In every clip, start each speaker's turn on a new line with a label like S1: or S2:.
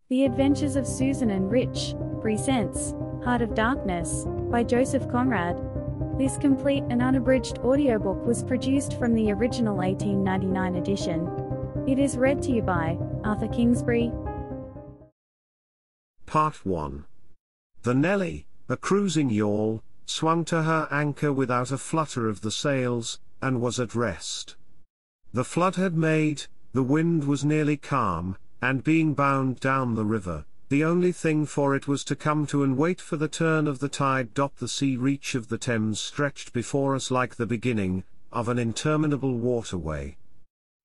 S1: The Adventures of Susan and Rich, Presents, Heart of Darkness, by Joseph Conrad. This complete and unabridged audiobook was produced from the original 1899 edition. It is read to you by Arthur Kingsbury.
S2: Part 1. The Nelly, a cruising yawl, swung to her anchor without a flutter of the sails, and was at rest. The flood had made, the wind was nearly calm, and being bound down the river, the only thing for it was to come to and wait for the turn of the tide. The sea reach of the Thames stretched before us like the beginning of an interminable waterway.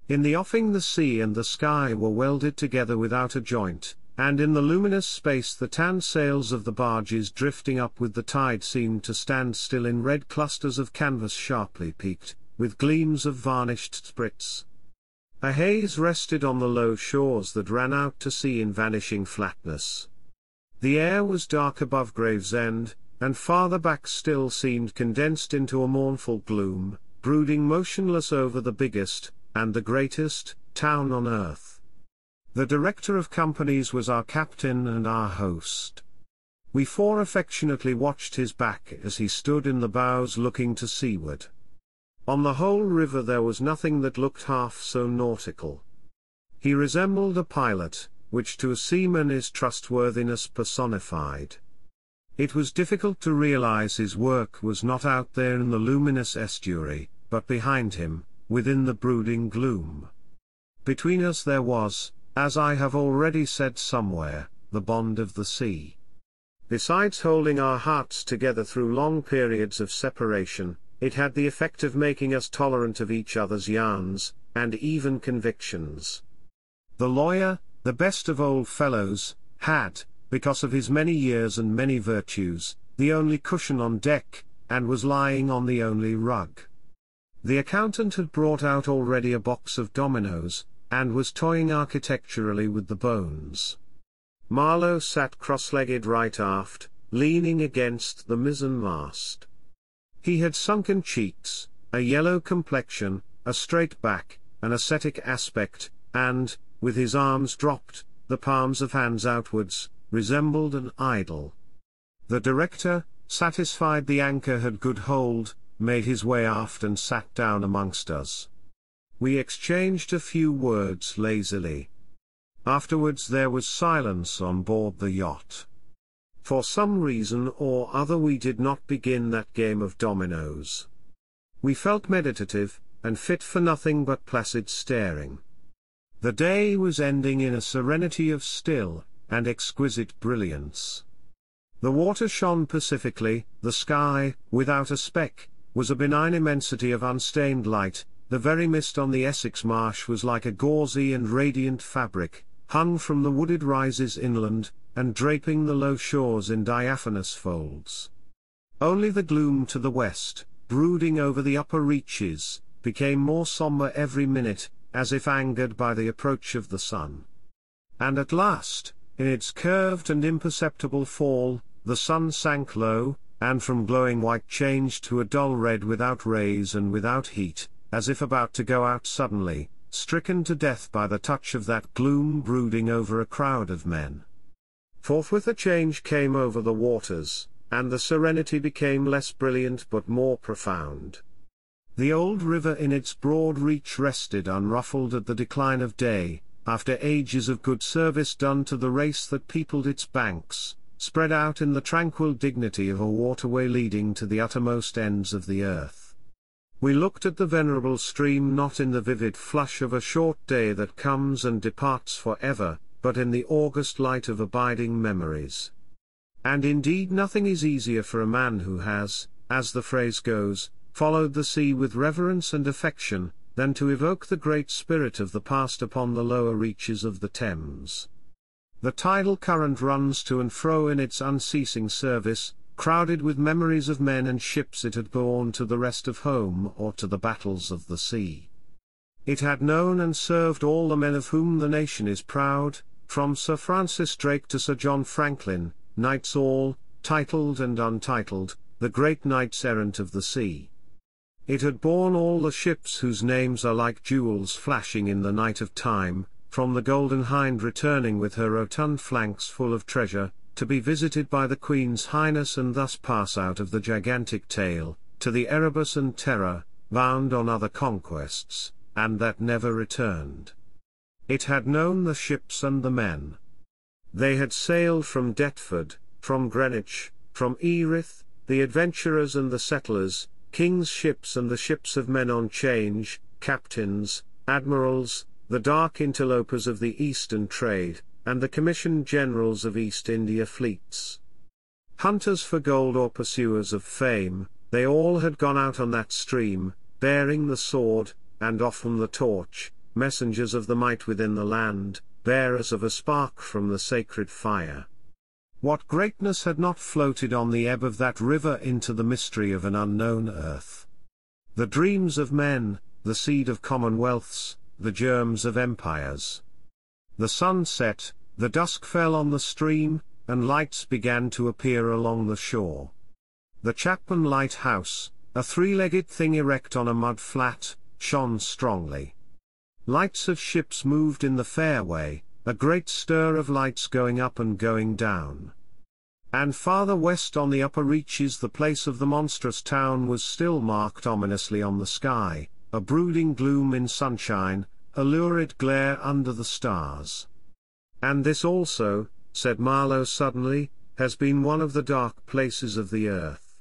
S2: In the offing the sea and the sky were welded together without a joint, and in the luminous space the tan sails of the barges drifting up with the tide seemed to stand still in red clusters of canvas sharply peaked, with gleams of varnished sprits. A haze rested on the low shores that ran out to sea in vanishing flatness. The air was dark above Gravesend, and farther back still seemed condensed into a mournful gloom, brooding motionless over the biggest, and the greatest, town on earth. The director of companies was our captain and our host. We four affectionately watched his back as he stood in the bows looking to seaward. On the whole river there was nothing that looked half so nautical. He resembled a pilot, which to a seaman is trustworthiness personified. It was difficult to realize his work was not out there in the luminous estuary, but behind him, within the brooding gloom. Between us there was, as I have already said somewhere, the bond of the sea. Besides holding our hearts together through long periods of separation, it had the effect of making us tolerant of each other's yarns, and even convictions. The lawyer, the best of old fellows, had, because of his many years and many virtues, the only cushion on deck, and was lying on the only rug. The accountant had brought out already a box of dominoes, and was toying architecturally with the bones. Marlowe sat cross-legged right aft, leaning against the mizzen-mast. He had sunken cheeks, a yellow complexion, a straight back, an ascetic aspect, and, with his arms dropped, the palms of hands outwards, resembled an idol. The director, satisfied the anchor had good hold, made his way aft and sat down amongst us. We exchanged a few words lazily. Afterwards there was silence on board the yacht. For some reason or other we did not begin that game of dominoes. We felt meditative, and fit for nothing but placid staring. The day was ending in a serenity of still, and exquisite brilliance. The water shone pacifically, the sky, without a speck, was a benign immensity of unstained light, the very mist on the Essex marsh was like a gauzy and radiant fabric, hung from the wooded rises inland, and draping the low shores in diaphanous folds. Only the gloom to the west, brooding over the upper reaches, became more sombre every minute, as if angered by the approach of the sun. And at last, in its curved and imperceptible fall, the sun sank low, and from glowing white changed to a dull red without rays and without heat, as if about to go out suddenly, stricken to death by the touch of that gloom brooding over a crowd of men. Forthwith a change came over the waters, and the serenity became less brilliant but more profound. The old river in its broad reach rested unruffled at the decline of day, after ages of good service done to the race that peopled its banks, spread out in the tranquil dignity of a waterway leading to the uttermost ends of the earth. We looked at the venerable stream not in the vivid flush of a short day that comes and departs forever, but in the august light of abiding memories. And indeed nothing is easier for a man who has, as the phrase goes, followed the sea with reverence and affection, than to evoke the great spirit of the past upon the lower reaches of the Thames. The tidal current runs to and fro in its unceasing service, crowded with memories of men and ships it had borne to the rest of home or to the battles of the sea. It had known and served all the men of whom the nation is proud, from Sir Francis Drake to Sir John Franklin, knights all, titled and untitled, the great knights-errant of the sea. It had borne all the ships whose names are like jewels flashing in the night of time, from the Golden Hind returning with her rotund flanks full of treasure, to be visited by the Queen's Highness and thus pass out of the gigantic tail, to the Erebus and Terror, bound on other conquests, and that never returned. It had known the ships and the men. They had sailed from Deptford, from Greenwich, from Erith, the adventurers and the settlers, king's ships and the ships of men on change, captains, admirals, the dark interlopers of the Eastern trade, and the commissioned generals of East India fleets. Hunters for gold or pursuers of fame, they all had gone out on that stream, bearing the sword, and often the torch, messengers of the might within the land, bearers of a spark from the sacred fire. What greatness had not floated on the ebb of that river into the mystery of an unknown earth? The dreams of men, the seed of commonwealths, the germs of empires. The sun set, the dusk fell on the stream, and lights began to appear along the shore. The Chapman Lighthouse, a three-legged thing erect on a mud flat, shone strongly. Lights of ships moved in the fairway, a great stir of lights going up and going down. And farther west on the upper reaches the place of the monstrous town was still marked ominously on the sky, a brooding gloom in sunshine, a lurid glare under the stars. And this also, said Marlowe suddenly, has been one of the dark places of the earth.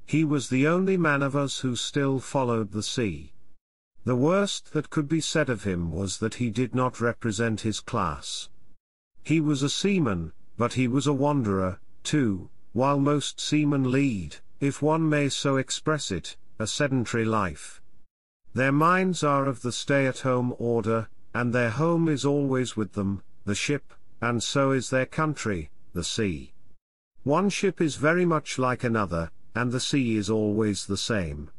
S2: He was the only man of us who still followed the sea. The worst that could be said of him was that he did not represent his class. He was a seaman, but he was a wanderer, too, while most seamen lead, if one may so express it, a sedentary life. Their minds are of the stay-at-home order, and their home is always with them, the ship, and so is their country, the sea. One ship is very much like another, and the sea is always the same.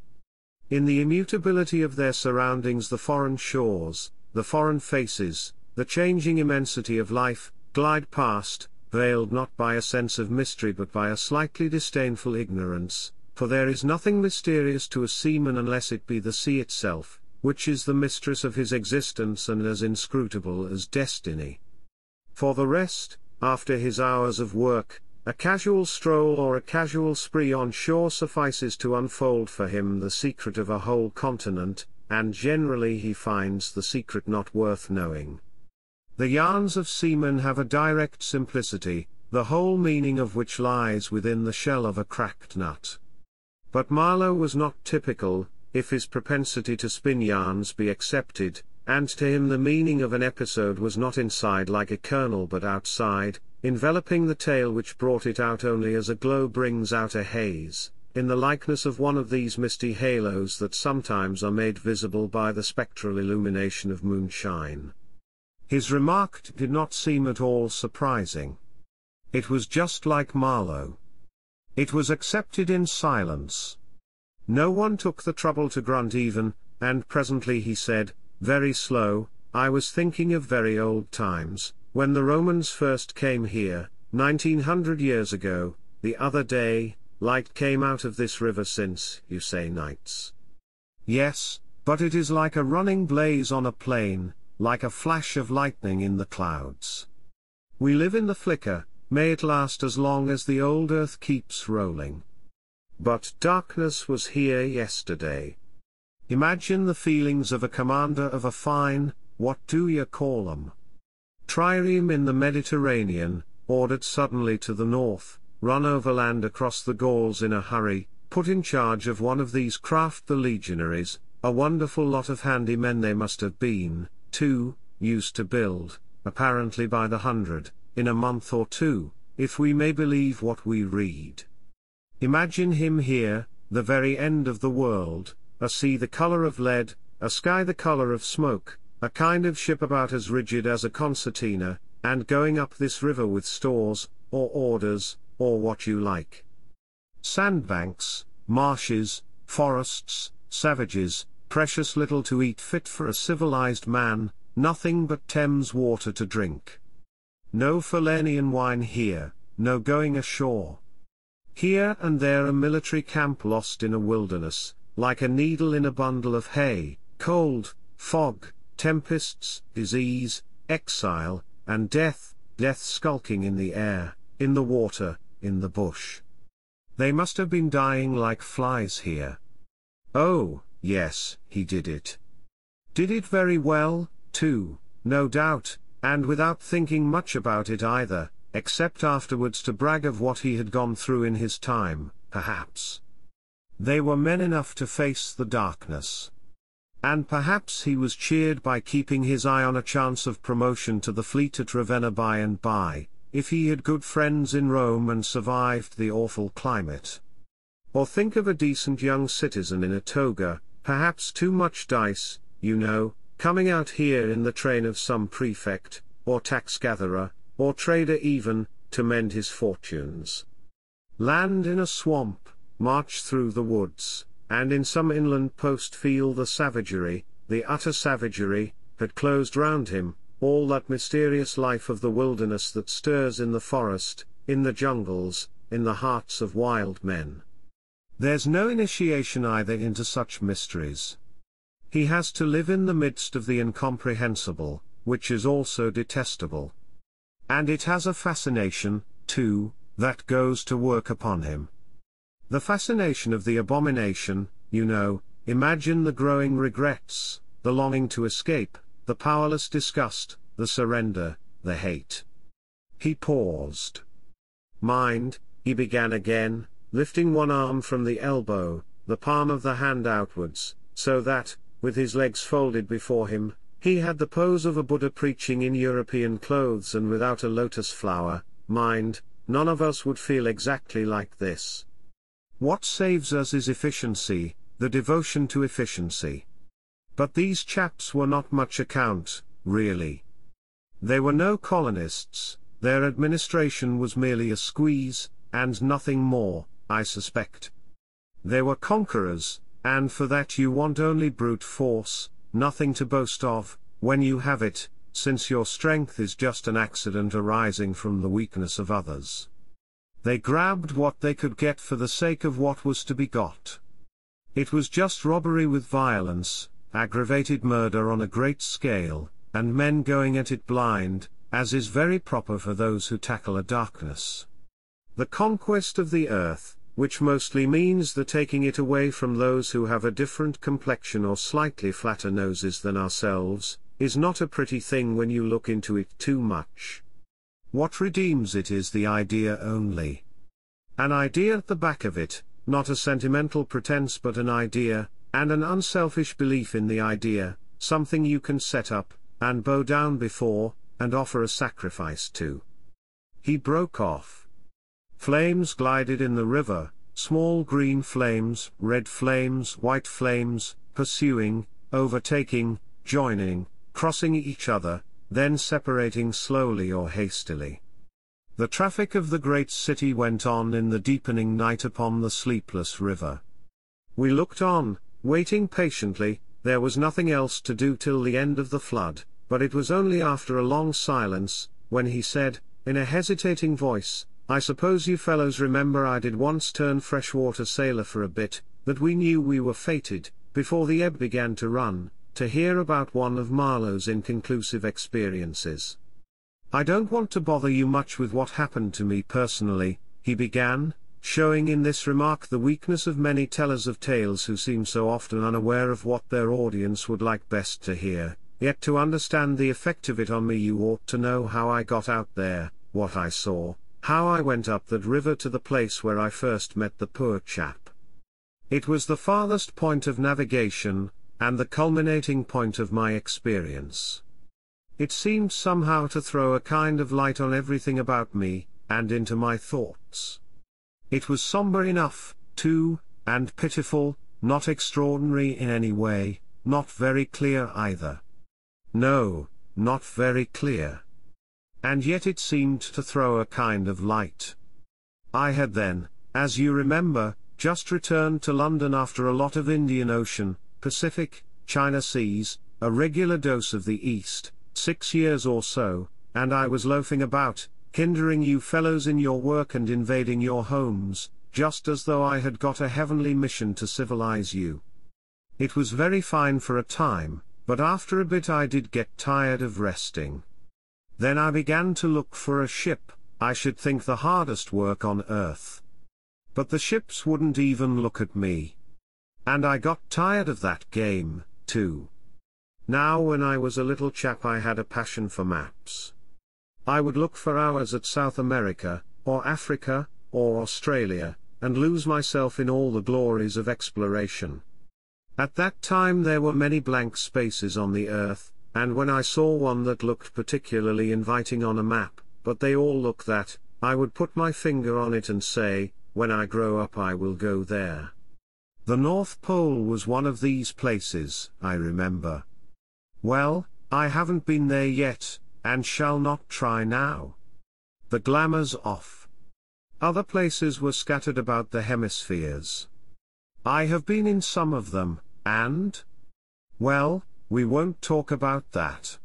S2: In the immutability of their surroundings the foreign shores, the foreign faces, the changing immensity of life, glide past, veiled not by a sense of mystery but by a slightly disdainful ignorance, for there is nothing mysterious to a seaman unless it be the sea itself, which is the mistress of his existence and as inscrutable as destiny. For the rest, after his hours of work, a casual stroll or a casual spree on shore suffices to unfold for him the secret of a whole continent, and generally he finds the secret not worth knowing. The yarns of seamen have a direct simplicity, the whole meaning of which lies within the shell of a cracked nut. But Marlowe was not typical, if his propensity to spin yarns be accepted, and to him the meaning of an episode was not inside like a kernel but outside, enveloping the tale which brought it out only as a glow brings out a haze, in the likeness of one of these misty halos that sometimes are made visible by the spectral illumination of moonshine. His remark did not seem at all surprising. It was just like Marlowe. It was accepted in silence. No one took the trouble to grunt even, and presently he said, very slow, I was thinking of very old times, when the Romans first came here, 1900 years ago, the other day, light came out of this river since, you say nights. Yes, but it is like a running blaze on a plain, like a flash of lightning in the clouds. We live in the flicker, may it last as long as the old earth keeps rolling. But darkness was here yesterday. Imagine the feelings of a commander of a fine, what do you call 'em? Trireme in the Mediterranean, ordered suddenly to the north, run overland across the Gauls in a hurry, put in charge of one of these craft the legionaries, a wonderful lot of handy men they must have been, too, used to build, apparently by the hundred, in a month or two, if we may believe what we read. Imagine him here, the very end of the world, a sea the color of lead, a sky the color of smoke, a kind of ship about as rigid as a concertina, and going up this river with stores, or orders, or what you like. Sandbanks, marshes, forests, savages, precious little to eat fit for a civilized man, nothing but Thames water to drink. No Falernian wine here, no going ashore. Here and there a military camp lost in a wilderness, like a needle in a bundle of hay, cold, fog, tempests, disease, exile, and death, death skulking in the air, in the water, in the bush. They must have been dying like flies here. Oh, yes, he did it. Did it very well, too, no doubt, and without thinking much about it either, except afterwards to brag of what he had gone through in his time, perhaps. They were men enough to face the darkness. And perhaps he was cheered by keeping his eye on a chance of promotion to the fleet at Ravenna by and by, if he had good friends in Rome and survived the awful climate. Or think of a decent young citizen in a toga, perhaps too much dice, you know, coming out here in the train of some prefect, or tax-gatherer, or trader even, to mend his fortunes. Land in a swamp, march through the woods, and in some inland post feel the savagery, the utter savagery, had closed round him, all that mysterious life of the wilderness that stirs in the forest, in the jungles, in the hearts of wild men. There's no initiation either into such mysteries. He has to live in the midst of the incomprehensible, which is also detestable. And it has a fascination, too, that goes to work upon him. The fascination of the abomination, you know. Imagine the growing regrets, the longing to escape, the powerless disgust, the surrender, the hate. He paused. Mind, he began again, lifting one arm from the elbow, the palm of the hand outwards, so that, with his legs folded before him, he had the pose of a Buddha preaching in European clothes and without a lotus flower. Mind, none of us would feel exactly like this. What saves us is efficiency, the devotion to efficiency. But these chaps were not much account, really. They were no colonists, their administration was merely a squeeze, and nothing more, I suspect. They were conquerors, and for that you want only brute force, nothing to boast of, when you have it, since your strength is just an accident arising from the weakness of others. They grabbed what they could get for the sake of what was to be got. It was just robbery with violence, aggravated murder on a great scale, and men going at it blind, as is very proper for those who tackle a darkness. The conquest of the earth, which mostly means the taking it away from those who have a different complexion or slightly flatter noses than ourselves, is not a pretty thing when you look into it too much. What redeems it is the idea only. An idea at the back of it, not a sentimental pretense but an idea, and an unselfish belief in the idea, something you can set up, and bow down before, and offer a sacrifice to. He broke off. Flames glided in the river, small green flames, red flames, white flames, pursuing, overtaking, joining, crossing each other, then separating slowly or hastily. The traffic of the great city went on in the deepening night upon the sleepless river. We looked on, waiting patiently. There was nothing else to do till the end of the flood, but it was only after a long silence, when he said, in a hesitating voice, "I suppose you fellows remember I did once turn freshwater sailor for a bit, that we knew we were fated, before the ebb began to run, to hear about one of Marlowe's inconclusive experiences. I don't want to bother you much with what happened to me personally," he began, showing in this remark the weakness of many tellers of tales who seem so often unaware of what their audience would like best to hear. "Yet to understand the effect of it on me you ought to know how I got out there, what I saw, how I went up that river to the place where I first met the poor chap. It was the farthest point of navigation, and the culminating point of my experience. It seemed somehow to throw a kind of light on everything about me, and into my thoughts. It was somber enough, too, and pitiful, not extraordinary in any way, not very clear either. No, not very clear. And yet it seemed to throw a kind of light. I had then, as you remember, just returned to London after a lot of Indian Ocean, Pacific, China seas, a regular dose of the East, 6 years or so, and I was loafing about, hindering you fellows in your work and invading your homes, just as though I had got a heavenly mission to civilize you. It was very fine for a time, but after a bit I did get tired of resting. Then I began to look for a ship, I should think the hardest work on earth. But the ships wouldn't even look at me. And I got tired of that game, too. Now when I was a little chap I had a passion for maps. I would look for hours at South America, or Africa, or Australia, and lose myself in all the glories of exploration. At that time there were many blank spaces on the earth, and when I saw one that looked particularly inviting on a map, but they all look that, I would put my finger on it and say, when I grow up I will go there. The North Pole was one of these places, I remember. Well, I haven't been there yet, and shall not try now. The glamour's off. Other places were scattered about the hemispheres. I have been in some of them, and? Well, we won't talk about that.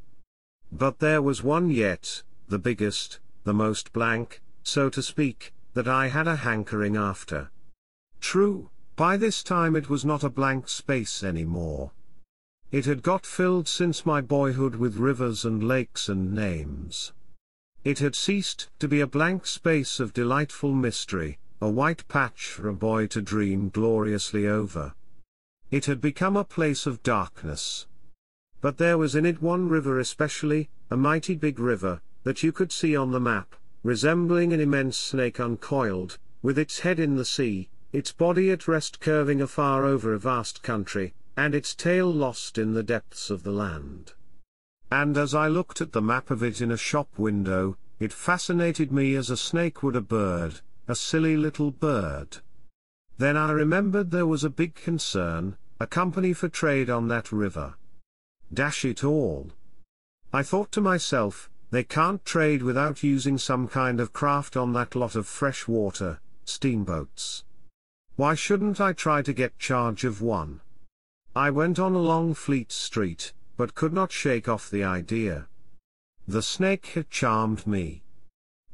S2: But there was one yet, the biggest, the most blank, so to speak, that I had a hankering after. True, by this time it was not a blank space anymore. It had got filled since my boyhood with rivers and lakes and names. It had ceased to be a blank space of delightful mystery, a white patch for a boy to dream gloriously over. It had become a place of darkness. But there was in it one river especially, a mighty big river, that you could see on the map, resembling an immense snake uncoiled, with its head in the sea, its body at rest curving afar over a vast country, and its tail lost in the depths of the land. And as I looked at the map of it in a shop window, it fascinated me as a snake would a bird, a silly little bird. Then I remembered there was a big concern, a company for trade on that river. Dash it all. I thought to myself, they can't trade without using some kind of craft on that lot of fresh water, steamboats. Why shouldn't I try to get charge of one? I went on along Fleet Street, but could not shake off the idea. The snake had charmed me.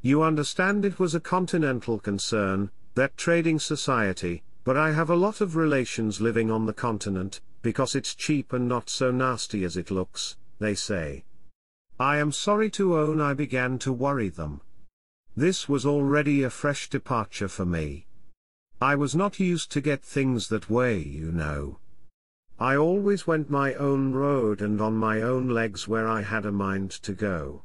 S2: You understand, it was a continental concern, that trading society, but I have a lot of relations living on the continent, because it's cheap and not so nasty as it looks, they say. I am sorry to own I began to worry them. This was already a fresh departure for me. I was not used to get things that way, you know. I always went my own road and on my own legs where I had a mind to go.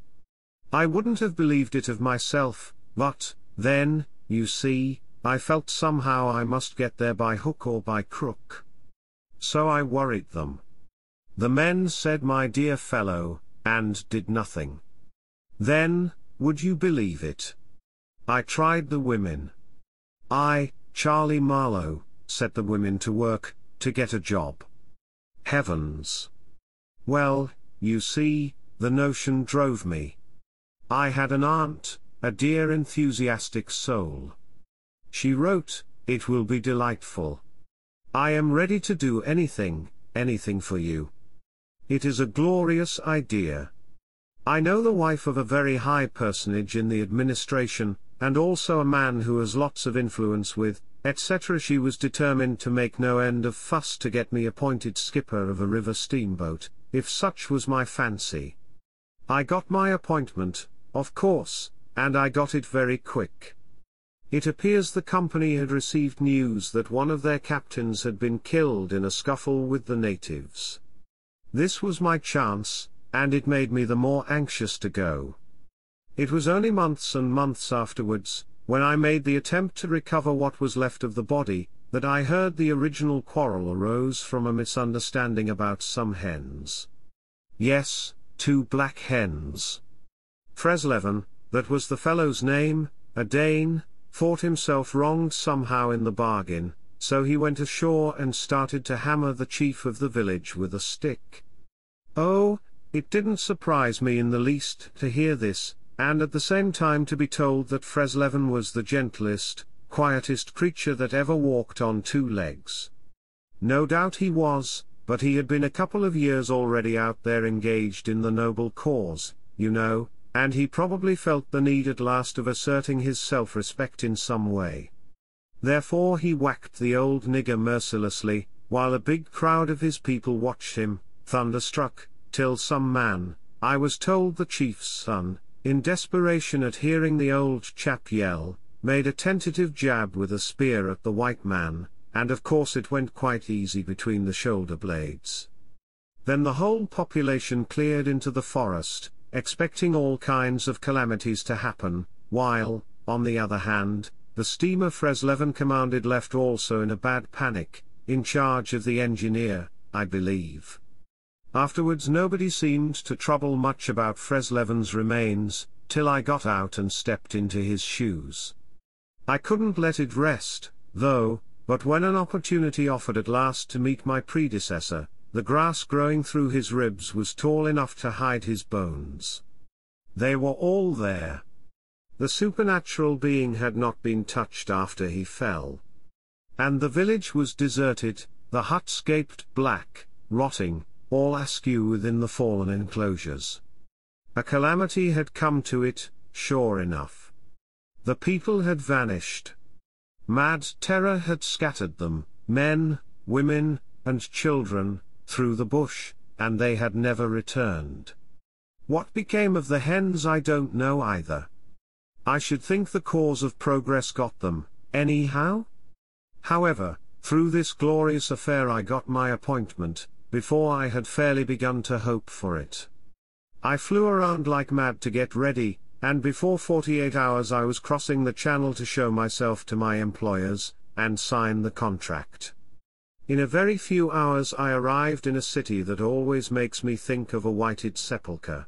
S2: I wouldn't have believed it of myself, but, then, you see, I felt somehow I must get there by hook or by crook. So I worried them. The men said, my dear fellow, and did nothing. Then, would you believe it? I tried the women. Charlie Marlowe, set the women to work, to get a job. Heavens! Well, you see, the notion drove me. I had an aunt, a dear enthusiastic soul. She wrote, it will be delightful. I am ready to do anything, anything for you. It is a glorious idea. I know the wife of a very high personage in the administration, and also a man who has lots of influence with, etc. She was determined to make no end of fuss to get me appointed skipper of a river steamboat, if such was my fancy. I got my appointment, of course, and I got it very quick. It appears the company had received news that one of their captains had been killed in a scuffle with the natives. This was my chance, and it made me the more anxious to go. It was only months and months afterwards, when I made the attempt to recover what was left of the body, that I heard the original quarrel arose from a misunderstanding about some hens. Yes, 2 black hens. Fresleven, that was the fellow's name, a Dane, thought himself wronged somehow in the bargain, so he went ashore and started to hammer the chief of the village with a stick. Oh, it didn't surprise me in the least to hear this, and at the same time to be told that Fresleven was the gentlest, quietest creature that ever walked on 2 legs. No doubt he was, but he had been a couple of years already out there engaged in the noble cause, you know, and he probably felt the need at last of asserting his self-respect in some way. Therefore he whacked the old nigger mercilessly, while a big crowd of his people watched him, thunderstruck, till some man, I was told the chief's son, in desperation at hearing the old chap yell, made a tentative jab with a spear at the white man, and of course it went quite easy between the shoulder blades. Then the whole population cleared into the forest, expecting all kinds of calamities to happen, while, on the other hand, the steamer Fresleven commanded left also in a bad panic, in charge of the engineer, I believe. Afterwards nobody seemed to trouble much about Fresleven's remains, till I got out and stepped into his shoes. I couldn't let it rest, though, but when an opportunity offered at last to meet my predecessor, the grass growing through his ribs was tall enough to hide his bones. They were all there. The supernatural being had not been touched after he fell. And the village was deserted, the huts gaped black, rotting, all askew within the fallen enclosures. A calamity had come to it, sure enough. The people had vanished. Mad terror had scattered them, men, women, and children, through the bush, and they had never returned. What became of the hens I don't know either. I should think the cause of progress got them, anyhow? However, through this glorious affair I got my appointment, before I had fairly begun to hope for it. I flew around like mad to get ready, and before 48 hours I was crossing the channel to show myself to my employers, and sign the contract. In a very few hours I arrived in a city that always makes me think of a whited sepulchre.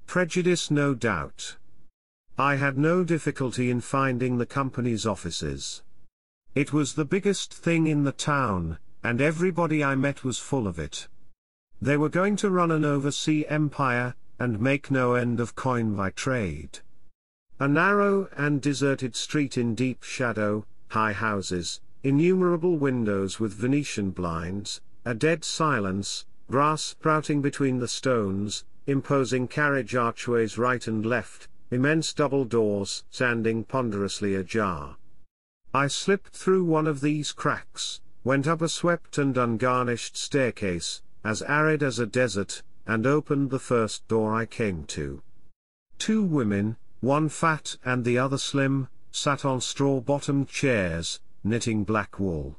S2: Prejudice, no doubt. I had no difficulty in finding the company's offices. It was the biggest thing in the town, and everybody I met was full of it. They were going to run an overseas empire, and make no end of coin by trade. A narrow and deserted street in deep shadow, high houses, innumerable windows with Venetian blinds, a dead silence, grass sprouting between the stones, imposing carriage archways right and left, immense double doors standing ponderously ajar. I slipped through one of these cracks, went up a swept and ungarnished staircase, as arid as a desert, and opened the first door I came to. Two women, one fat and the other slim, sat on straw-bottomed chairs, knitting black wool.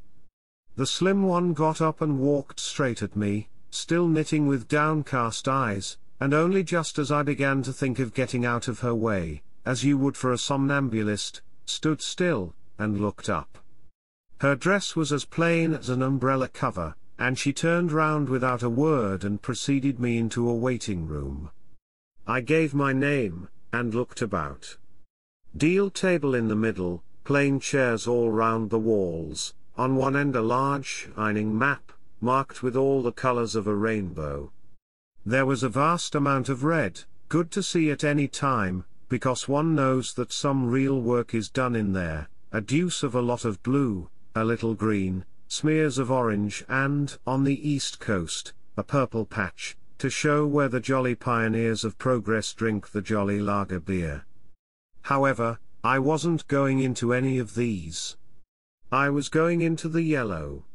S2: The slim one got up and walked straight at me, still knitting with downcast eyes, and only just as I began to think of getting out of her way, as you would for a somnambulist, stood still, and looked up. Her dress was as plain as an umbrella cover, and she turned round without a word and preceded me into a waiting room. I gave my name, and looked about. Deal table in the middle, plain chairs all round the walls, on one end a large shining map, marked with all the colors of a rainbow. There was a vast amount of red, good to see at any time, because one knows that some real work is done in there, a deuce of a lot of blue, a little green, smears of orange and, on the east coast, a purple patch, to show where the jolly pioneers of progress drink the jolly lager beer. However, I wasn't going into any of these. I was going into the yellow.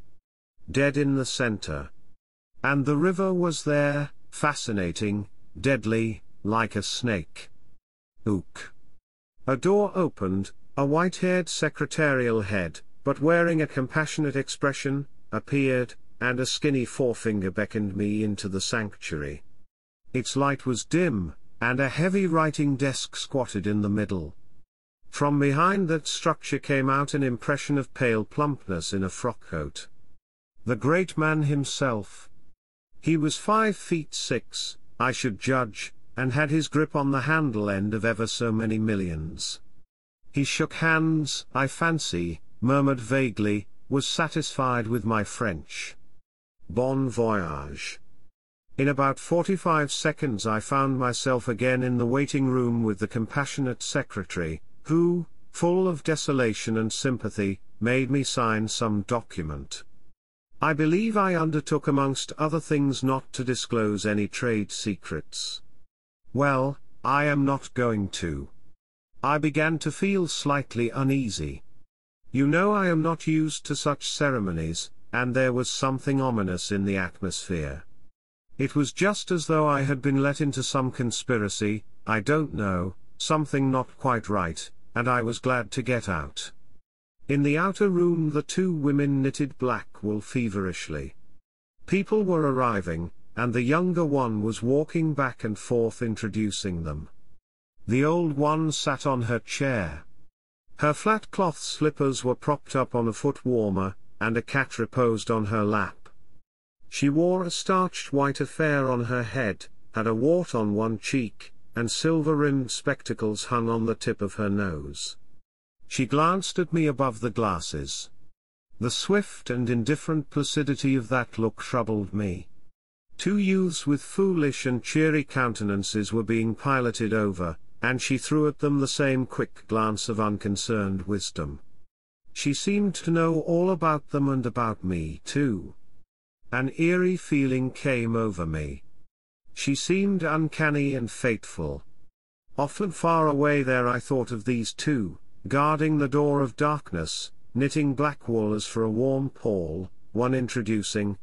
S2: Dead in the center. And the river was there, fascinating, deadly, like a snake. Ook. A door opened, a white-haired secretarial head, but wearing a compassionate expression, appeared, and a skinny forefinger beckoned me into the sanctuary. Its light was dim, and a heavy writing desk squatted in the middle. From behind that structure came out an impression of pale plumpness in a frock-coat. The great man himself. He was 5'6", I should judge, and had his grip on the handle end of ever so many millions. He shook hands, I fancy, murmured vaguely, was satisfied with my French. Bon voyage. In about 45 seconds I found myself again in the waiting room with the compassionate secretary, who, full of desolation and sympathy, made me sign some document. I believe I undertook amongst other things not to disclose any trade secrets. Well, I am not going to. I began to feel slightly uneasy. You know I am not used to such ceremonies, and there was something ominous in the atmosphere. It was just as though I had been let into some conspiracy, I don't know, something not quite right, and I was glad to get out. In the outer room the two women knitted black wool feverishly. People were arriving, and the younger one was walking back and forth introducing them. The old one sat on her chair. Her flat cloth slippers were propped up on a foot warmer, and a cat reposed on her lap. She wore a starched white affair on her head, had a wart on one cheek, and silver-rimmed spectacles hung on the tip of her nose. She glanced at me above the glasses. The swift and indifferent placidity of that look troubled me. Two youths with foolish and cheery countenances were being piloted over, and she threw at them the same quick glance of unconcerned wisdom. She seemed to know all about them and about me too. An eerie feeling came over me. She seemed uncanny and fateful. Often far away there I thought of these two, guarding the door of darkness, knitting black wool as for a warm pall, one introducing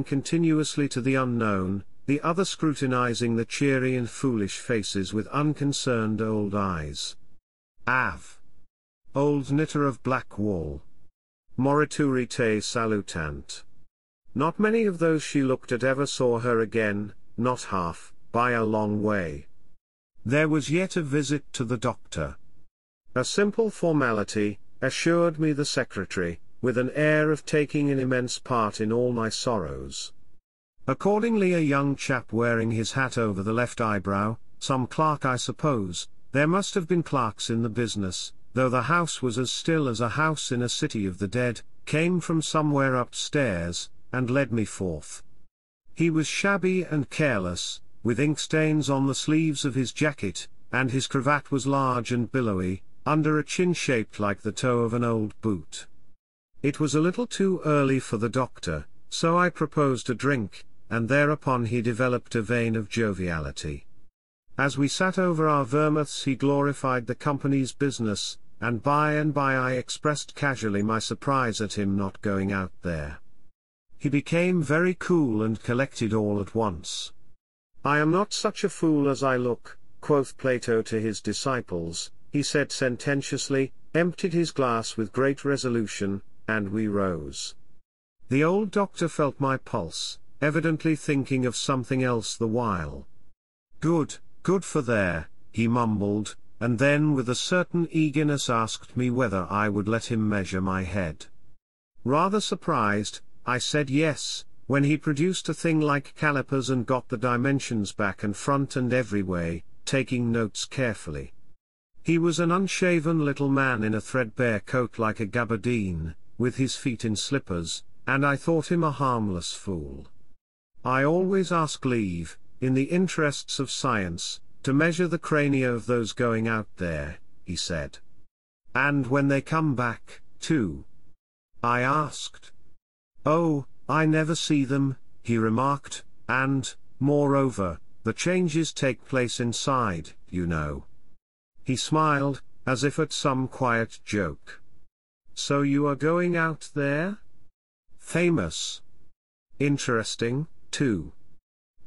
S2: continuously to the unknown, the other scrutinizing the cheery and foolish faces with unconcerned old eyes. Av. Old knitter of black wool. Morituri te salutant. Not many of those she looked at ever saw her again, not half, by a long way. There was yet a visit to the doctor. A simple formality, assured me the secretary, with an air of taking an immense part in all my sorrows. Accordingly a young chap wearing his hat over the left eyebrow, some clerk I suppose, there must have been clerks in the business, though the house was as still as a house in a city of the dead, came from somewhere upstairs, and led me forth. He was shabby and careless, with ink stains on the sleeves of his jacket, and his cravat was large and billowy, under a chin shaped like the toe of an old boot. It was a little too early for the doctor, so I proposed a drink, and thereupon he developed a vein of joviality. As we sat over our vermouths he glorified the company's business, and by I expressed casually my surprise at him not going out there. He became very cool and collected all at once. "I am not such a fool as I look," quoth Plato to his disciples, he said sententiously, emptied his glass with great resolution, and we rose. The old doctor felt my pulse, evidently thinking of something else the while. Good for there," he mumbled, and then with a certain eagerness asked me whether I would let him measure my head. Rather surprised, I said yes, when he produced a thing like calipers and got the dimensions back and front and every way, taking notes carefully. He was an unshaven little man in a threadbare coat like a gabardine, with his feet in slippers, and I thought him a harmless fool. "I always ask leave, in the interests of science, to measure the crania of those going out there," he said. "And when they come back, too?" I asked. "Oh, I never see them," he remarked, "and, moreover, the changes take place inside, you know." He smiled, as if at some quiet joke. "So you are going out there? Famous. Interesting, too."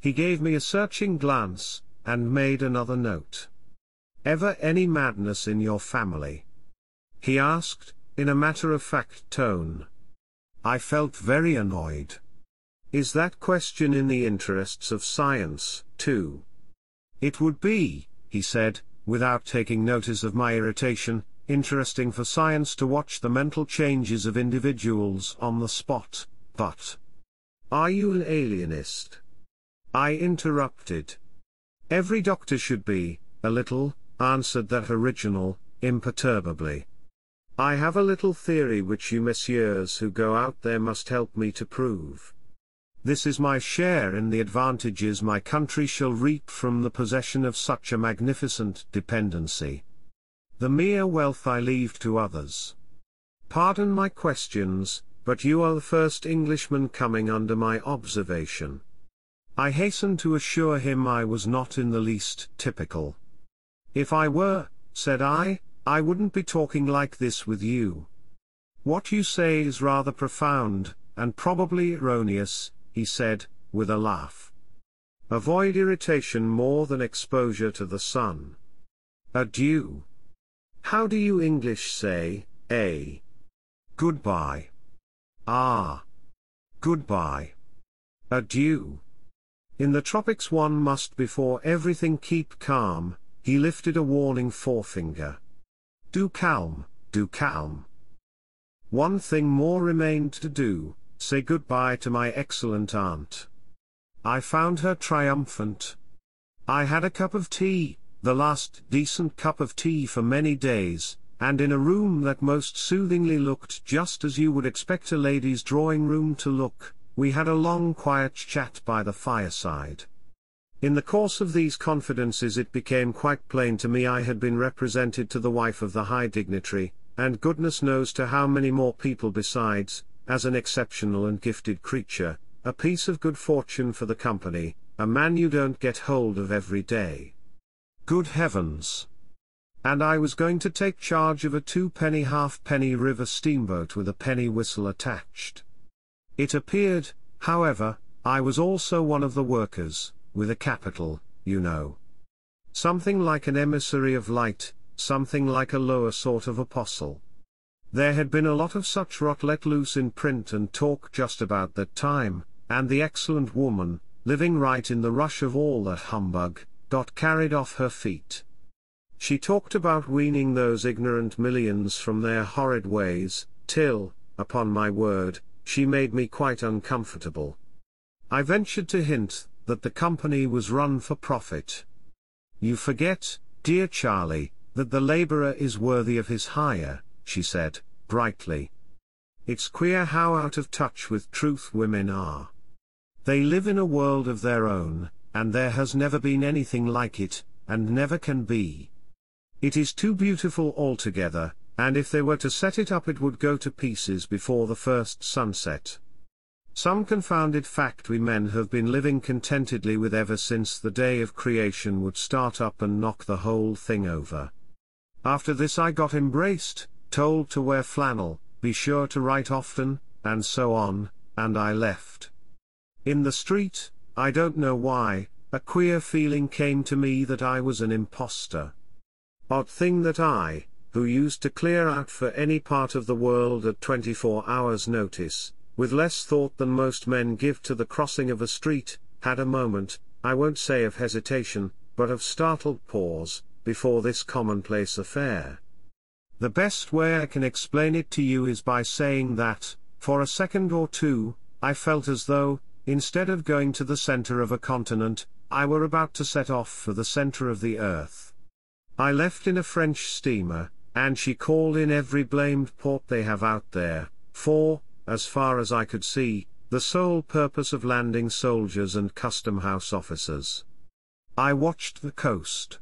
S2: He gave me a searching glance, and made another note. "Ever any madness in your family?" he asked, in a matter-of-fact tone. I felt very annoyed. "Is that question in the interests of science, too?" "It would be," he said, without taking notice of my irritation, "interesting for science to watch the mental changes of individuals on the spot, but—" "Are you an alienist?" I interrupted. "Every doctor should be, a little," answered that original, imperturbably. "I have a little theory which you messieurs who go out there must help me to prove. This is my share in the advantages my country shall reap from the possession of such a magnificent dependency. The mere wealth I leave to others. Pardon my questions, but you are the first Englishman coming under my observation." I hastened to assure him I was not in the least typical. "If I were," said I wouldn't be talking like this with you. What you say is rather profound, and probably erroneous," he said, with a laugh. Avoid irritation more than exposure to the sun. Adieu. How do you English say, a? Goodbye. Ah. Goodbye. Adieu. In the tropics one must before everything keep calm. He lifted a warning forefinger. Do calm, do calm. One thing more remained to do, say goodbye to my excellent aunt. I found her triumphant. I had a cup of tea, the last decent cup of tea for many days, and in a room that most soothingly looked just as you would expect a lady's drawing room to look, we had a long quiet chat by the fireside. In the course of these confidences it became quite plain to me I had been represented to the wife of the high dignitary, and goodness knows to how many more people besides, as an exceptional and gifted creature, a piece of good fortune for the company, a man you don't get hold of every day. Good heavens! And I was going to take charge of a 2-penny halfpenny river steamboat with a penny whistle attached. It appeared, however, I was also one of the workers, with a capital, you know. Something like an emissary of light, something like a lower sort of apostle. There had been a lot of such rot let loose in print and talk just about that time, and the excellent woman, living right in the rush of all that humbug, got carried off her feet. She talked about weaning those ignorant millions from their horrid ways, till, upon my word, she made me quite uncomfortable. I ventured to hint that the company was run for profit. You forget, dear Charlie, that the laborer is worthy of his hire, she said, brightly. It's queer how out of touch with truth women are. They live in a world of their own, and there has never been anything like it, and never can be. It is too beautiful altogether, and if they were to set it up it would go to pieces before the first sunset. Some confounded fact we men have been living contentedly with ever since the day of creation would start up and knock the whole thing over. After this I got embraced, told to wear flannel, be sure to write often, and so on, and I left. In the street, I don't know why, a queer feeling came to me that I was an impostor. Odd thing that I, who used to clear out for any part of the world at 24 hours notice, with less thought than most men give to the crossing of a street, had a moment, I won't say of hesitation, but of startled pause, before this commonplace affair. The best way I can explain it to you is by saying that, for a second or two, I felt as though, instead of going to the center of a continent, I were about to set off for the center of the earth. I left in a French steamer, and she called in every blamed port they have out there, for, as far as I could see, the sole purpose of landing soldiers and custom-house officers. I watched the coast.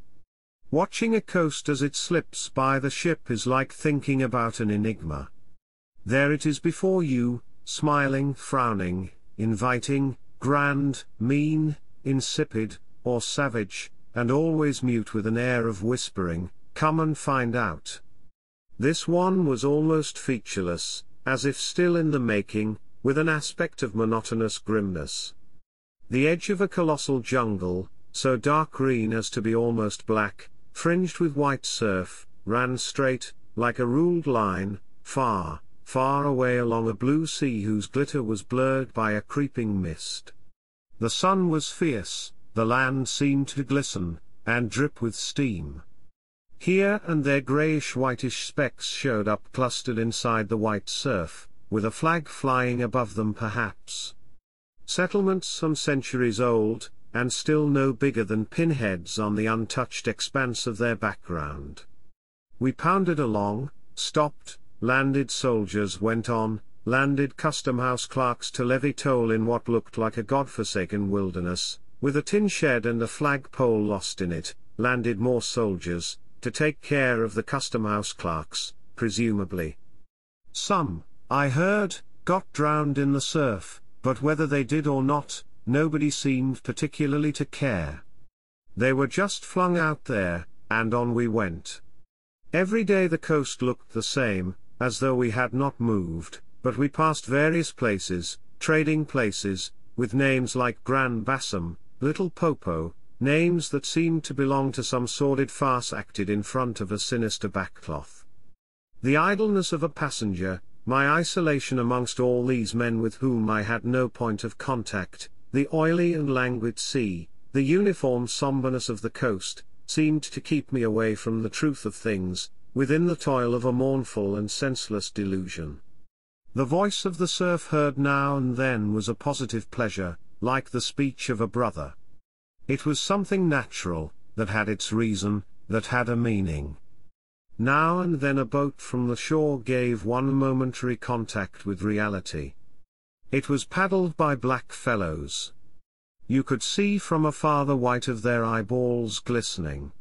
S2: Watching a coast as it slips by the ship is like thinking about an enigma. There it is before you, smiling, frowning, inviting, grand, mean, insipid, or savage, and always mute with an air of whispering, "Come and find out." This one was almost featureless, as if still in the making, with an aspect of monotonous grimness. The edge of a colossal jungle, so dark green as to be almost black, fringed with white surf, ran straight, like a ruled line, far, far away along a blue sea whose glitter was blurred by a creeping mist. The sun was fierce, the land seemed to glisten, and drip with steam. Here and there greyish-whitish specks showed up clustered inside the white surf, with a flag flying above them perhaps. Settlements some centuries old, and still no bigger than pinheads on the untouched expanse of their background. We pounded along, stopped, landed soldiers went on, landed custom-house clerks to levy toll in what looked like a godforsaken wilderness, with a tin shed and a flag-pole lost in it, landed more soldiers, to take care of the custom-house clerks, presumably. Some, I heard, got drowned in the surf, but whether they did or not, nobody seemed particularly to care. They were just flung out there, and on we went. Every day the coast looked the same, as though we had not moved, but we passed various places, trading places, with names like Gran Bassam, Little Popo, names that seemed to belong to some sordid farce acted in front of a sinister backcloth. The idleness of a passenger, my isolation amongst all these men with whom I had no point of contact, the oily and languid sea, the uniform somberness of the coast, seemed to keep me away from the truth of things, within the toil of a mournful and senseless delusion. The voice of the surf heard now and then was a positive pleasure, like the speech of a brother. It was something natural, that had its reason, that had a meaning. Now and then a boat from the shore gave one momentary contact with reality. It was paddled by black fellows. You could see from afar the white of their eyeballs glistening.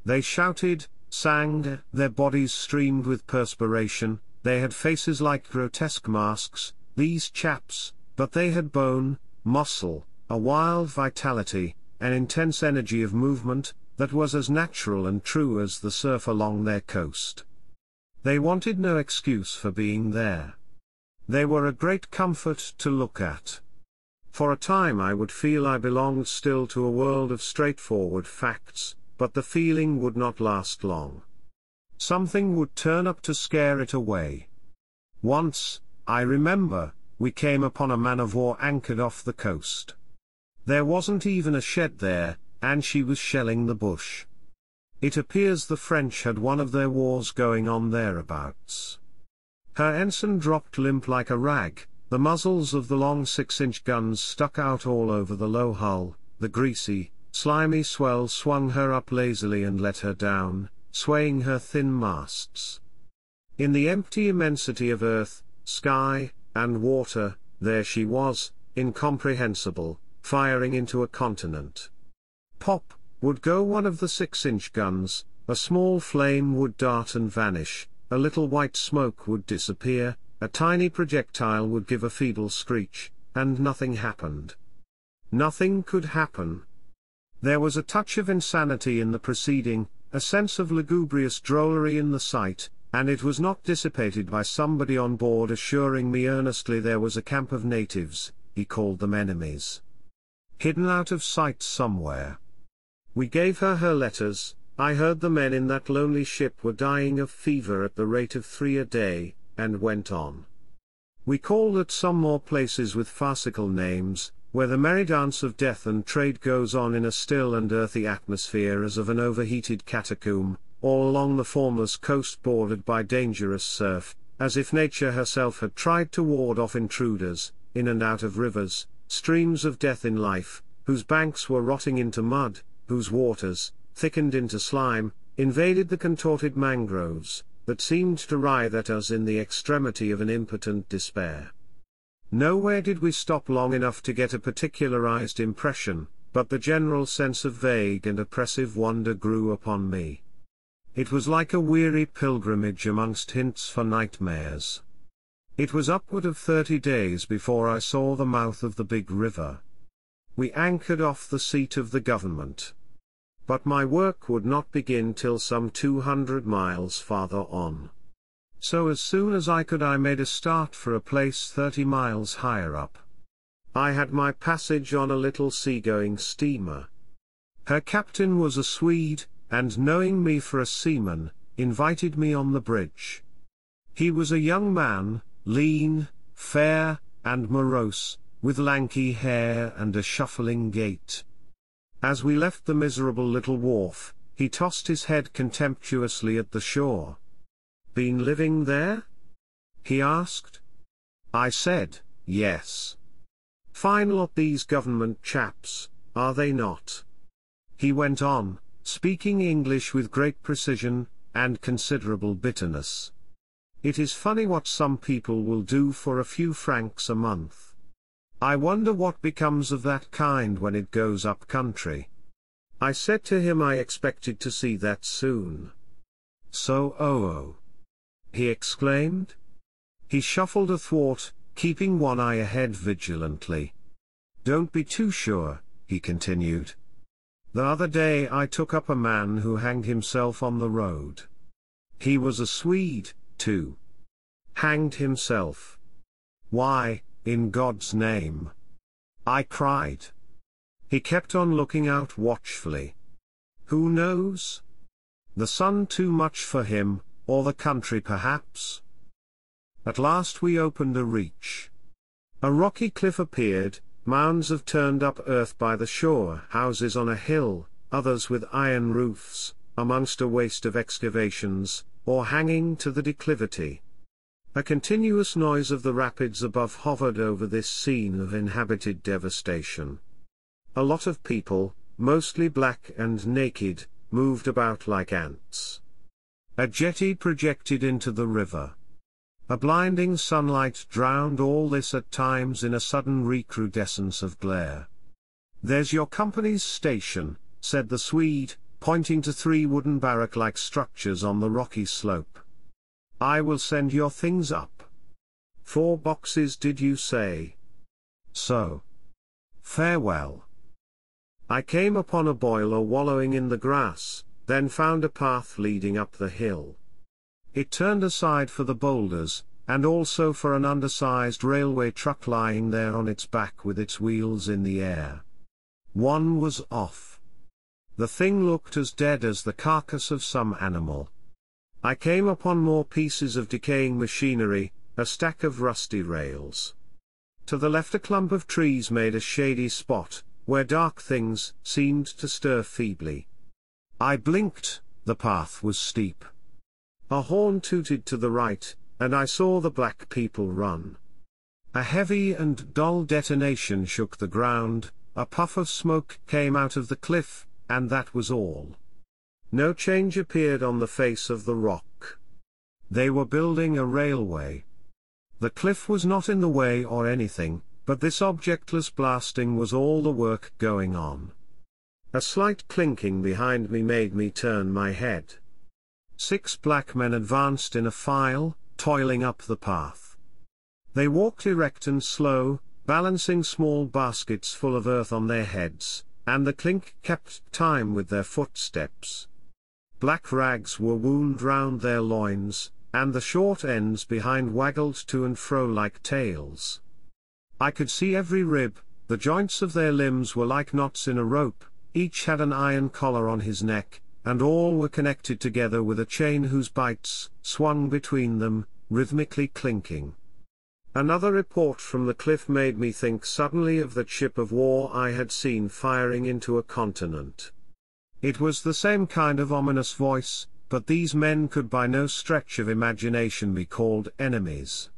S2: They shouted, sang, their bodies streamed with perspiration, they had faces like grotesque masks, these chaps, but they had bone, muscle, a wild vitality, an intense energy of movement, that was as natural and true as the surf along their coast. They wanted no excuse for being there. They were a great comfort to look at. For a time I would feel I belonged still to a world of straightforward facts, but the feeling would not last long. Something would turn up to scare it away. Once, I remember, we came upon a man-of-war anchored off the coast. There wasn't even a shed there, and she was shelling the bush. It appears the French had one of their wars going on thereabouts. Her ensign dropped limp like a rag, the muzzles of the long 6-inch guns stuck out all over the low hull, the greasy, slimy swell swung her up lazily and let her down, swaying her thin masts. In the empty immensity of earth, sky, and water, there she was, incomprehensible, firing into a continent. Pop, would go one of the 6-inch guns, a small flame would dart and vanish, a little white smoke would disappear, a tiny projectile would give a feeble screech, and nothing happened. Nothing could happen. There was a touch of insanity in the proceeding, a sense of lugubrious drollery in the sight, and it was not dissipated by somebody on board assuring me earnestly there was a camp of natives, he called them enemies, hidden out of sight somewhere. We gave her letters. I heard the men in that lonely ship were dying of fever at the rate of 3 a day, and went on. We called at some more places with farcical names, where the merry dance of death and trade goes on in a still and earthy atmosphere as of an overheated catacomb, all along the formless coast bordered by dangerous surf, as if nature herself had tried to ward off intruders, in and out of rivers, streams of death in life, whose banks were rotting into mud, whose waters, thickened into slime, invaded the contorted mangroves, that seemed to writhe at us in the extremity of an impotent despair. Nowhere did we stop long enough to get a particularized impression, but the general sense of vague and oppressive wonder grew upon me. It was like a weary pilgrimage amongst hints for nightmares. It was upward of 30 days before I saw the mouth of the big river. We anchored off the seat of the government. But my work would not begin till some 200 miles farther on. So as soon as I could I made a start for a place 30 miles higher up. I had my passage on a little seagoing steamer. Her captain was a Swede, and knowing me for a seaman, invited me on the bridge. He was a young man, lean, fair, and morose, with lanky hair and a shuffling gait. As we left the miserable little wharf, he tossed his head contemptuously at the shore. "Been living there?" he asked. I said, "Yes." "Fine lot these government chaps, are they not?" He went on, speaking English with great precision, and considerable bitterness. "It is funny what some people will do for a few francs a month. I wonder what becomes of that kind when it goes up country." I said to him I expected to see that soon. "So, he exclaimed. He shuffled athwart, keeping one eye ahead vigilantly. "Don't be too sure," he continued. "The other day I took up a man who hanged himself on the road. He was a Swede, too. Hanged himself. Why, in God's name?" I cried. He kept on looking out watchfully. Who knows? The sun too much for him, or the country perhaps? At last we opened a reach. A rocky cliff appeared, mounds of turned-up earth by the shore, houses on a hill, others with iron roofs, amongst a waste of excavations, or hanging to the declivity. A continuous noise of the rapids above hovered over this scene of inhabited devastation. A lot of people, mostly black and naked, moved about like ants. A jetty projected into the river. A blinding sunlight drowned all this at times in a sudden recrudescence of glare. "There's your company's station," said the Swede, pointing to 3 wooden barrack-like structures on the rocky slope. "I will send your things up." 4 boxes did you say? So. Farewell. I came upon a boiler wallowing in the grass, then found a path leading up the hill. It turned aside for the boulders, and also for an undersized railway truck lying there on its back with its wheels in the air. One was off. The thing looked as dead as the carcass of some animal. I came upon more pieces of decaying machinery, a stack of rusty rails. To the left a clump of trees made a shady spot, where dark things seemed to stir feebly. I blinked, the path was steep. A horn tooted to the right, and I saw the black people run. A heavy and dull detonation shook the ground, a puff of smoke came out of the cliff, and that was all. No change appeared on the face of the rock. They were building a railway. The cliff was not in the way or anything, but this objectless blasting was all the work going on. A slight clinking behind me made me turn my head. 6 black men advanced in a file, toiling up the path. They walked erect and slow, balancing small baskets full of earth on their heads, and the clink kept time with their footsteps. Black rags were wound round their loins, and the short ends behind waggled to and fro like tails. I could see every rib, the joints of their limbs were like knots in a rope, each had an iron collar on his neck, and all were connected together with a chain whose bights swung between them, rhythmically clinking. Another report from the cliff made me think suddenly of that ship of war I had seen firing into a continent. It was the same kind of ominous voice, but these men could by no stretch of imagination be called enemies.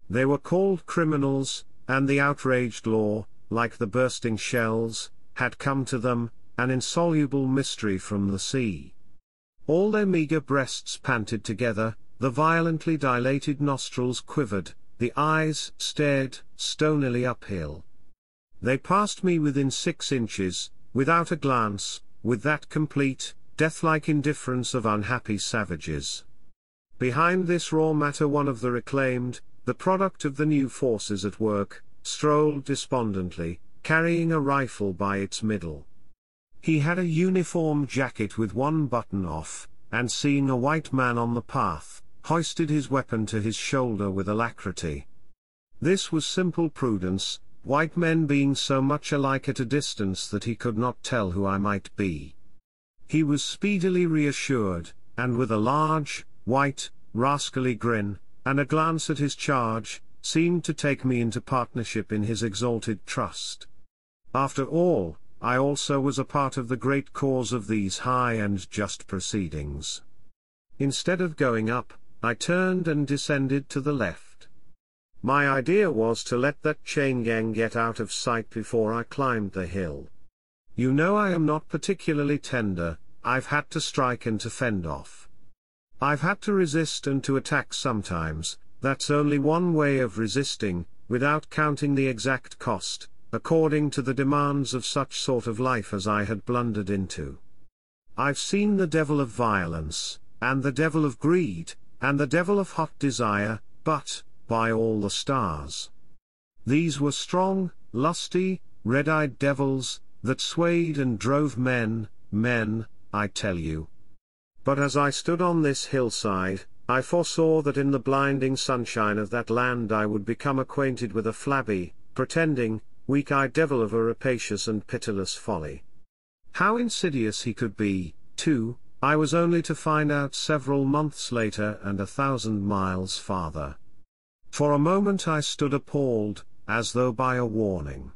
S2: They were called criminals, and the outraged law, like the bursting shells, had come to them, an insoluble mystery from the sea. All their meager breasts panted together, the violently dilated nostrils quivered, the eyes stared stonily uphill. They passed me within 6 inches, without a glance, with that complete, death-like indifference of unhappy savages. Behind this raw matter one of the reclaimed, the product of the new forces at work, strolled despondently, carrying a rifle by its middle. He had a uniform jacket with one button off, and seeing a white man on the path, hoisted his weapon to his shoulder with alacrity. This was simple prudence, white men being so much alike at a distance that he could not tell who I might be. He was speedily reassured, and with a large, white, rascally grin, and a glance at his charge, seemed to take me into partnership in his exalted trust. After all, I also was a part of the great cause of these high and just proceedings. Instead of going up, I turned and descended to the left. My idea was to let that chain gang get out of sight before I climbed the hill. You know I am not particularly tender, I've had to strike and to fend off. I've had to resist and to attack sometimes, that's only one way of resisting, without counting the exact cost, according to the demands of such sort of life as I had blundered into. I've seen the devil of violence, and the devil of greed, and the devil of hot desire, but, by all the stars, these were strong, lusty, red-eyed devils, that swayed and drove men, I tell you. But as I stood on this hillside, I foresaw that in the blinding sunshine of that land I would become acquainted with a flabby, pretending, weak-eyed devil of a rapacious and pitiless folly. How insidious he could be, too, I was only to find out several months later and 1,000 miles farther. For a moment I stood appalled, as though by a warning.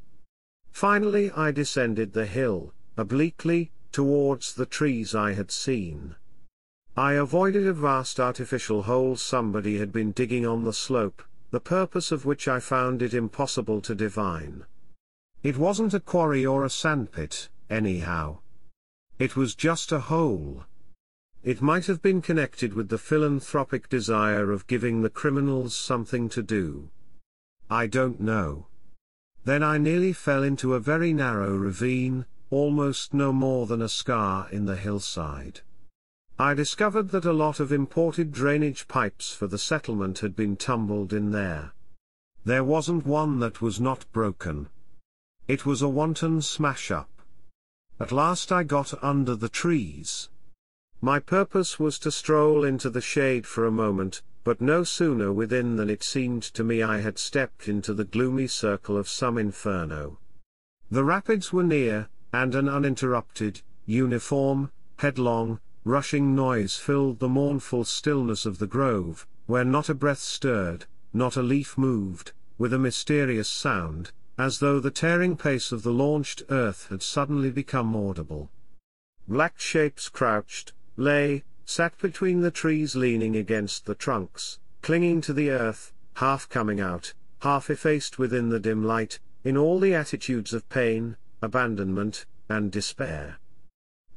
S2: Finally I descended the hill, obliquely, towards the trees I had seen. I avoided a vast artificial hole somebody had been digging on the slope, the purpose of which I found it impossible to divine. It wasn't a quarry or a sandpit, anyhow. It was just a hole. It might have been connected with the philanthropic desire of giving the criminals something to do. I don't know. Then I nearly fell into a very narrow ravine, almost no more than a scar in the hillside. I discovered that a lot of imported drainage pipes for the settlement had been tumbled in there. There wasn't one that was not broken. It was a wanton smash-up. At last I got under the trees. My purpose was to stroll into the shade for a moment, but no sooner within than it seemed to me I had stepped into the gloomy circle of some inferno. The rapids were near, and an uninterrupted, uniform, headlong, rushing noise filled the mournful stillness of the grove, where not a breath stirred, not a leaf moved, with a mysterious sound, as though the tearing pace of the launched earth had suddenly become audible. Black shapes crouched, sat between the trees leaning against the trunks, clinging to the earth, half coming out, half effaced within the dim light, in all the attitudes of pain, abandonment, and despair.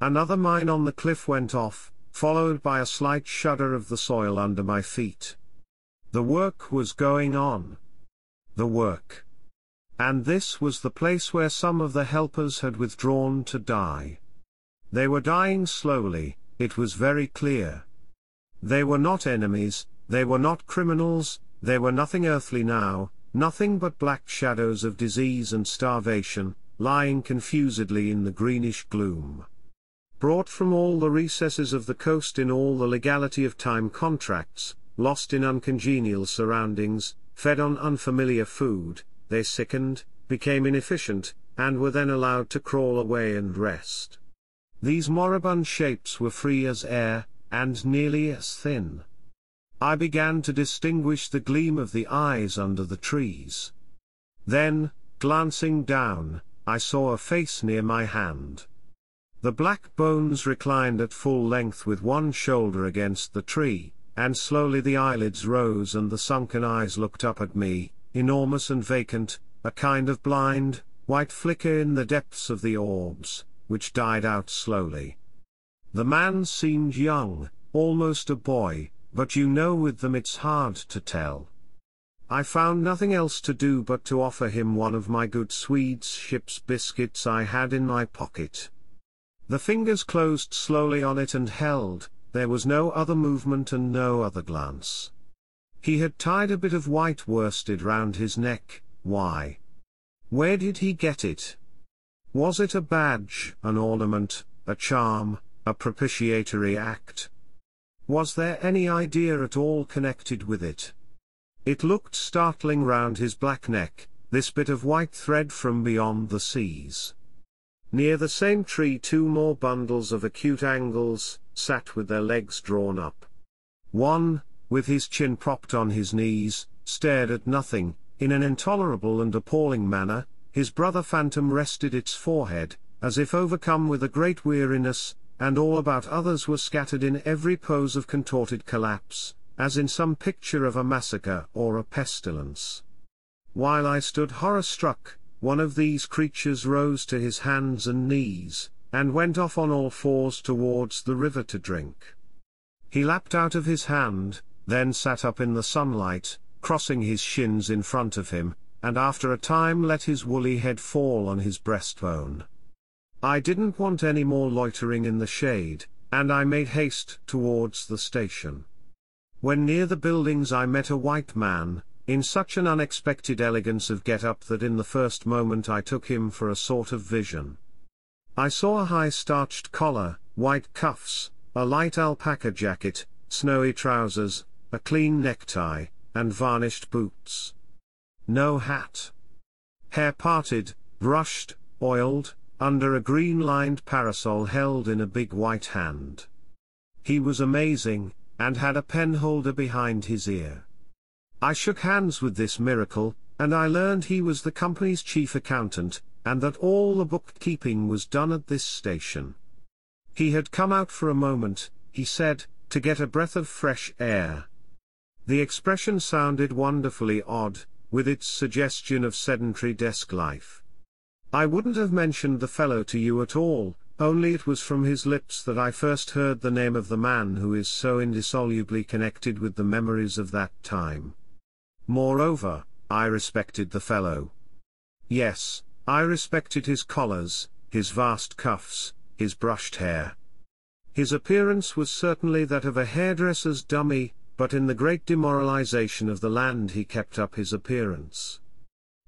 S2: Another mine on the cliff went off, followed by a slight shudder of the soil under my feet. The work was going on. The work. And this was the place where some of the helpers had withdrawn to die. They were dying slowly, it was very clear. They were not enemies, they were not criminals, they were nothing earthly now, nothing but black shadows of disease and starvation, lying confusedly in the greenish gloom. Brought from all the recesses of the coast in all the legality of time contracts, lost in uncongenial surroundings, fed on unfamiliar food, they sickened, became inefficient, and were then allowed to crawl away and rest. These moribund shapes were free as air, and nearly as thin. I began to distinguish the gleam of the eyes under the trees. Then, glancing down, I saw a face near my hand. The black bones reclined at full length with one shoulder against the tree, and slowly the eyelids rose and the sunken eyes looked up at me, enormous and vacant, a kind of blind, white flicker in the depths of the orbs, which died out slowly. The man seemed young, almost a boy, but with them it's hard to tell. I found nothing else to do but to offer him one of my good Swede's ship's biscuits I had in my pocket. The fingers closed slowly on it and held, there was no other movement and no other glance. He had tied a bit of white worsted round his neck. Why? Where did he get it? Was it a badge, an ornament, a charm, a propitiatory act? Was there any idea at all connected with it? It looked startling round his black neck, this bit of white thread from beyond the seas. Near the same tree two more bundles of acute angles sat with their legs drawn up. One, with his chin propped on his knees, stared at nothing, in an intolerable and appalling manner. His brother phantom rested its forehead, as if overcome with a great weariness, and all about others were scattered in every pose of contorted collapse, as in some picture of a massacre or a pestilence. While I stood horror-struck, one of these creatures rose to his hands and knees, and went off on all fours towards the river to drink. He lapped out of his hand, then sat up in the sunlight, crossing his shins in front of him, and after a time let his woolly head fall on his breastbone. I didn't want any more loitering in the shade, and I made haste towards the station. When near the buildings I met a white man, in such an unexpected elegance of get-up that in the first moment I took him for a sort of vision. I saw a high starched collar, white cuffs, a light alpaca jacket, snowy trousers, a clean necktie, and varnished boots. No hat. hair parted, brushed, oiled, under a green-lined parasol held in a big white hand. He was amazing, and had a pen holder behind his ear. I shook hands with this miracle, and I learned he was the company's chief accountant, and that all the bookkeeping was done at this station. He had come out for a moment, he said, to get a breath of fresh air. The expression sounded wonderfully odd, with its suggestion of sedentary desk life. I wouldn't have mentioned the fellow to you at all, only it was from his lips that I first heard the name of the man who is so indissolubly connected with the memories of that time. Moreover, I respected the fellow. Yes, I respected his collars, his vast cuffs, his brushed hair. His appearance was certainly that of a hairdresser's dummy, but in the great demoralization of the land he kept up his appearance.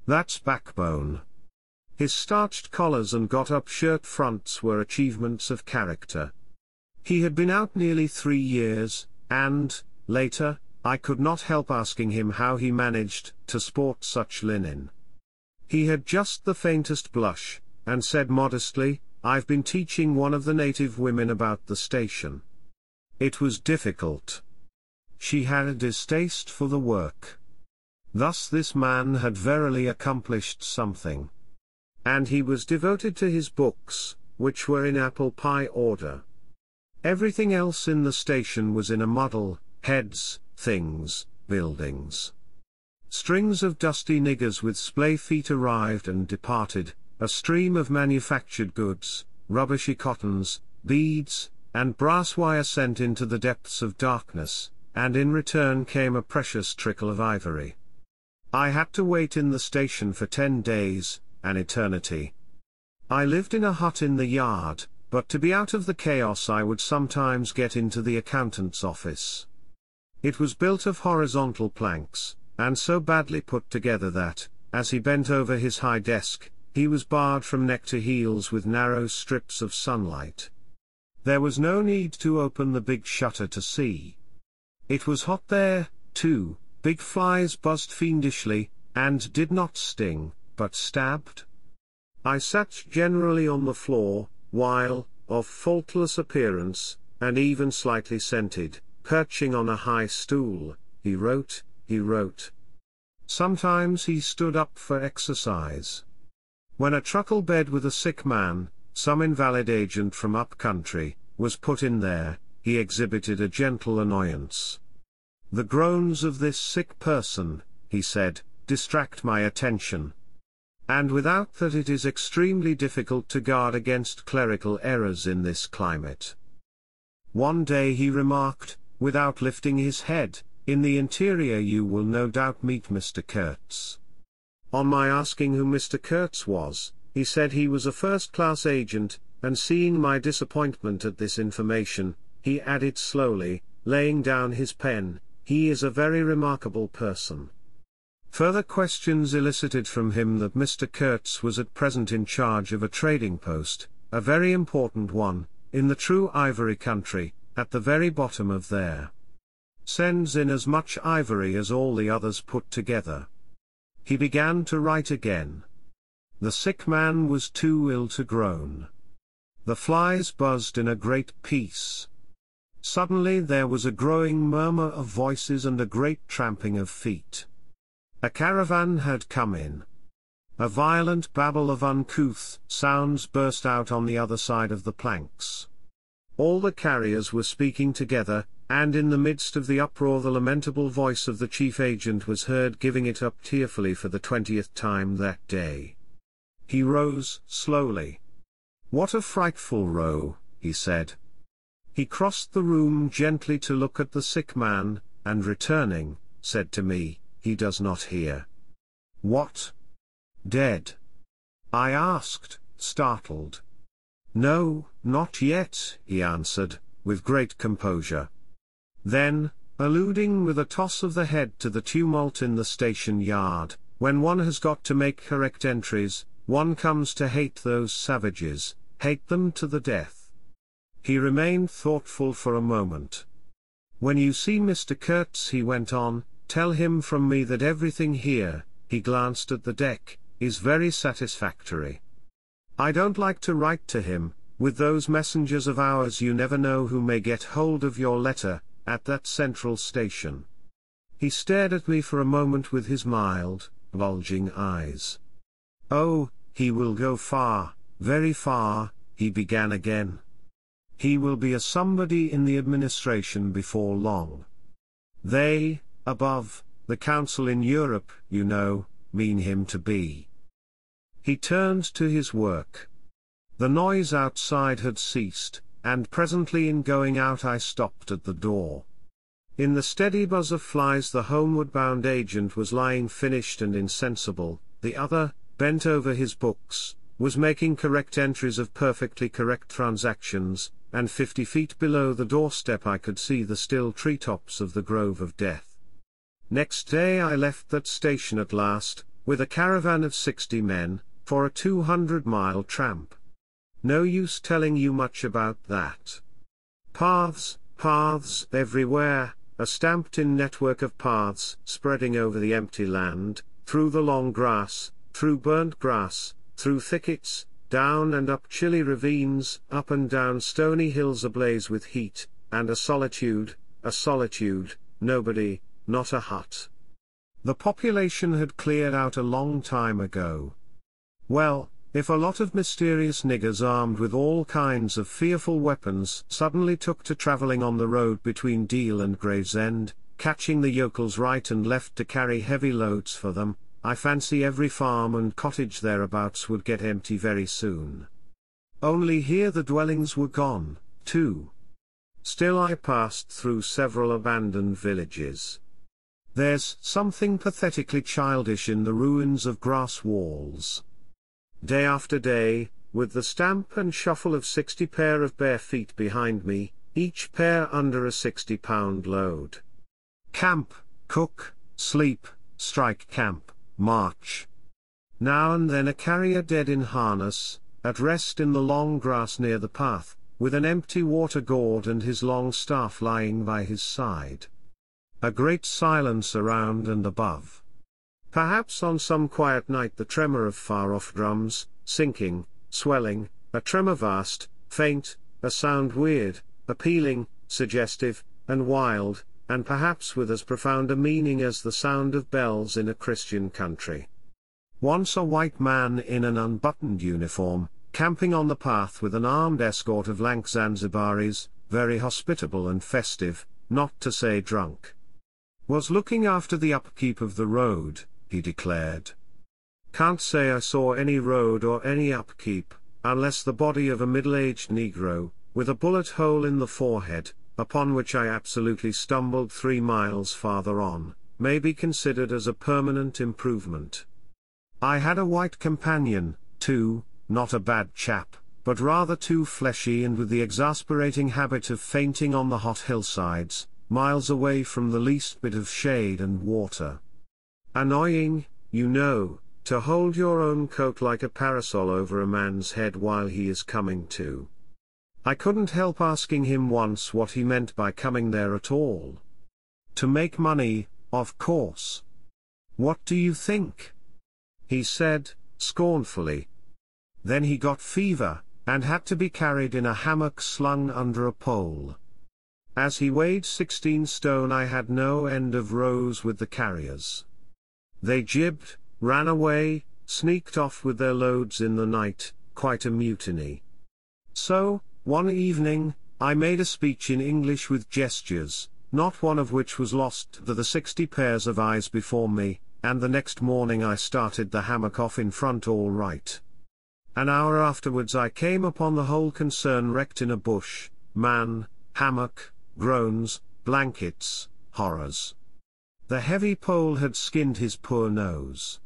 S2: That's backbone. His starched collars and got-up shirt fronts were achievements of character. He had been out nearly 3 years, and, later, I could not help asking him how he managed to sport such linen. He had just the faintest blush, and said modestly, "I've been teaching one of the native women about the station. It was difficult. She had a distaste for the work." Thus this man had verily accomplished something. And he was devoted to his books, which were in apple pie order. Everything else in the station was in a muddle: heads, things, buildings. Strings of dusty niggers with splay feet arrived and departed, a stream of manufactured goods, rubbishy cottons, beads, and brass wire sent into the depths of darkness, and in return came a precious trickle of ivory. I had to wait in the station for 10 days, an eternity. I lived in a hut in the yard, but to be out of the chaos I would sometimes get into the accountant's office. It was built of horizontal planks, and so badly put together that, as he bent over his high desk, he was barred from neck to heels with narrow strips of sunlight. There was no need to open the big shutter to see. It was hot there, too. Big flies buzzed fiendishly, and did not sting, but stabbed. I sat generally on the floor, while, of faultless appearance, and even slightly scented, perching on a high stool, he wrote. Sometimes he stood up for exercise. When a truckle bed with a sick man, some invalid agent from up country, was put in there, he exhibited a gentle annoyance. "The groans of this sick person," he said, "distract my attention. And without that it is extremely difficult to guard against clerical errors in this climate." One day he remarked, without lifting his head, "In the interior you will no doubt meet Mr. Kurtz." On my asking who Mr. Kurtz was, he said he was a first-class agent, and seeing my disappointment at this information, he added slowly, laying down his pen, "He is a very remarkable person." Further questions elicited from him that Mr. Kurtz was at present in charge of a trading post, a very important one, in the true ivory country, at the very bottom of there. Sends in as much ivory as all the others put together. He began to write again. The sick man was too ill to groan. The flies buzzed in a great peace. Suddenly there was a growing murmur of voices and a great tramping of feet. A caravan had come in. A violent babble of uncouth sounds burst out on the other side of the planks. All the carriers were speaking together, and in the midst of the uproar the lamentable voice of the chief agent was heard giving it up tearfully for the 20th time that day. He rose slowly. "What a frightful row," he said. He crossed the room gently to look at the sick man, and returning, said to me, "He does not hear." "What? Dead?" I asked, startled. "No, not yet," he answered, with great composure. Then, alluding with a toss of the head to the tumult in the station yard, "When one has got to make correct entries, one comes to hate those savages, hate them to the death." He remained thoughtful for a moment. "When you see Mr. Kurtz," he went on, "tell him from me that everything here," he glanced at the deck, is very satisfactory. I don't like to write to him, with those messengers of ours you never know who may get hold of your letter, at that central station. He stared at me for a moment with his mild, bulging eyes. Oh, he will go far, very far, he began again. He will be a somebody in the administration before long. They, above, the Council in Europe, you know, mean him to be. He turned to his work. The noise outside had ceased, and presently in going out I stopped at the door. In the steady buzz of flies the homeward-bound agent was lying finished and insensible, the other, bent over his books, was making correct entries of perfectly correct transactions, and 50 feet below the doorstep I could see the still treetops of the Grove of Death. Next day I left that station at last, with a caravan of 60 men, for a 200-mile tramp. No use telling you much about that. Paths, paths everywhere, a stamped-in network of paths spreading over the empty land, through the long grass, through burnt grass, through thickets, down and up chilly ravines, up and down stony hills ablaze with heat, and a solitude, nobody, not a hut. The population had cleared out a long time ago. Well, if a lot of mysterious niggers armed with all kinds of fearful weapons suddenly took to travelling on the road between Deal and Gravesend, catching the yokels right and left to carry heavy loads for them, I fancy every farm and cottage thereabouts would get empty very soon. Only here the dwellings were gone, too. Still I passed through several abandoned villages. There's something pathetically childish in the ruins of grass walls. Day after day, with the stamp and shuffle of 60 pair of bare feet behind me, each pair under a 60-pound load. Camp, cook, sleep, strike camp, march. Now and then a carrier dead in harness, at rest in the long grass near the path, with an empty water gourd and his long staff lying by his side. A great silence around and above. Perhaps on some quiet night the tremor of far-off drums, sinking, swelling, a tremor vast, faint, a sound weird, appealing, suggestive, and wild, and perhaps with as profound a meaning as the sound of bells in a Christian country. Once a white man in an unbuttoned uniform, camping on the path with an armed escort of lank Zanzibaris, very hospitable and festive, not to say drunk, was looking after the upkeep of the road, he declared. Can't say I saw any road or any upkeep, unless the body of a middle-aged Negro, with a bullet hole in the forehead, upon which I absolutely stumbled 3 miles farther on, may be considered as a permanent improvement. I had a white companion, too, not a bad chap, but rather too fleshy and with the exasperating habit of fainting on the hot hillsides, miles away from the least bit of shade and water. Annoying, you know, to hold your own coat like a parasol over a man's head while he is coming to. I couldn't help asking him once what he meant by coming there at all. To make money, of course. What do you think? He said, scornfully. Then he got fever, and had to be carried in a hammock slung under a pole. As he weighed 16 stone I had no end of rows with the carriers. They jibbed, ran away, sneaked off with their loads in the night, quite a mutiny. So, one evening, I made a speech in English with gestures, not one of which was lost to the 60 pairs of eyes before me, and the next morning I started the hammock off in front all right. An hour afterwards I came upon the whole concern wrecked in a bush, man, hammock, groans, blankets, horrors. The heavy pole had skinned his poor nose.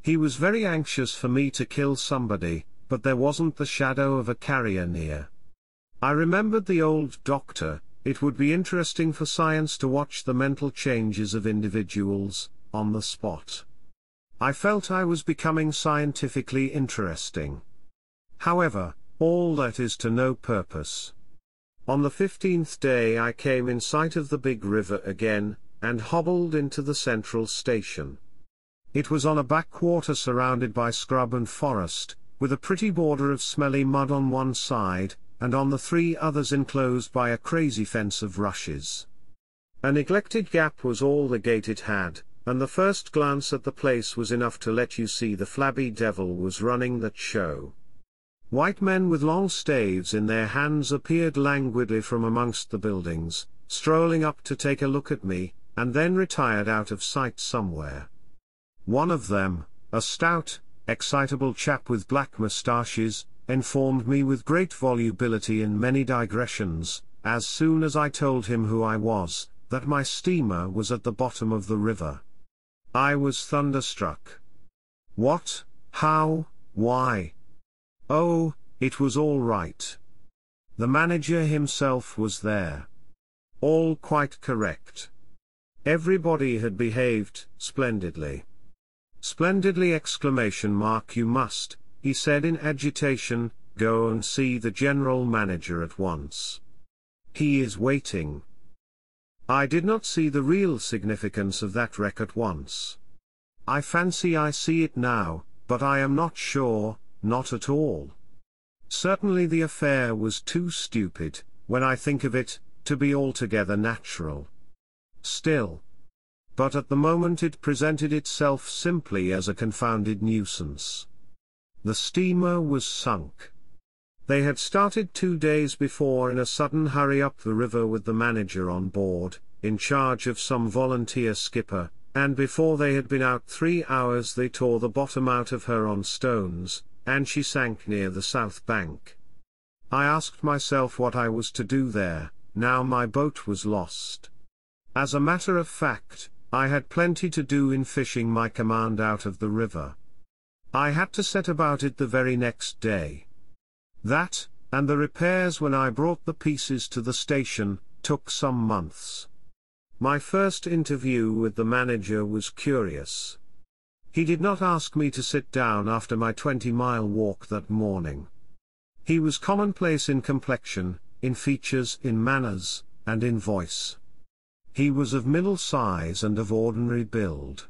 S2: He was very anxious for me to kill somebody, but there wasn't the shadow of a carrier near. I remembered the old doctor. It would be interesting for science to watch the mental changes of individuals, on the spot. I felt I was becoming scientifically interesting. However, all that is to no purpose. On the 15th day I came in sight of the big river again, and hobbled into the central station. It was on a backwater surrounded by scrub and forest, with a pretty border of smelly mud on one side, and on the three others enclosed by a crazy fence of rushes. A neglected gap was all the gate it had, and the first glance at the place was enough to let you see the flabby devil was running that show. White men with long staves in their hands appeared languidly from amongst the buildings, strolling up to take a look at me, and then retired out of sight somewhere. One of them, a stout, excitable chap with black moustaches, informed me with great volubility in many digressions, as soon as I told him who I was, that my steamer was at the bottom of the river. I was thunderstruck. What? How? Why? Oh, it was all right. The manager himself was there. All quite correct. Everybody had behaved splendidly. Splendidly! You must, he said in agitation, go and see the general manager at once. He is waiting. I did not see the real significance of that wreck at once. I fancy I see it now, but I am not sure, not at all. Certainly the affair was too stupid, when I think of it, to be altogether natural. Still. But at the moment it presented itself simply as a confounded nuisance. The steamer was sunk. They had started 2 days before in a sudden hurry up the river with the manager on board, in charge of some volunteer skipper, and before they had been out 3 hours they tore the bottom out of her on stones, and she sank near the south bank. I asked myself what I was to do there, now my boat was lost. As a matter of fact, I had plenty to do in fishing my command out of the river. I had to set about it the very next day. That, and the repairs when I brought the pieces to the station, took some months. My first interview with the manager was curious. He did not ask me to sit down after my 20-mile walk that morning. He was commonplace in complexion, in features, in manners, and in voice. He was of middle size and of ordinary build.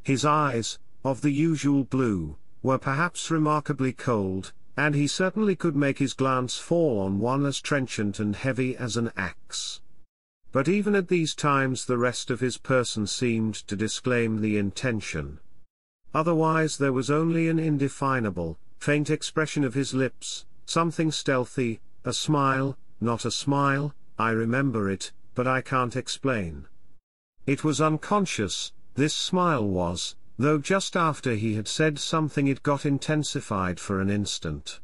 S2: His eyes, of the usual blue, were perhaps remarkably cold, and he certainly could make his glance fall on one as trenchant and heavy as an axe. But even at these times the rest of his person seemed to disclaim the intention. Otherwise there was only an indefinable, faint expression of his lips, something stealthy, a smile, not a smile, I remember it, but I can't explain. It was unconscious, this smile was, though just after he had said something it got intensified for an instant.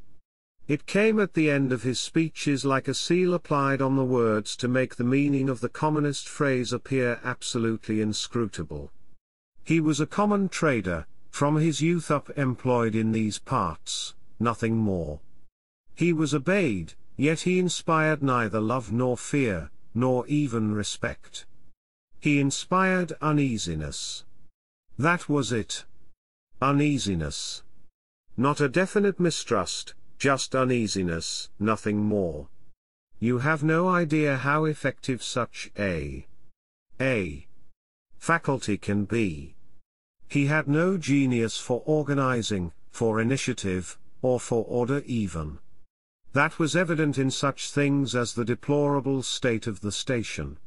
S2: It came at the end of his speeches like a seal applied on the words to make the meaning of the commonest phrase appear absolutely inscrutable. He was a common trader, from his youth up employed in these parts, nothing more. He was obeyed, yet he inspired neither love nor fear, nor even respect. He inspired uneasiness. That was it. Uneasiness. Not a definite mistrust, just uneasiness, nothing more. You have no idea how effective such a faculty can be. He had no genius for organizing, for initiative, or for order even. That was evident in such things as the deplorable state of the station.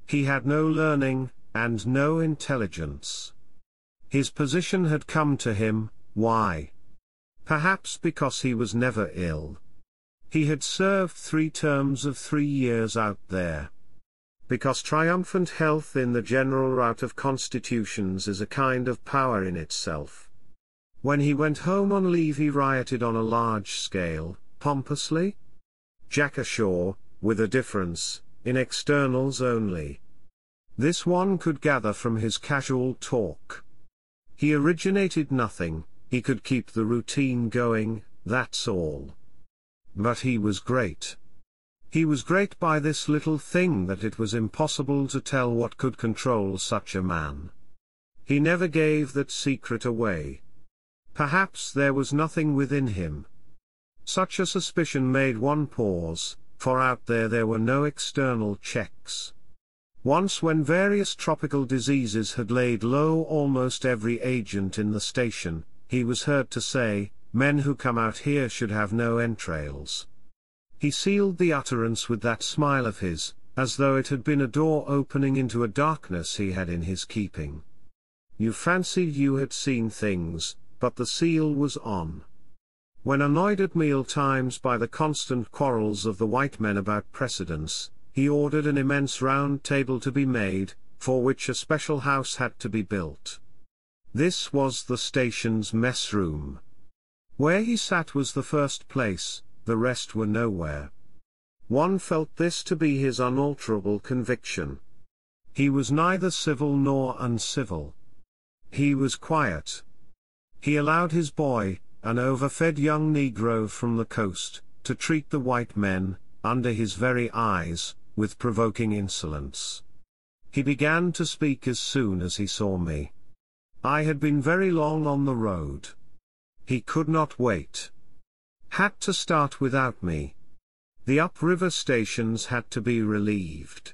S2: He had no learning, and no intelligence. His position had come to him, why? Perhaps because he was never ill. He had served 3 terms of 3 years out there. Because triumphant health in the general rout of constitutions is a kind of power in itself. When he went home on leave he rioted on a large scale, pompously? Jack ashore, with a difference, in externals only. This one could gather from his casual talk. He originated nothing, he could keep the routine going, that's all. But he was great. He was great by this little thing that it was impossible to tell what could control such a man. He never gave that secret away. Perhaps there was nothing within him. Such a suspicion made one pause, for out there were no external checks. Once when various tropical diseases had laid low almost every agent in the station, he was heard to say, "Men who come out here should have no entrails." He sealed the utterance with that smile of his, as though it had been a door opening into a darkness he had in his keeping. You fancied you had seen things, but the seal was on. When annoyed at meal times by the constant quarrels of the white men about precedence, he ordered an immense round table to be made, for which a special house had to be built. This was the station's mess room. Where he sat was the first place, the rest were nowhere. One felt this to be his unalterable conviction. He was neither civil nor uncivil. He was quiet. He allowed his boy, an overfed young Negro from the coast, to treat the white men, under his very eyes, with provoking insolence. He began to speak as soon as he saw me. I had been very long on the road. He could not wait. Had to start without me. The upriver stations had to be relieved.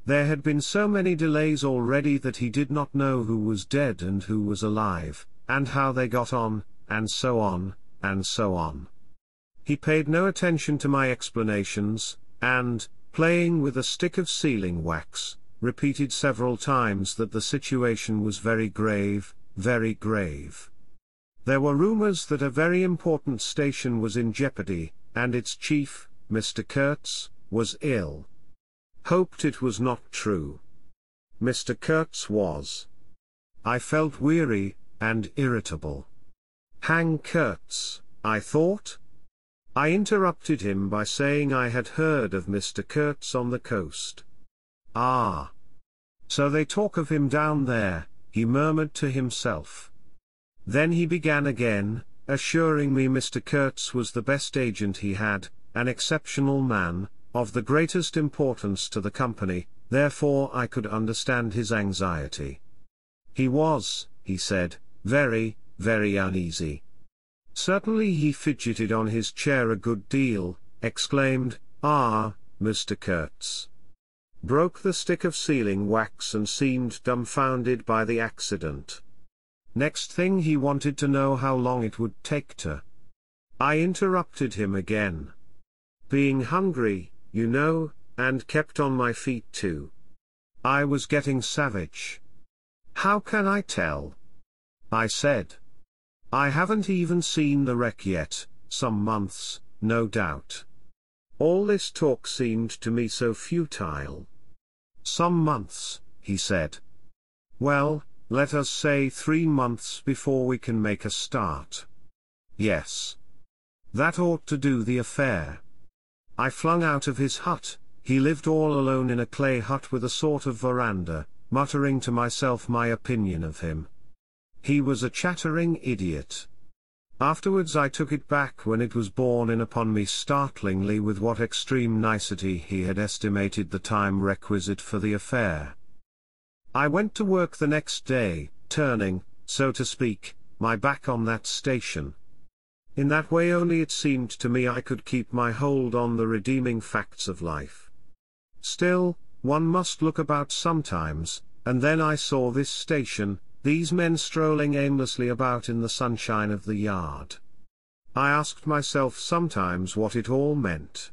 S2: There had been so many delays already that he did not know who was dead and who was alive, and how they got on, and so on, and so on. He paid no attention to my explanations, and, playing with a stick of sealing wax, repeated several times that the situation was very grave, very grave. There were rumors that a very important station was in jeopardy, and its chief, Mr. Kurtz, was ill. Hoped it was not true. Mr. Kurtz was. I felt weary, and irritable. Hang Kurtz, I thought. I interrupted him by saying I had heard of Mr. Kurtz on the coast. Ah. So they talk of him down there, he murmured to himself. Then he began again, assuring me Mr. Kurtz was the best agent he had, an exceptional man, of the greatest importance to the company, therefore I could understand his anxiety. He was, he said, very, very uneasy. Certainly he fidgeted on his chair a good deal, exclaimed, "Ah, Mr. Kurtz." Broke the stick of sealing wax and seemed dumbfounded by the accident. Next thing he wanted to know how long it would take to. I interrupted him again. Being hungry, you know, and kept on my feet too. I was getting savage. How can I tell? I said. I haven't even seen the wreck yet, some months, no doubt. All this talk seemed to me so futile. Some months, he said. Well, let us say 3 months before we can make a start. Yes. That ought to do the affair. I flung out of his hut. He lived all alone in a clay hut with a sort of veranda, muttering to myself my opinion of him. He was a chattering idiot. Afterwards I took it back when it was borne in upon me startlingly with what extreme nicety he had estimated the time requisite for the affair. I went to work the next day, turning, so to speak, my back on that station. In that way only it seemed to me I could keep my hold on the redeeming facts of life. Still, one must look about sometimes, and then I saw this station, these men strolling aimlessly about in the sunshine of the yard. I asked myself sometimes what it all meant.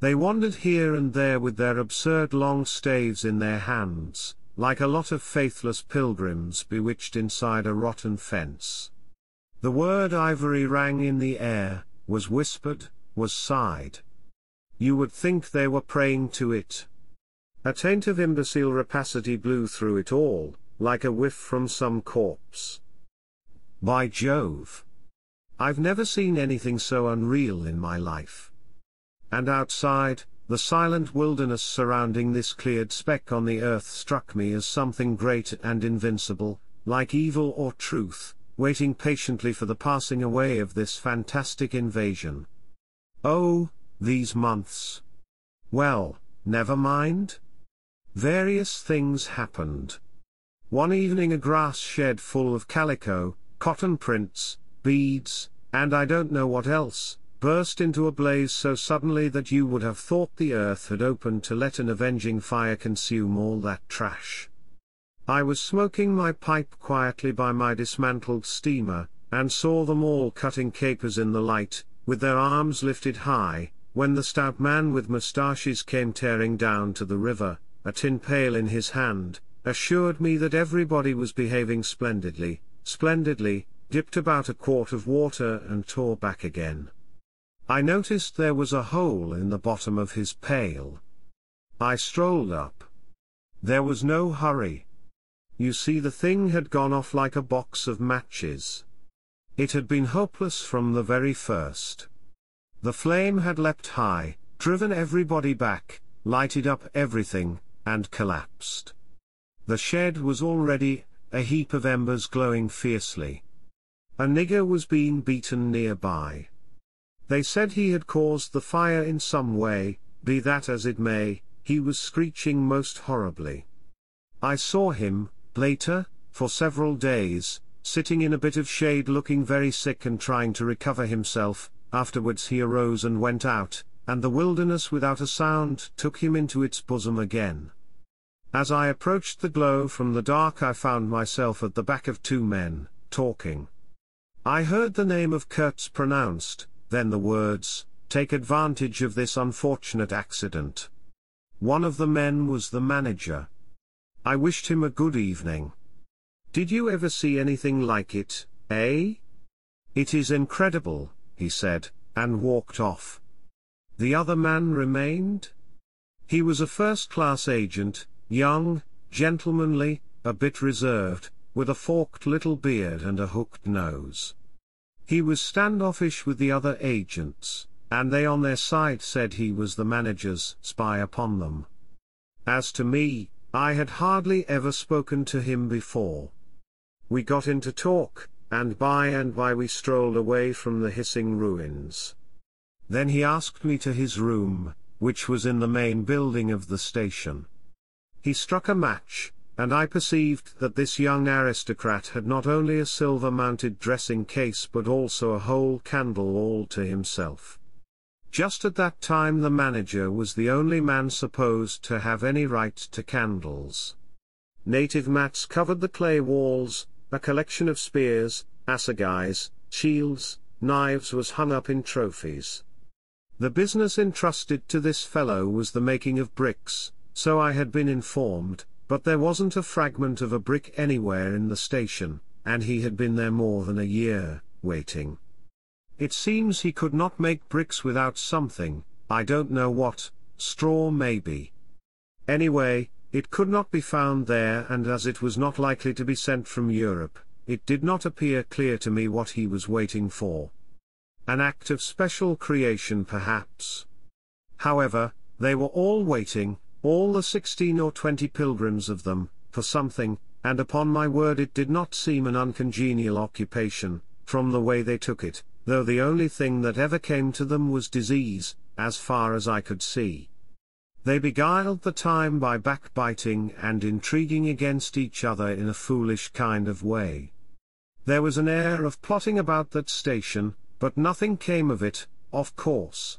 S2: They wandered here and there with their absurd long staves in their hands, like a lot of faithless pilgrims bewitched inside a rotten fence. The word ivory rang in the air, was whispered, was sighed. You would think they were praying to it. A taint of imbecile rapacity blew through it all, like a whiff from some corpse. By Jove! I've never seen anything so unreal in my life. And outside, the silent wilderness surrounding this cleared speck on the earth struck me as something great and invincible, like evil or truth, waiting patiently for the passing away of this fantastic invasion. Oh, these months! Well, never mind. Various things happened. One evening a grass shed full of calico, cotton prints, beads, and I don't know what else, burst into a blaze so suddenly that you would have thought the earth had opened to let an avenging fire consume all that trash. I was smoking my pipe quietly by my dismantled steamer, and saw them all cutting capers in the light, with their arms lifted high, when the stout man with moustaches came tearing down to the river, a tin pail in his hand, assured me that everybody was behaving splendidly, dipped about a quart of water and tore back again. I noticed there was a hole in the bottom of his pail. I strolled up. There was no hurry. You see, the thing had gone off like a box of matches. It had been hopeless from the very first. The flame had leapt high, driven everybody back, lighted up everything, and collapsed. The shed was already a heap of embers glowing fiercely. A nigger was being beaten nearby. They said he had caused the fire in some way, be that as it may, he was screeching most horribly. I saw him, later, for several days, sitting in a bit of shade looking very sick and trying to recover himself. Afterwards he arose and went out, and the wilderness without a sound took him into its bosom again. As I approached the glow from the dark, I found myself at the back of two men, talking. I heard the name of Kurtz pronounced, then the words, "Take advantage of this unfortunate accident." One of the men was the manager. I wished him a good evening. "Did you ever see anything like it, eh? It is incredible," he said, and walked off. The other man remained. He was a first-class agent, young, gentlemanly, a bit reserved, with a forked little beard and a hooked nose. He was standoffish with the other agents, and they on their side said he was the manager's spy upon them. As to me, I had hardly ever spoken to him before. We got into talk, and by we strolled away from the hissing ruins. Then he asked me to his room, which was in the main building of the station. He struck a match, and I perceived that this young aristocrat had not only a silver-mounted dressing case but also a whole candle all to himself. Just at that time the manager was the only man supposed to have any right to candles. Native mats covered the clay walls, a collection of spears, assegais, shields, knives was hung up in trophies. The business entrusted to this fellow was the making of bricks, so I had been informed, but there wasn't a fragment of a brick anywhere in the station, and he had been there more than a year, waiting. It seems he could not make bricks without something, I don't know what, straw maybe. Anyway, it could not be found there, and as it was not likely to be sent from Europe, it did not appear clear to me what he was waiting for. An act of special creation perhaps. However, they were all waiting, all the 16 or 20 pilgrims of them, for something, and upon my word it did not seem an uncongenial occupation, from the way they took it, though the only thing that ever came to them was disease, as far as I could see. They beguiled the time by backbiting and intriguing against each other in a foolish kind of way. There was an air of plotting about that station, but nothing came of it, of course.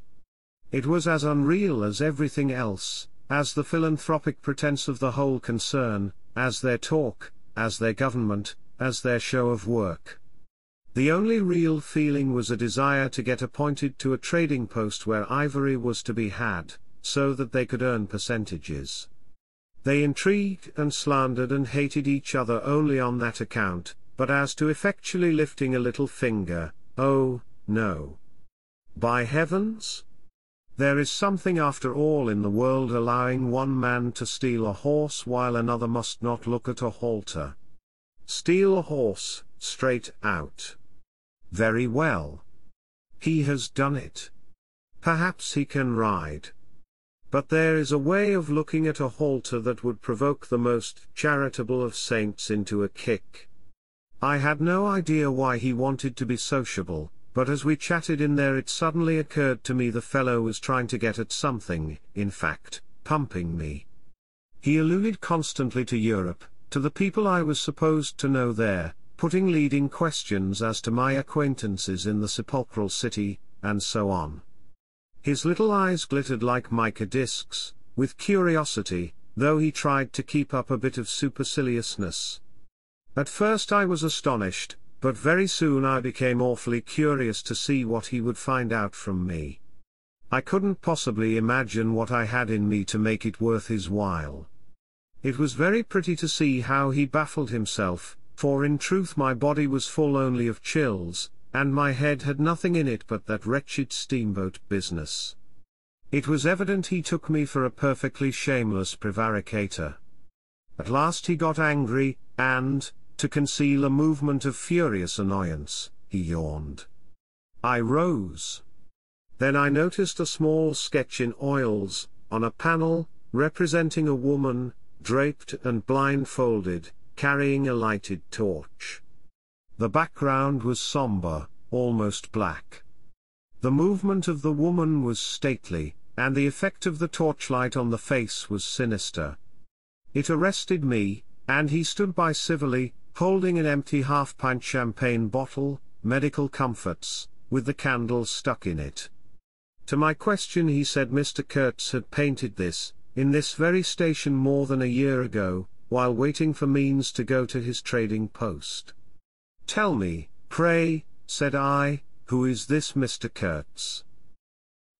S2: It was as unreal as everything else, as the philanthropic pretense of the whole concern, as their talk, as their government, as their show of work. The only real feeling was a desire to get appointed to a trading post where ivory was to be had, so that they could earn percentages. They intrigued and slandered and hated each other only on that account, but as to effectually lifting a little finger, oh, no. By heavens! There is something after all in the world allowing one man to steal a horse while another must not look at a halter. Steal a horse, straight out. Very well. He has done it. Perhaps he can ride. But there is a way of looking at a halter that would provoke the most charitable of saints into a kick. I had no idea why he wanted to be sociable, but as we chatted in there it suddenly occurred to me the fellow was trying to get at something, in fact, pumping me. He alluded constantly to Europe, to the people I was supposed to know there, putting leading questions as to my acquaintances in the sepulchral city, and so on. His little eyes glittered like mica discs, with curiosity, though he tried to keep up a bit of superciliousness. At first I was astonished, but very soon I became awfully curious to see what he would find out from me. I couldn't possibly imagine what I had in me to make it worth his while. It was very pretty to see how he baffled himself, for in truth my body was full only of chills, and my head had nothing in it but that wretched steamboat business. It was evident he took me for a perfectly shameless prevaricator. At last he got angry, and, to conceal a movement of furious annoyance, he yawned. I rose. Then I noticed a small sketch in oils, on a panel, representing a woman, draped and blindfolded, carrying a lighted torch. The background was somber, almost black. The movement of the woman was stately, and the effect of the torchlight on the face was sinister. It arrested me, and he stood by civilly, holding an empty half-pint champagne bottle, medical comforts, with the candle stuck in it. To my question he said Mr. Kurtz had painted this, in this very station more than a year ago, while waiting for means to go to his trading post. Tell me, pray, said I, who is this Mr. Kurtz?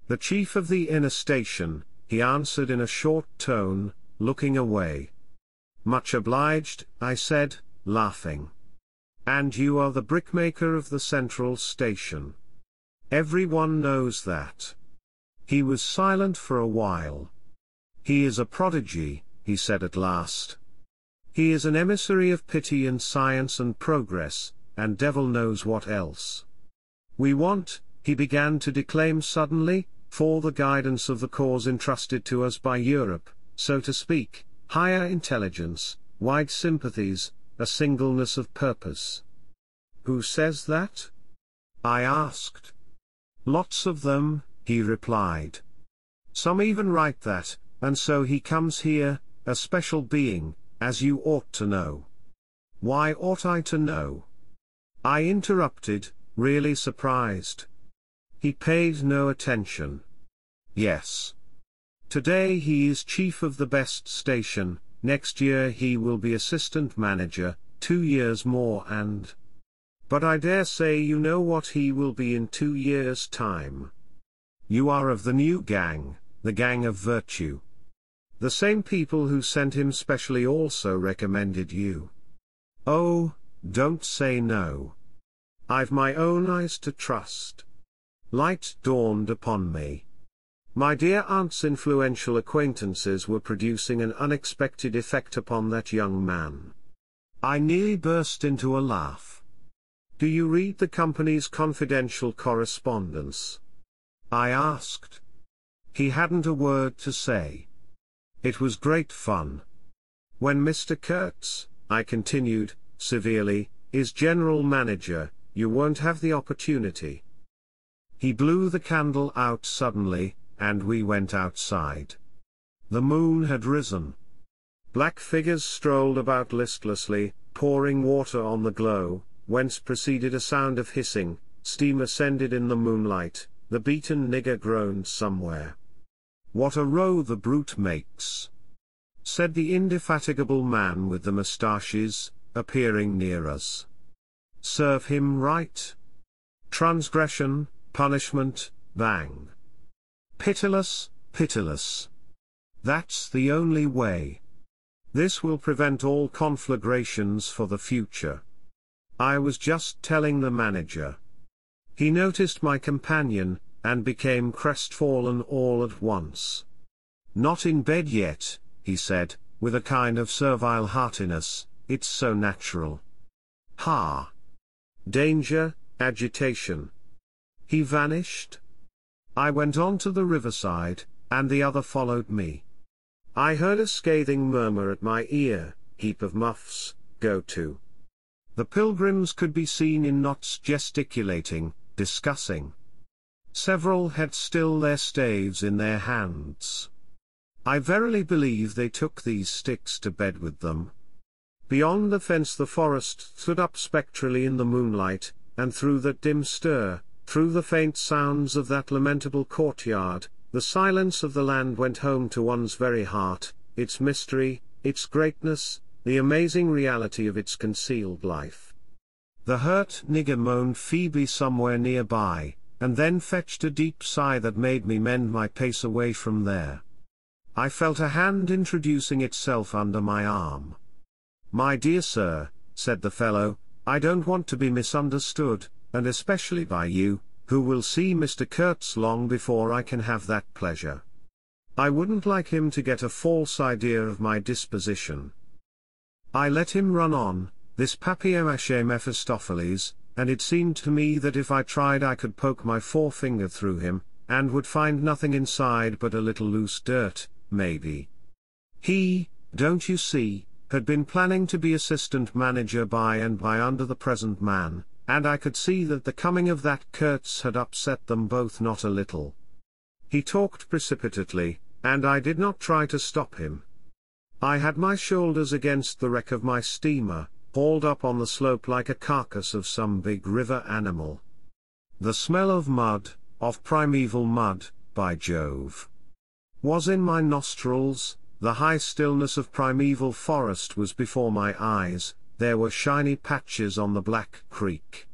S2: The chief of the inner station, he answered in a short tone, looking away. Much obliged, I said, laughing. And you are the brickmaker of the central station. Everyone knows that. He was silent for a while. He is a prodigy, he said at last. He is an emissary of pity and science and progress, and devil knows what else. We want, he began to declaim suddenly, for the guidance of the cause entrusted to us by Europe, so to speak, higher intelligence, wide sympathies, a singleness of purpose. Who says that? I asked. Lots of them, he replied. Some even write that, and so he comes here, a special being, as you ought to know. Why ought I to know? I interrupted, really surprised. He paid no attention. Yes. Today he is chief of the best station, next year he will be assistant manager, 2 years more and... But I dare say you know what he will be in 2 years' time. You are of the new gang, the gang of virtue. The same people who sent him specially also recommended you. Oh, don't say no. I've my own eyes to trust. Light dawned upon me. My dear aunt's influential acquaintances were producing an unexpected effect upon that young man. I nearly burst into a laugh. Do you read the company's confidential correspondence? I asked. He hadn't a word to say. It was great fun. When Mr. Kurtz, I continued, severely, is general manager, you won't have the opportunity. He blew the candle out suddenly, and we went outside. The moon had risen. Black figures strolled about listlessly, pouring water on the glow, whence proceeded a sound of hissing. Steam ascended in the moonlight, the beaten nigger groaned somewhere. What a row the brute makes, said the indefatigable man with the moustaches, appearing near us. Serve him right. Transgression, punishment, bang. Pitiless, pitiless. That's the only way. This will prevent all conflagrations for the future. I was just telling the manager. He noticed my companion, and became crestfallen all at once. Not in bed yet, he said, with a kind of servile heartiness, it's so natural. Ha! Danger, agitation. He vanished. I went on to the riverside, and the other followed me. I heard a scathing murmur at my ear, heap of muffs, go to. The pilgrims could be seen in knots gesticulating, discussing. Several had still their staves in their hands. I verily believe they took these sticks to bed with them. Beyond the fence the forest stood up spectrally in the moonlight, and through that dim stir, Through the faint sounds of that lamentable courtyard, the silence of the land went home to one's very heart, its mystery, its greatness, the amazing reality of its concealed life. The hurt nigger moaned feebly somewhere nearby, and then fetched a deep sigh that made me mend my pace away from there. I felt a hand introducing itself under my arm. "My dear sir," said the fellow, "I don't want to be misunderstood, and especially by you, who will see Mr. Kurtz long before I can have that pleasure. I wouldn't like him to get a false idea of my disposition." I let him run on, this papier-mâché Mephistopheles, and it seemed to me that if I tried I could poke my forefinger through him, and would find nothing inside but a little loose dirt, maybe. He, don't you see, had been planning to be assistant manager by and by under the present man, and I could see that the coming of that Kurtz had upset them both not a little. He talked precipitately, and I did not try to stop him. I had my shoulders against the wreck of my steamer, hauled up on the slope like a carcass of some big river animal. The smell of mud, of primeval mud, by Jove, was in my nostrils, the high stillness of primeval forest was before my eyes, there were shiny patches on the black creek.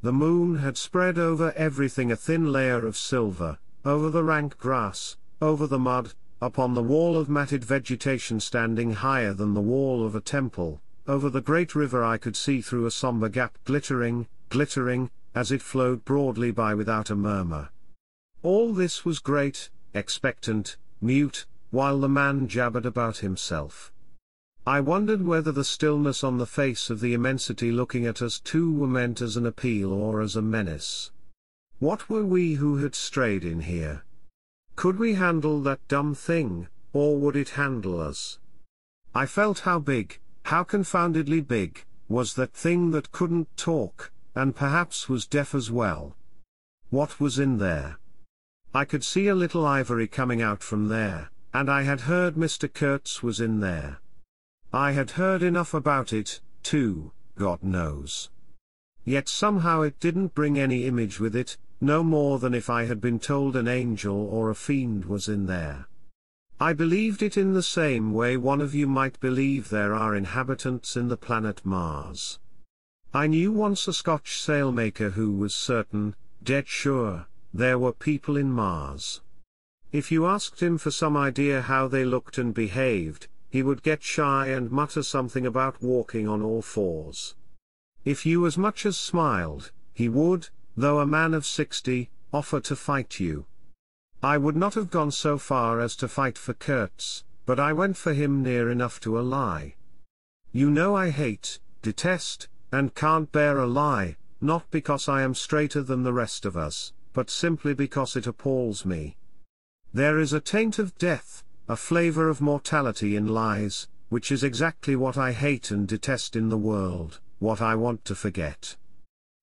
S2: The moon had spread over everything a thin layer of silver, over the rank grass, over the mud, upon the wall of matted vegetation standing higher than the wall of a temple, over the great river I could see through a somber gap glittering, as it flowed broadly by without a murmur. All this was great, expectant, mute, while the man jabbered about himself. I wondered whether the stillness on the face of the immensity looking at us two were meant as an appeal or as a menace. What were we who had strayed in here? Could we handle that dumb thing, or would it handle us? I felt how big, how confoundedly big, was that thing that couldn't talk, and perhaps was deaf as well. What was in there? I could see a little ivory coming out from there, and I had heard Mr. Kurtz was in there. I had heard enough about it, too, God knows. Yet somehow it didn't bring any image with it, no more than if I had been told an angel or a fiend was in there. I believed it in the same way one of you might believe there are inhabitants in the planet Mars. I knew once a Scotch sailmaker who was certain, dead sure, there were people in Mars. If you asked him for some idea how they looked and behaved, he would get shy and mutter something about walking on all fours. If you as much as smiled, he would, though a man of 60, offer to fight you. I would not have gone so far as to fight for Kurtz, but I went for him near enough to a lie. You know I hate, detest, and can't bear a lie, not because I am straighter than the rest of us, but simply because it appalls me. There is a taint of death, a flavor of mortality in lies, which is exactly what I hate and detest in the world, what I want to forget.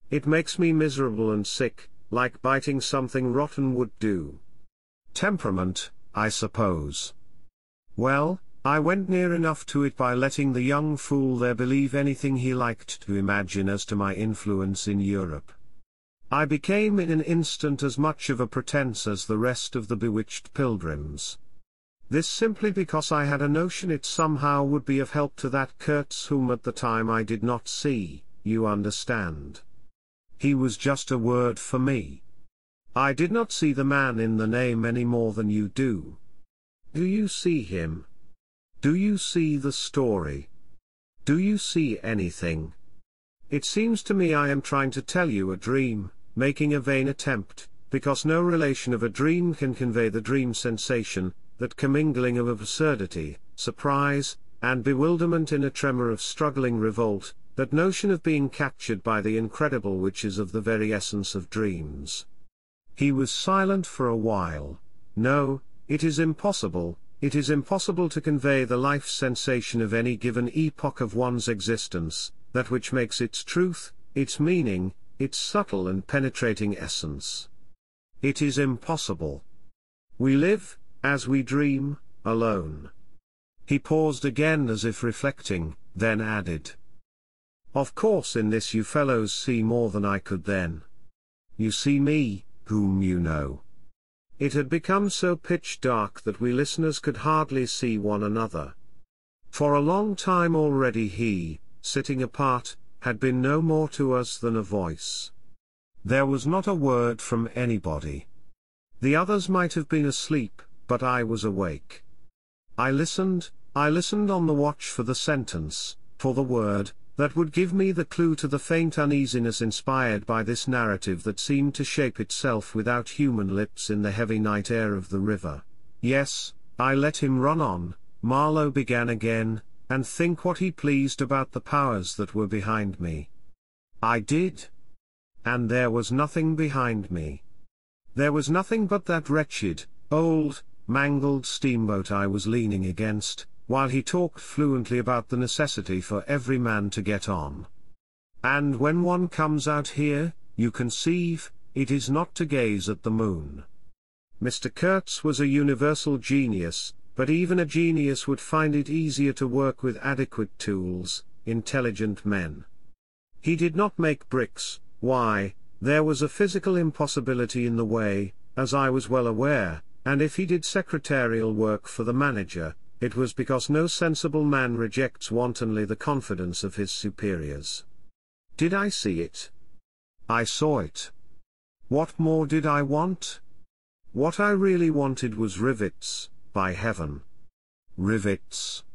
S2: It makes me miserable and sick, like biting something rotten would do. Temperament, I suppose. Well, I went near enough to it by letting the young fool there believe anything he liked to imagine as to my influence in Europe. I became in an instant as much of a pretense as the rest of the bewitched pilgrims. This simply because I had a notion it somehow would be of help to that Kurtz whom at the time I did not see, you understand. He was just a word for me. I did not see the man in the name any more than you do. Do you see him? Do you see the story? Do you see anything? It seems to me I am trying to tell you a dream, making a vain attempt, because no relation of a dream can convey the dream sensation, that commingling of absurdity, surprise, and bewilderment in a tremor of struggling revolt, that notion of being captured by the incredible which is of the very essence of dreams. He was silent for a while. No, it is impossible to convey the life sensation of any given epoch of one's existence, that which makes its truth, its meaning, its subtle and penetrating essence. It is impossible. We live, as we dream, alone. He paused again as if reflecting, then added, "Of course in this you fellows see more than I could then. you see me, whom you know. It had become so pitch dark that we listeners could hardly see one another. For a long time already he, sitting apart, had been no more to us than a voice. There was not a word from anybody. The others might have been asleep, but I was awake. I listened on the watch for the sentence, for the word, that would give me the clue to the faint uneasiness inspired by this narrative that seemed to shape itself without human lips in the heavy night air of the river. Yes, I let him run on, Marlowe began again, and think what he pleased about the powers that were behind me. I did. And there was nothing behind me. There was nothing but that wretched, old, mangled steamboat I was leaning against, while he talked fluently about the necessity for every man to get on. And when one comes out here, you conceive, it is not to gaze at the moon. Mr. Kurtz was a universal genius, but even a genius would find it easier to work with adequate tools, intelligent men. He did not make bricks. Why, there was a physical impossibility in the way, as I was well aware, and if he did secretarial work for the manager, it was because no sensible man rejects wantonly the confidence of his superiors. Did I see it? I saw it. What more did I want? What I really wanted was rivets, by heaven. Rivets.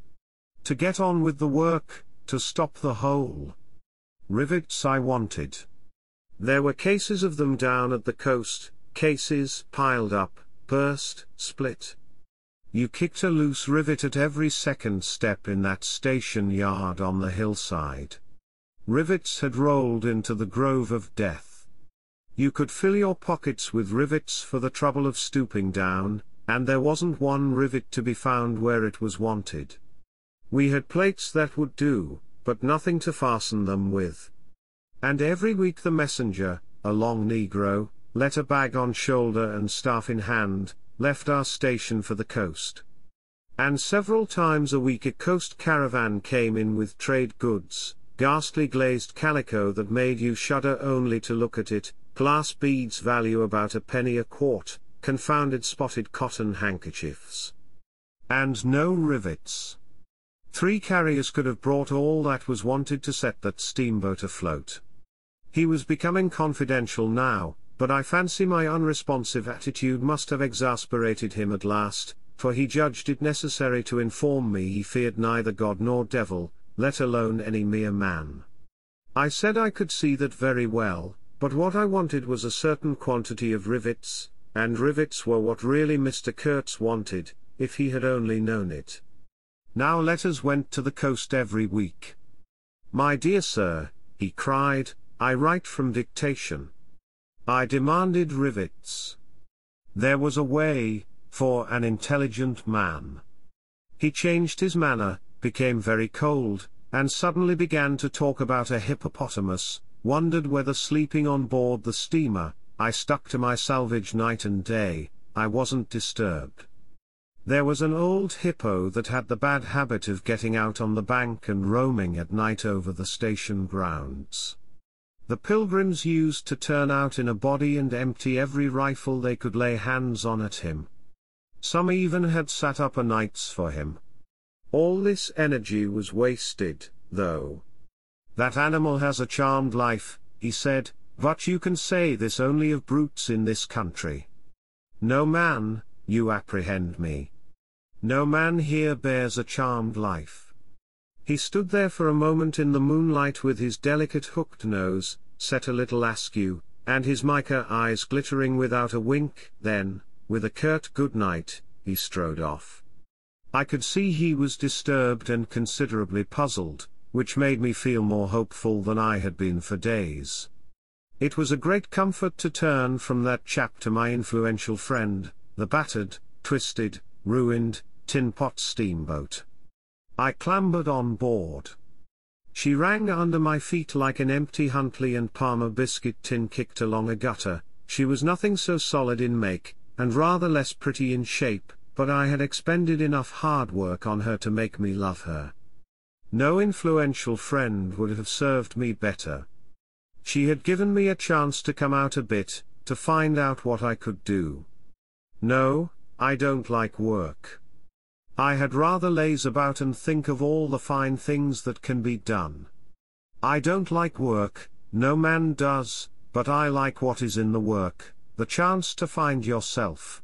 S2: To get on with the work, to stop the hole. Rivets I wanted. There were cases of them down at the coast, cases piled up, burst, split. You kicked a loose rivet at every second step in that station yard on the hillside. Rivets had rolled into the grove of death. You could fill your pockets with rivets for the trouble of stooping down, and there wasn't one rivet to be found where it was wanted. We had plates that would do, but nothing to fasten them with. And every week the messenger, a long Negro, letter bag on shoulder and staff in hand, left our station for the coast. And several times a week a coast caravan came in with trade goods, ghastly glazed calico that made you shudder only to look at it, glass beads value about a penny a quart, confounded spotted cotton handkerchiefs. And no rivets. 3 carriers could have brought all that was wanted to set that steamboat afloat. He was becoming confidential now, but I fancy my unresponsive attitude must have exasperated him at last, for he judged it necessary to inform me he feared neither God nor devil, let alone any mere man. I said I could see that very well, but what I wanted was a certain quantity of rivets, and rivets were what really Mr. Kurtz wanted, if he had only known it. Now letters went to the coast every week. "My dear sir," he cried, "I write from dictation. I demanded rivets." There was a way, for an intelligent man. He changed his manner, became very cold, and suddenly began to talk about a hippopotamus, wondered whether sleeping on board the steamer, I stuck to my salvage night and day, I wasn't disturbed. There was an old hippo that had the bad habit of getting out on the bank and roaming at night over the station grounds. The pilgrims used to turn out in a body and empty every rifle they could lay hands on at him. Some even had sat up o' nights for him. All this energy was wasted, though. "That animal has a charmed life," he said, "but you can say this only of brutes in this country. No man, you apprehend me. No man here bears a charmed life." He stood there for a moment in the moonlight with his delicate hooked nose, set a little askew, and his mica eyes glittering without a wink, then, with a curt good night, he strode off. I could see he was disturbed and considerably puzzled, which made me feel more hopeful than I had been for days. It was a great comfort to turn from that chap to my influential friend, the battered, twisted, ruined, tin-pot steamboat. I clambered on board. She rang under my feet like an empty Huntley and Palmer biscuit tin kicked along a gutter. She was nothing so solid in make, and rather less pretty in shape, but I had expended enough hard work on her to make me love her. No influential friend would have served me better. She had given me a chance to come out a bit, to find out what I could do. No, I don't like work. I had rather laze about and think of all the fine things that can be done. I don't like work, no man does, but I like what is in the work, the chance to find yourself.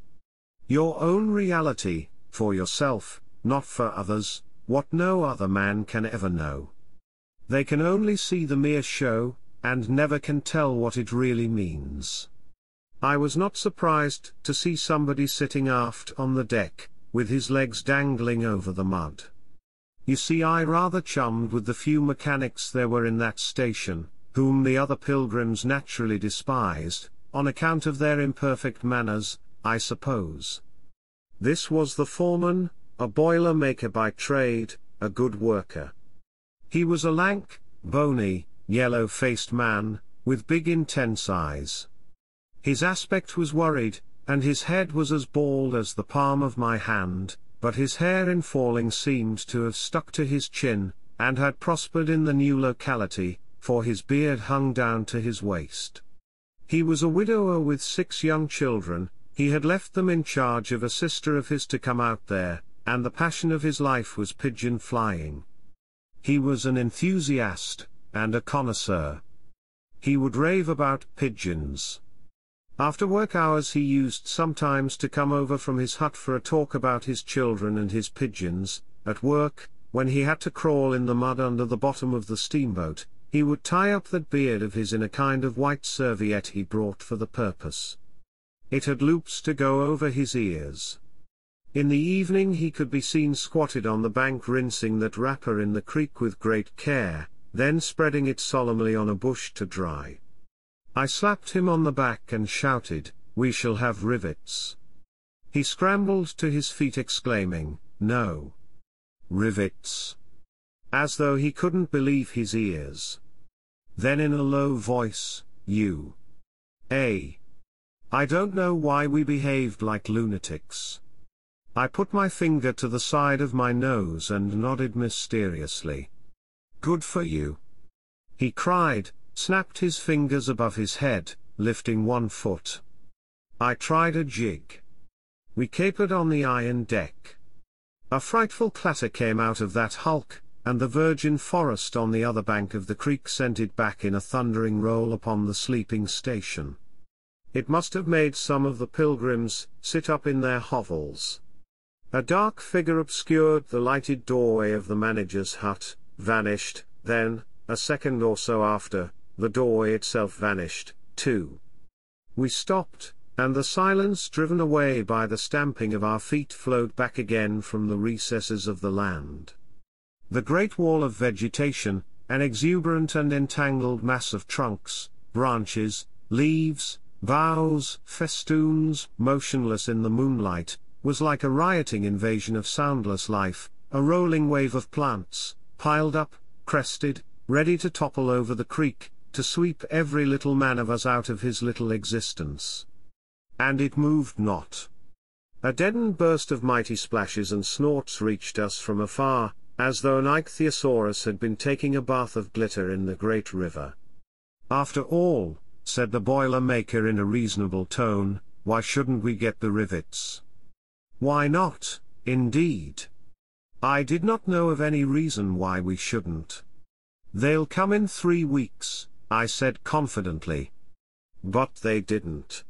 S2: Your own reality, for yourself, not for others, what no other man can ever know. They can only see the mere show, and never can tell what it really means. I was not surprised to see somebody sitting aft on the deck, with his legs dangling over the mud. You see, I rather chummed with the few mechanics there were in that station, whom the other pilgrims naturally despised, on account of their imperfect manners, I suppose. This was the foreman, a boiler-maker by trade, a good worker. He was a lank, bony, yellow-faced man, with big intense eyes. His aspect was worried, and his head was as bald as the palm of my hand, but his hair in falling seemed to have stuck to his chin, and had prospered in the new locality, for his beard hung down to his waist. He was a widower with 6 young children. He had left them in charge of a sister of his to come out there, and the passion of his life was pigeon flying. He was an enthusiast, and a connoisseur. He would rave about pigeons. After work hours he used sometimes to come over from his hut for a talk about his children and his pigeons. At work, when he had to crawl in the mud under the bottom of the steamboat, he would tie up that beard of his in a kind of white serviette he brought for the purpose. It had loops to go over his ears. In the evening he could be seen squatted on the bank rinsing that wrapper in the creek with great care, then spreading it solemnly on a bush to dry. I slapped him on the back and shouted, "We shall have rivets." He scrambled to his feet exclaiming, "No. Rivets." As though he couldn't believe his ears. Then in a low voice, I don't know why we behaved like lunatics. I put my finger to the side of my nose and nodded mysteriously. "Good for you," he cried, snapped his fingers above his head, lifting one foot. I tried a jig. We capered on the iron deck. A frightful clatter came out of that hulk, and the virgin forest on the other bank of the creek sent it back in a thundering roll upon the sleeping station. It must have made some of the pilgrims sit up in their hovels. A dark figure obscured the lighted doorway of the manager's hut, vanished, then, a second or so after, the doorway itself vanished, too. We stopped, and the silence driven away by the stamping of our feet flowed back again from the recesses of the land. The great wall of vegetation, an exuberant and entangled mass of trunks, branches, leaves, boughs, festoons, motionless in the moonlight, was like a rioting invasion of soundless life, a rolling wave of plants, piled up, crested, ready to topple over the creek, to sweep every little man of us out of his little existence. And it moved not. A deadened burst of mighty splashes and snorts reached us from afar, as though an ichthyosaurus had been taking a bath of glitter in the great river. "After all," said the boiler-maker in a reasonable tone, "why shouldn't we get the rivets?" Why not, indeed? I did not know of any reason why we shouldn't. "They'll come in 3 weeks," I said confidently. But they didn't.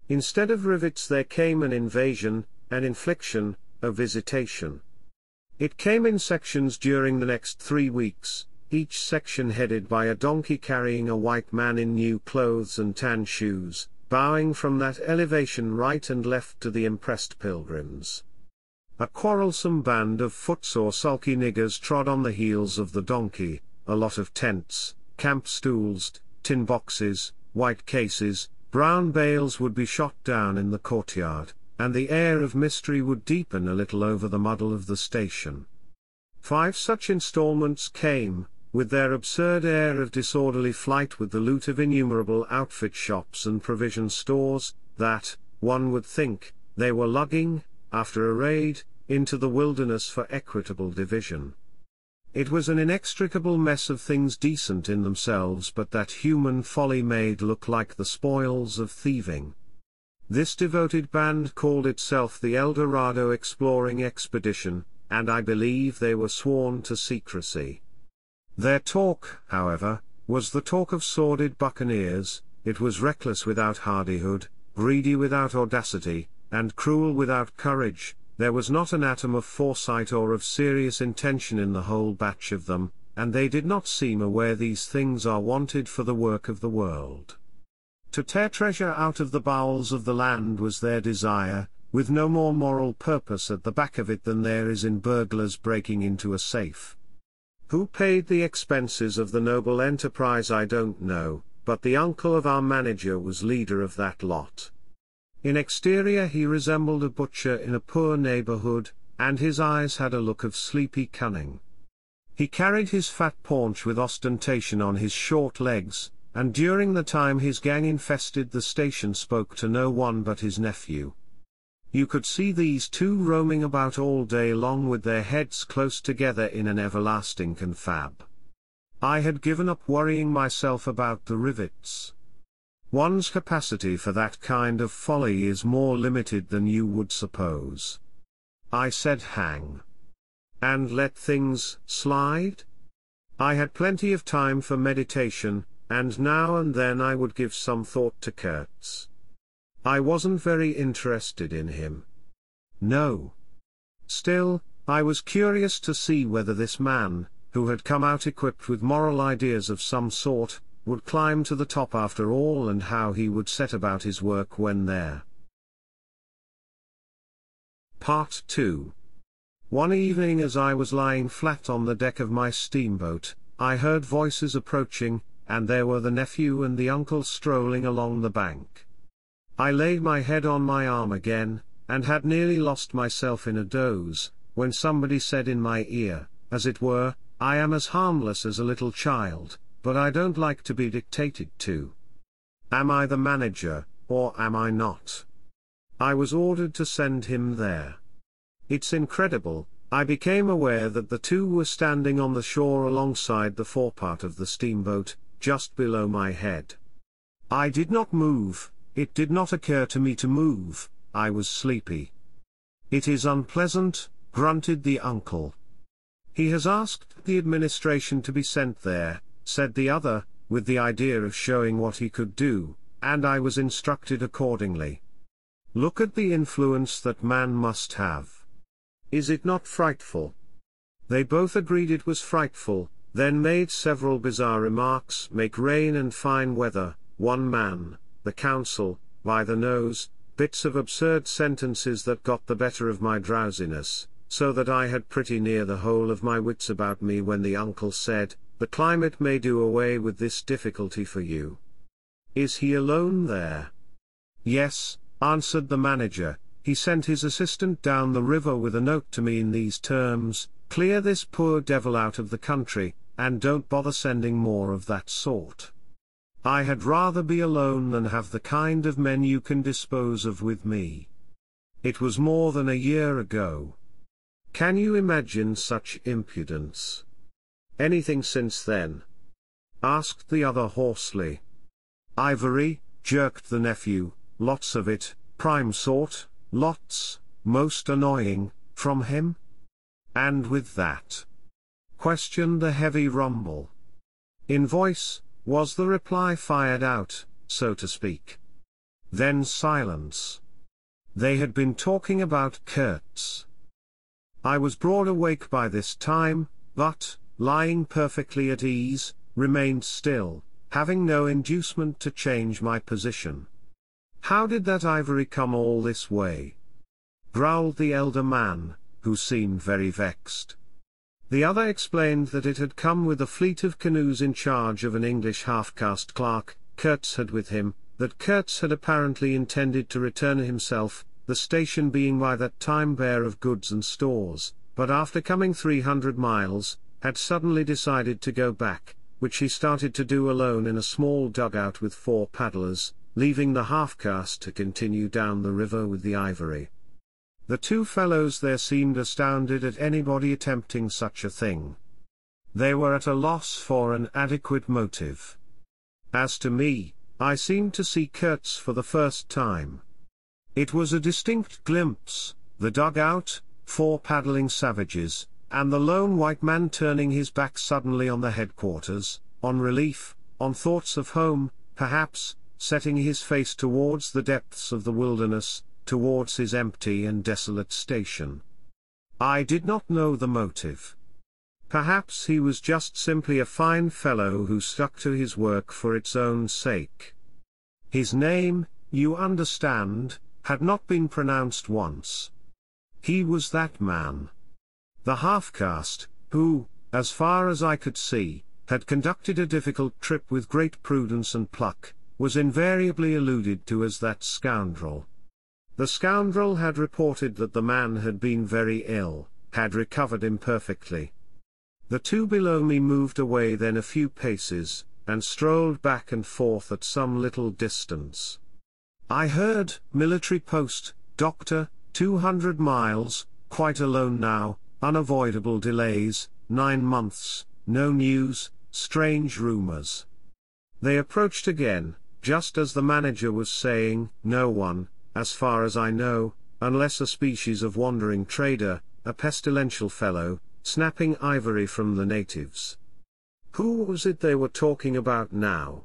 S2: Instead of rivets there came an invasion, an infliction, a visitation. It came in sections during the next 3 weeks, each section headed by a donkey carrying a white man in new clothes and tan shoes, bowing from that elevation right and left to the impressed pilgrims. A quarrelsome band of footsore sulky niggers trod on the heels of the donkey, a lot of tents, camp stools, tin boxes, white cases, brown bales would be shot down in the courtyard, and the air of mystery would deepen a little over the muddle of the station. 5 such installments came, with their absurd air of disorderly flight with the loot of innumerable outfit shops and provision stores, that, one would think, they were lugging, after a raid, into the wilderness for equitable division. It was an inextricable mess of things decent in themselves, but that human folly made look like the spoils of thieving. This devoted band called itself the El Dorado Exploring Expedition, and I believe they were sworn to secrecy. Their talk, however, was the talk of sordid buccaneers. It was reckless without hardihood, greedy without audacity, and cruel without courage. There was not an atom of foresight or of serious intention in the whole batch of them, and they did not seem aware these things are wanted for the work of the world. To tear treasure out of the bowels of the land was their desire, with no more moral purpose at the back of it than there is in burglars breaking into a safe. Who paid the expenses of the noble enterprise I don't know, but the uncle of our manager was leader of that lot. In exterior he resembled a butcher in a poor neighborhood, and his eyes had a look of sleepy cunning. He carried his fat paunch with ostentation on his short legs, and during the time his gang infested the station spoke to no one but his nephew. You could see these two roaming about all day long with their heads close together in an everlasting confab. I had given up worrying myself about the rivets. One's capacity for that kind of folly is more limited than you would suppose. I said hang. And let things slide? I had plenty of time for meditation, and now and then I would give some thought to Kurtz. I wasn't very interested in him. No. Still, I was curious to see whether this man, who had come out equipped with moral ideas of some sort, would climb to the top after all, and how he would set about his work when there. Part 2. One evening as I was lying flat on the deck of my steamboat, I heard voices approaching, and there were the nephew and the uncle strolling along the bank. I laid my head on my arm again, and had nearly lost myself in a doze, when somebody said in my ear, as it were, I am as harmless as a little child, but I don't like to be dictated to. Am I the manager, or am I not? I was ordered to send him there. It's incredible, I became aware that the two were standing on the shore alongside the forepart of the steamboat, just below my head. I did not move, it did not occur to me to move, I was sleepy. It is unpleasant, grunted the uncle. He has asked the administration to be sent there, said the other, with the idea of showing what he could do, and I was instructed accordingly. Look at the influence that man must have. Is it not frightful? They both agreed it was frightful, then made several bizarre remarks. Make rain and fine weather, one man, the council, by the nose, bits of absurd sentences that got the better of my drowsiness, so that I had pretty near the whole of my wits about me when the uncle said, the climate may do away with this difficulty for you. Is he alone there? Yes, answered the manager. He sent his assistant down the river with a note to me in these terms, clear this poor devil out of the country, and don't bother sending more of that sort. I had rather be alone than have the kind of men you can dispose of with me. It was more than a year ago. Can you imagine such impudence? Anything since then? Asked the other hoarsely. Ivory, jerked the nephew, lots of it, prime sort, lots, most annoying, from him? And with that? Questioned the heavy rumble. In voice, was the reply fired out, so to speak. Then silence. They had been talking about Kurtz. I was broad awake by this time, but, lying perfectly at ease, remained still, having no inducement to change my position. How did that ivory come all this way? Growled the elder man, who seemed very vexed. The other explained that it had come with a fleet of canoes in charge of an English half-caste clerk Kurtz had with him, that Kurtz had apparently intended to return himself, the station being by that time bare of goods and stores, but after coming 300 miles, had suddenly decided to go back, which he started to do alone in a small dugout with 4 paddlers, leaving the half-caste to continue down the river with the ivory. The two fellows there seemed astounded at anybody attempting such a thing. They were at a loss for an adequate motive. As to me, I seemed to see Kurtz for the first time. It was a distinct glimpse, the dugout, 4 paddling savages, and the lone white man turning his back suddenly on the headquarters, on relief, on thoughts of home, perhaps, setting his face towards the depths of the wilderness, towards his empty and desolate station. I did not know the motive. Perhaps he was just simply a fine fellow who stuck to his work for its own sake. His name, you understand, had not been pronounced once. He was that man. The half-caste, who, as far as I could see, had conducted a difficult trip with great prudence and pluck, was invariably alluded to as that scoundrel. The scoundrel had reported that the man had been very ill, had recovered imperfectly. The 2 below me moved away then a few paces, and strolled back and forth at some little distance. I heard, military post, doctor, 200 miles, quite alone now, unavoidable delays, 9 months, no news, strange rumors. They approached again, just as the manager was saying, no one, as far as I know, unless a species of wandering trader, a pestilential fellow, snapping ivory from the natives. Who was it they were talking about now?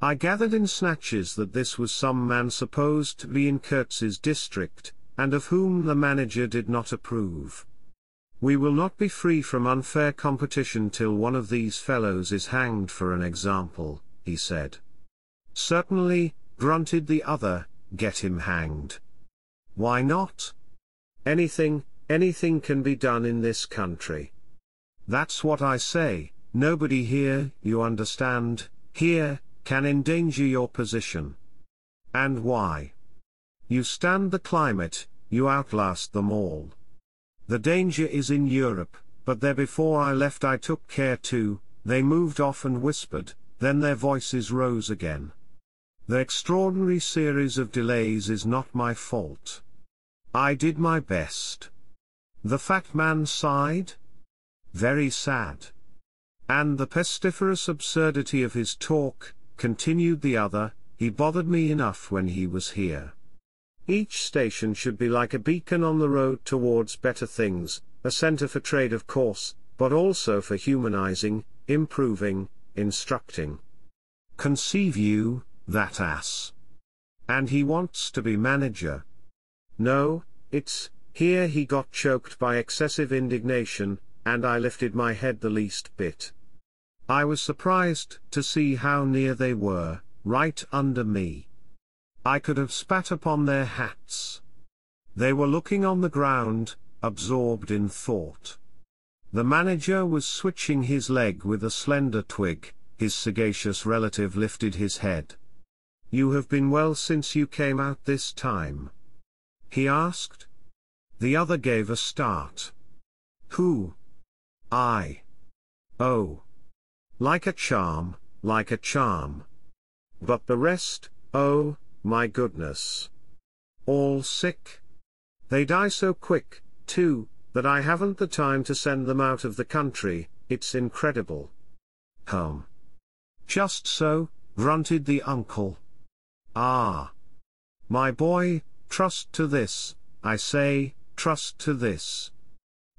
S2: I gathered in snatches that this was some man supposed to be in Kurtz's district, and of whom the manager did not approve. We will not be free from unfair competition till one of these fellows is hanged for an example, he said. Certainly, grunted the other, get him hanged. Why not? Anything can be done in this country. That's what I say, nobody here, you understand, here, can endanger your position. And why? You stand the climate, you outlast them all. The danger is in Europe, but there before I left I took care too, they moved off and whispered, then their voices rose again. The extraordinary series of delays is not my fault. I did my best. The fat man sighed. Very sad. And the pestiferous absurdity of his talk, continued the other, he bothered me enough when he was here. Each station should be like a beacon on the road towards better things, a center for trade of course, but also for humanizing, improving, instructing. Conceive you, that ass. And he wants to be manager. No, it's, here he got choked by excessive indignation, and I lifted my head the least bit. I was surprised to see how near they were, right under me. I could have spat upon their hats. They were looking on the ground, absorbed in thought. The manager was switching his leg with a slender twig, his sagacious relative lifted his head. You have been well since you came out this time? He asked. The other gave a start. Who? I. Oh. Like a charm, like a charm. But the rest, oh, my goodness. All sick? They die so quick, too, that I haven't the time to send them out of the country, it's incredible. Home. Just so, grunted the uncle. Ah. My boy, trust to this, I say, trust to this.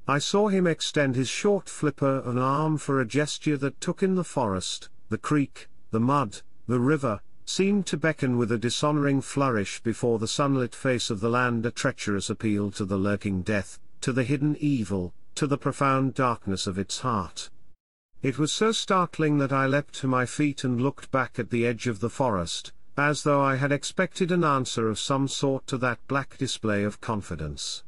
S2: I saw him extend his short flipper an arm for a gesture that took in the forest, the creek, the mud, the river, seemed to beckon with a dishonoring flourish before the sunlit face of the land, a treacherous appeal to the lurking death, to the hidden evil, to the profound darkness of its heart. It was so startling that I leapt to my feet and looked back at the edge of the forest, as though I had expected an answer of some sort to that black display of confidence.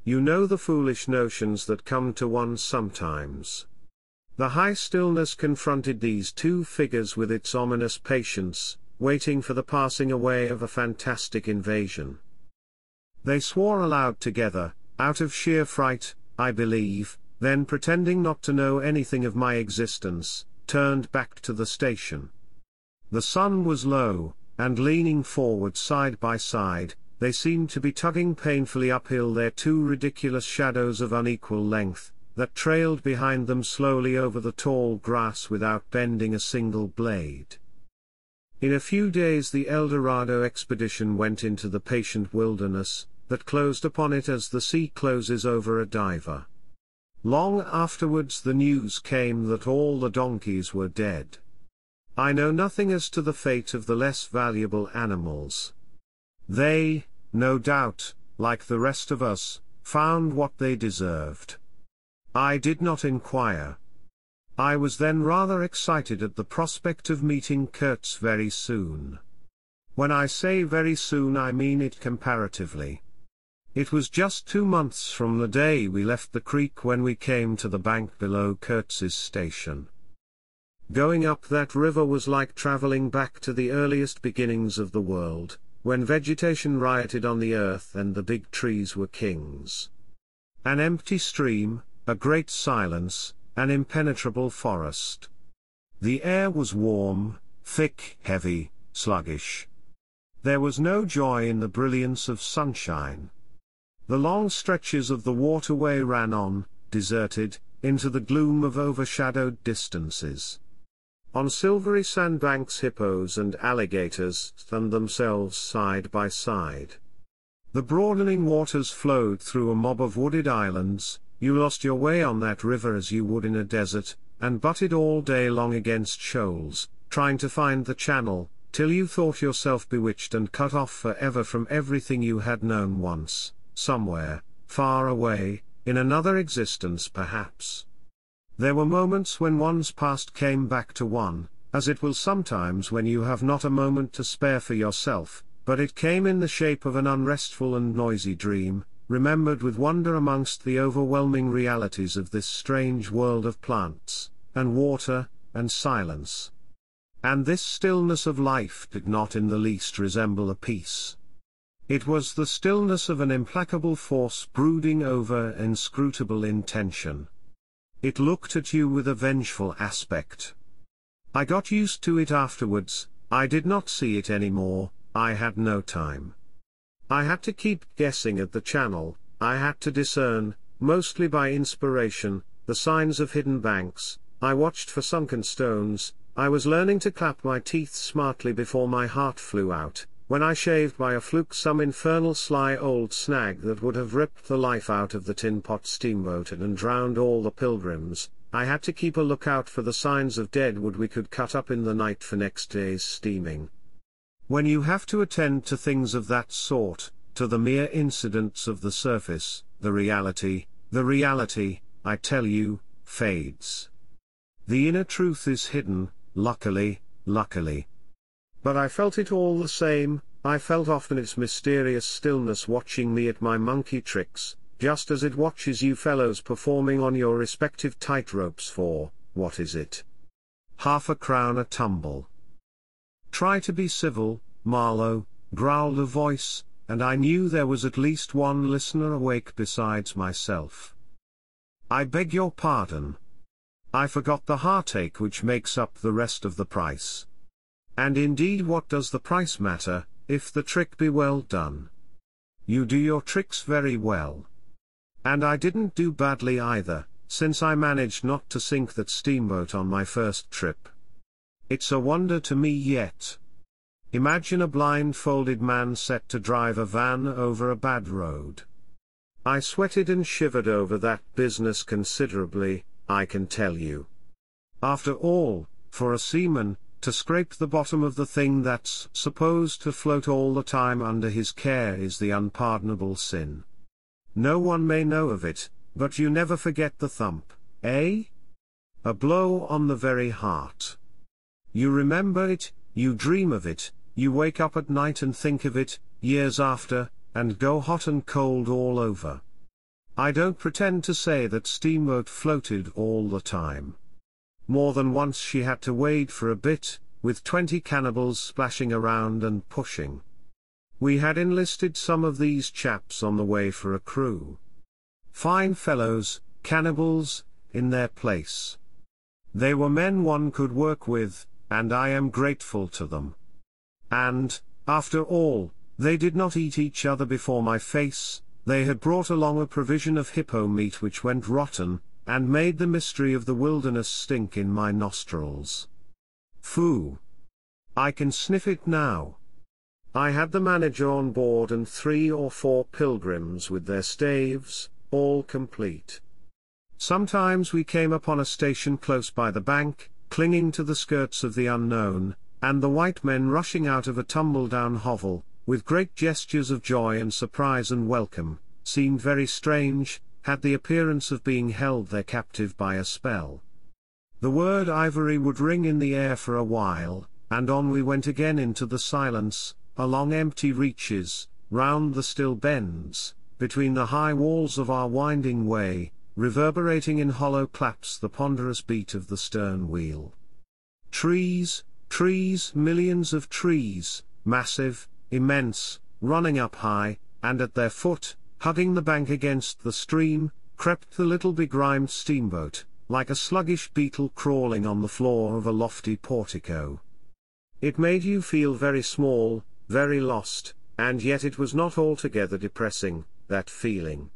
S2: You know the foolish notions that come to one sometimes. The high stillness confronted these two figures with its ominous patience, waiting for the passing away of a fantastic invasion. They swore aloud together, out of sheer fright, I believe, then pretending not to know anything of my existence, turned back to the station. The sun was low, and leaning forward side by side, they seemed to be tugging painfully uphill their two ridiculous shadows of unequal length, that trailed behind them slowly over the tall grass without bending a single blade. In a few days the El Dorado expedition went into the patient wilderness, that closed upon it as the sea closes over a diver. Long afterwards the news came that all the donkeys were dead. I know nothing as to the fate of the less valuable animals. They, no doubt, like the rest of us, found what they deserved. I did not inquire. I was then rather excited at the prospect of meeting Kurtz very soon. When I say very soon I mean it comparatively. It was just 2 months from the day we left the creek when we came to the bank below Kurtz's station. Going up that river was like traveling back to the earliest beginnings of the world, when vegetation rioted on the earth and the big trees were kings. An empty stream, a great silence, an impenetrable forest. The air was warm, thick, heavy, sluggish. There was no joy in the brilliance of sunshine. The long stretches of the waterway ran on, deserted, into the gloom of overshadowed distances. On silvery sandbanks hippos and alligators sunned themselves side by side. The broadening waters flowed through a mob of wooded islands. You lost your way on that river as you would in a desert, and butted all day long against shoals, trying to find the channel, till you thought yourself bewitched and cut off forever from everything you had known once, somewhere, far away, in another existence perhaps. There were moments when one's past came back to one, as it will sometimes when you have not a moment to spare for yourself, but it came in the shape of an unrestful and noisy dream, remembered with wonder amongst the overwhelming realities of this strange world of plants, and water, and silence. And this stillness of life did not in the least resemble a peace. It was the stillness of an implacable force brooding over inscrutable intention. It looked at you with a vengeful aspect. I got used to it afterwards. I did not see it anymore. I had no time. I had to keep guessing at the channel. I had to discern, mostly by inspiration, the signs of hidden banks. I watched for sunken stones. I was learning to clap my teeth smartly before my heart flew out, when I shaved by a fluke some infernal sly old snag that would have ripped the life out of the tin pot steamboat and drowned all the pilgrims. I had to keep a lookout for the signs of dead wood we could cut up in the night for next day's steaming. When you have to attend to things of that sort, to the mere incidents of the surface, the reality, I tell you, fades. The inner truth is hidden, luckily. But I felt it all the same. I felt often its mysterious stillness watching me at my monkey tricks, just as it watches you fellows performing on your respective tightropes for, what is it? ½ a crown a tumble. Try to be civil, Marlowe, growled a voice, and I knew there was at least one listener awake besides myself. I beg your pardon. I forgot the heartache which makes up the rest of the price. And indeed what does the price matter, if the trick be well done? You do your tricks very well. And I didn't do badly either, since I managed not to sink that steamboat on my first trip. It's a wonder to me yet. Imagine a blindfolded man set to drive a van over a bad road. I sweated and shivered over that business considerably, I can tell you. After all, for a seaman, to scrape the bottom of the thing that's supposed to float all the time under his care is the unpardonable sin. No one may know of it, but you never forget the thump, eh? A blow on the very heart. You remember it, you dream of it, you wake up at night and think of it, years after, and go hot and cold all over. I don't pretend to say that steamboat floated all the time. More than once she had to wade for a bit, with 20 cannibals splashing around and pushing. We had enlisted some of these chaps on the way for a crew. Fine fellows, cannibals, in their place. They were men one could work with, and I am grateful to them. And, after all, they did not eat each other before my face. They had brought along a provision of hippo meat which went rotten, and made the mystery of the wilderness stink in my nostrils. Phoo! I can sniff it now. I had the manager on board and 3 or 4 pilgrims with their staves, all complete. Sometimes we came upon a station close by the bank, clinging to the skirts of the unknown, and the white men rushing out of a tumble-down hovel, with great gestures of joy and surprise and welcome, seemed very strange, had the appearance of being held there captive by a spell. The word ivory would ring in the air for a while, and on we went again into the silence, along empty reaches, round the still bends, between the high walls of our winding way, reverberating in hollow claps the ponderous beat of the stern wheel. Trees, trees, millions of trees, massive, immense, running up high, and at their foot, hugging the bank against the stream, crept the little begrimed steamboat, like a sluggish beetle crawling on the floor of a lofty portico. It made you feel very small, very lost, and yet it was not altogether depressing, that feeling.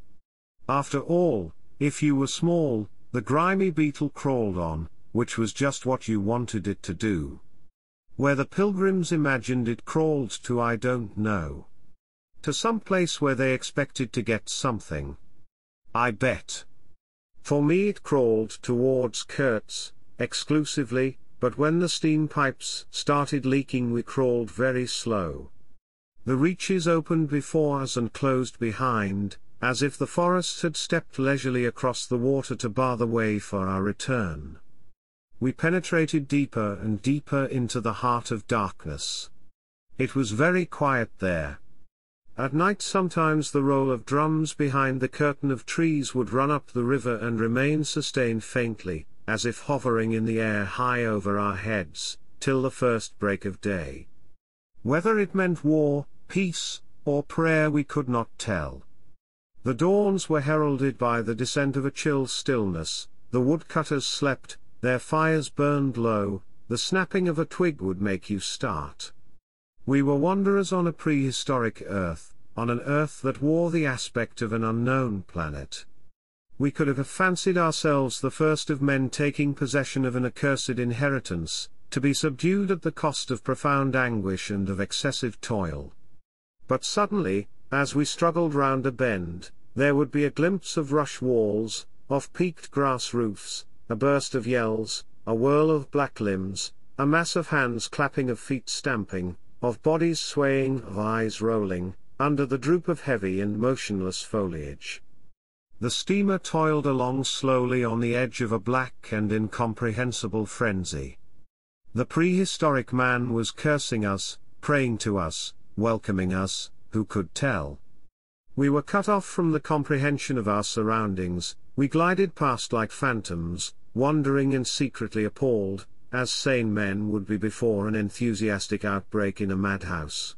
S2: After all, if you were small, the grimy beetle crawled on, which was just what you wanted it to do. Where the pilgrims imagined it crawled to I don't know. To some place where they expected to get something. I bet. For me it crawled towards Kurtz, exclusively, but when the steam pipes started leaking we crawled very slow. The reaches opened before us and closed behind, as if the forest had stepped leisurely across the water to bar the way for our return. We penetrated deeper and deeper into the heart of darkness. It was very quiet there. At night sometimes the roll of drums behind the curtain of trees would run up the river and remain sustained faintly, as if hovering in the air high over our heads, till the first break of day. Whether it meant war, peace, or prayer we could not tell. The dawns were heralded by the descent of a chill stillness, the woodcutters slept, their fires burned low, the snapping of a twig would make you start. We were wanderers on a prehistoric Earth, on an Earth that wore the aspect of an unknown planet. We could have fancied ourselves the first of men taking possession of an accursed inheritance, to be subdued at the cost of profound anguish and of excessive toil. But suddenly, as we struggled round a bend, there would be a glimpse of rush walls, of peaked grass roofs, a burst of yells, a whirl of black limbs, a mass of hands clapping, of feet stamping, of bodies swaying, of eyes rolling, under the droop of heavy and motionless foliage. The steamer toiled along slowly on the edge of a black and incomprehensible frenzy. The prehistoric man was cursing us, praying to us, welcoming us, who could tell? We were cut off from the comprehension of our surroundings, we glided past like phantoms, wondering and secretly appalled, as sane men would be before an enthusiastic outbreak in a madhouse.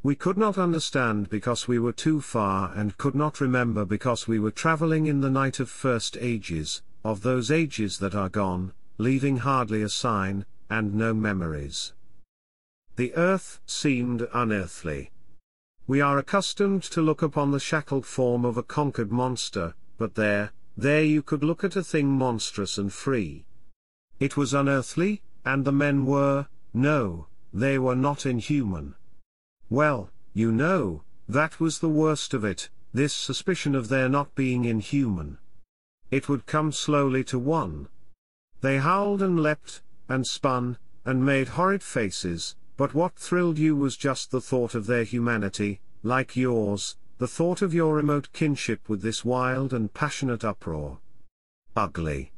S2: We could not understand because we were too far and could not remember because we were traveling in the night of first ages, of those ages that are gone, leaving hardly a sign, and no memories. The earth seemed unearthly. We are accustomed to look upon the shackled form of a conquered monster, but there you could look at a thing monstrous and free. It was unearthly, and the men were, no, they were not inhuman. Well, you know, that was the worst of it, this suspicion of their not being inhuman. It would come slowly to one. They howled and leapt, and spun, and made horrid faces, but what thrilled you was just the thought of their humanity, like yours, the thought of your remote kinship with this wild and passionate uproar. Ugly.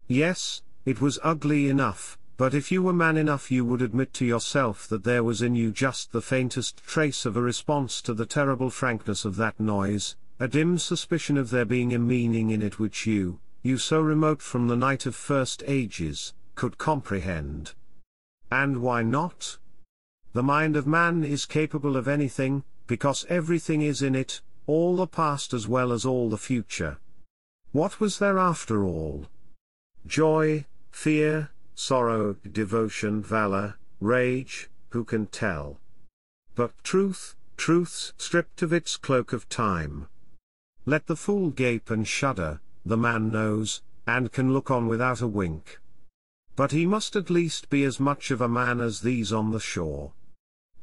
S2: Yes, it was ugly enough, but if you were man enough you would admit to yourself that there was in you just the faintest trace of a response to the terrible frankness of that noise, a dim suspicion of there being a meaning in it which you so remote from the night of first ages, could comprehend. And why not? The mind of man is capable of anything, because everything is in it, all the past as well as all the future. What was there after all? Joy, fear, sorrow, devotion, valor, rage, who can tell? But truth, truth's stripped of its cloak of time. Let the fool gape and shudder, the man knows, and can look on without a wink. But he must at least be as much of a man as these on the shore.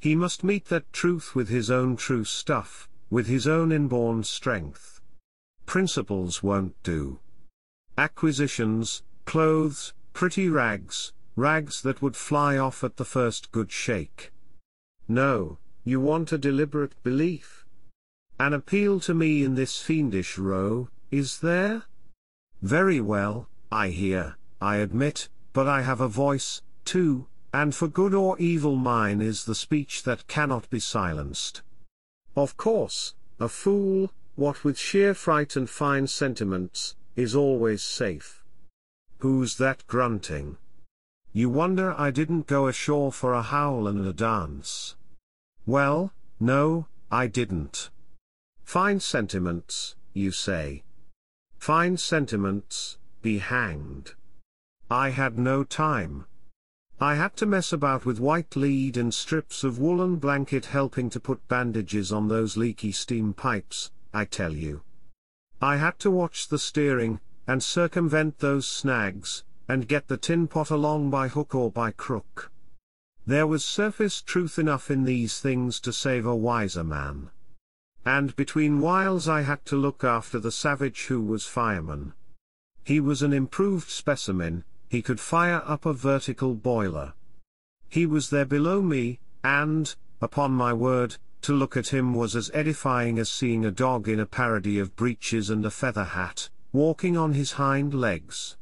S2: He must meet that truth with his own true stuff, with his own inborn strength. Principles won't do. Acquisitions, clothes, pretty rags, rags that would fly off at the first good shake. No, you want a deliberate belief. An appeal to me in this fiendish row, is there? Very well, I hear, I admit, but I have a voice, too, and for good or evil mine is the speech that cannot be silenced. Of course, a fool, what with sheer fright and fine sentiments, is always safe. Who's that grunting? You wonder I didn't go ashore for a howl and a dance. Well, no, I didn't. Fine sentiments, you say. Fine sentiments, be hanged. I had no time. I had to mess about with white lead and strips of woolen blanket helping to put bandages on those leaky steam pipes, I tell you. I had to watch the steering, and circumvent those snags, and get the tin pot along by hook or by crook. There was surface truth enough in these things to save a wiser man. And between whiles I had to look after the savage who was fireman. He was an improved specimen, he could fire up a vertical boiler. He was there below me, and, upon my word, to look at him was as edifying as seeing a dog in a parody of breeches and a feather hat, walking on his hind legs.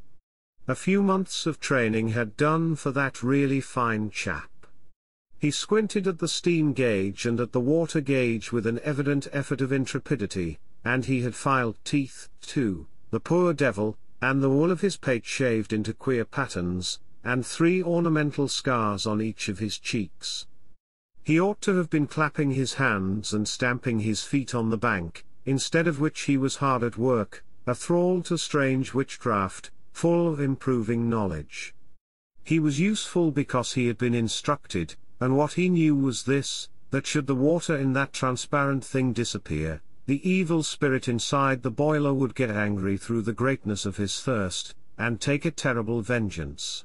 S2: A few months of training had done for that really fine chap. He squinted at the steam gauge and at the water gauge with an evident effort of intrepidity, and he had filed teeth, too, the poor devil, and the wool of his pate shaved into queer patterns, and 3 ornamental scars on each of his cheeks. He ought to have been clapping his hands and stamping his feet on the bank, instead of which he was hard at work, a thrall to strange witchcraft, full of improving knowledge. He was useful because he had been instructed, and what he knew was this, that should the water in that transparent thing disappear, the evil spirit inside the boiler would get angry through the greatness of his thirst, and take a terrible vengeance.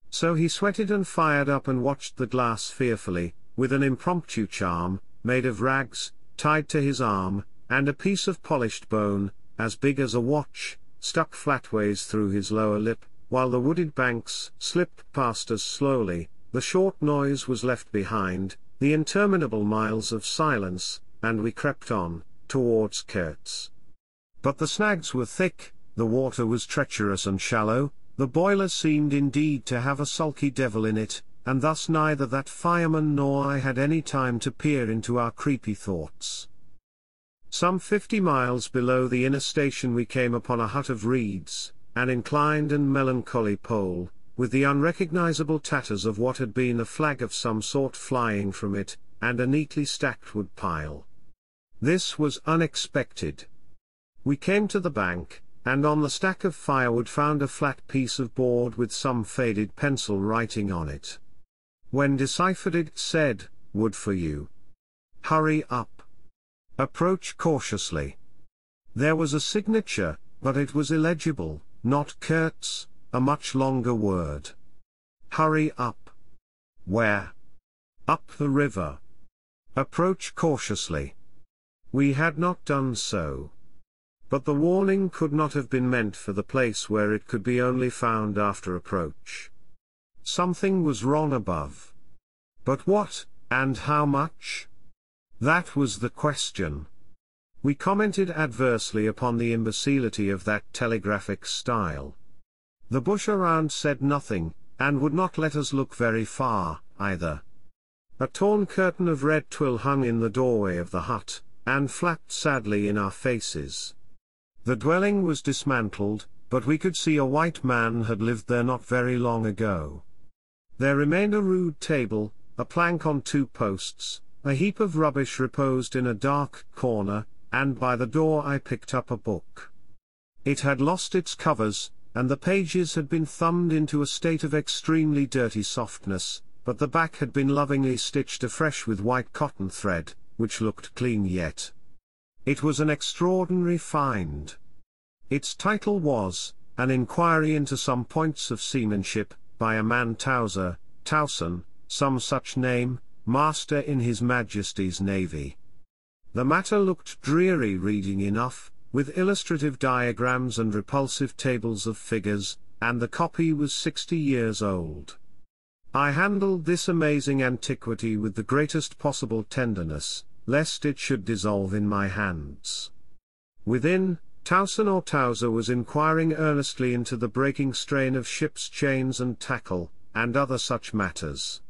S2: So he sweated and fired up and watched the glass fearfully, with an impromptu charm, made of rags, tied to his arm, and a piece of polished bone, as big as a watch, stuck flatways through his lower lip, while the wooded banks slipped past us slowly, the short noise was left behind, the interminable miles of silence, and we crept on, towards Kurtz. But the snags were thick, the water was treacherous and shallow, the boiler seemed indeed to have a sulky devil in it, and thus neither that fireman nor I had any time to peer into our creepy thoughts. Some 50 miles below the inner station we came upon a hut of reeds, an inclined and melancholy pole, with the unrecognizable tatters of what had been a flag of some sort flying from it, and a neatly stacked wood pile. This was unexpected. We came to the bank, and on the stack of firewood found a flat piece of board with some faded pencil writing on it. When deciphered it said, "Wood for you. Hurry up. Approach cautiously." There was a signature, but it was illegible, not Kurtz, a much longer word. Hurry up. Where? Up the river. Approach cautiously. We had not done so. But the warning could not have been meant for the place where it could be only found after approach. Something was wrong above. But what, and how much? That was the question. We commented adversely upon the imbecility of that telegraphic style. The bush around said nothing, and would not let us look very far, either. A torn curtain of red twill hung in the doorway of the hut, and flapped sadly in our faces. The dwelling was dismantled, but we could see a white man had lived there not very long ago. There remained a rude table, a plank on 2 posts, a heap of rubbish reposed in a dark corner, and by the door I picked up a book. It had lost its covers, and the pages had been thumbed into a state of extremely dirty softness, but the back had been lovingly stitched afresh with white cotton thread, which looked clean yet. It was an extraordinary find. Its title was, An Inquiry into Some Points of Seamanship, by a man Towson, some such name, Master in His Majesty's Navy. The matter looked dreary reading enough, with illustrative diagrams and repulsive tables of figures, and the copy was 60 years old. I handled this amazing antiquity with the greatest possible tenderness, lest it should dissolve in my hands. Within, Towser was inquiring earnestly into the breaking strain of ships' chains and tackle, and other such matters.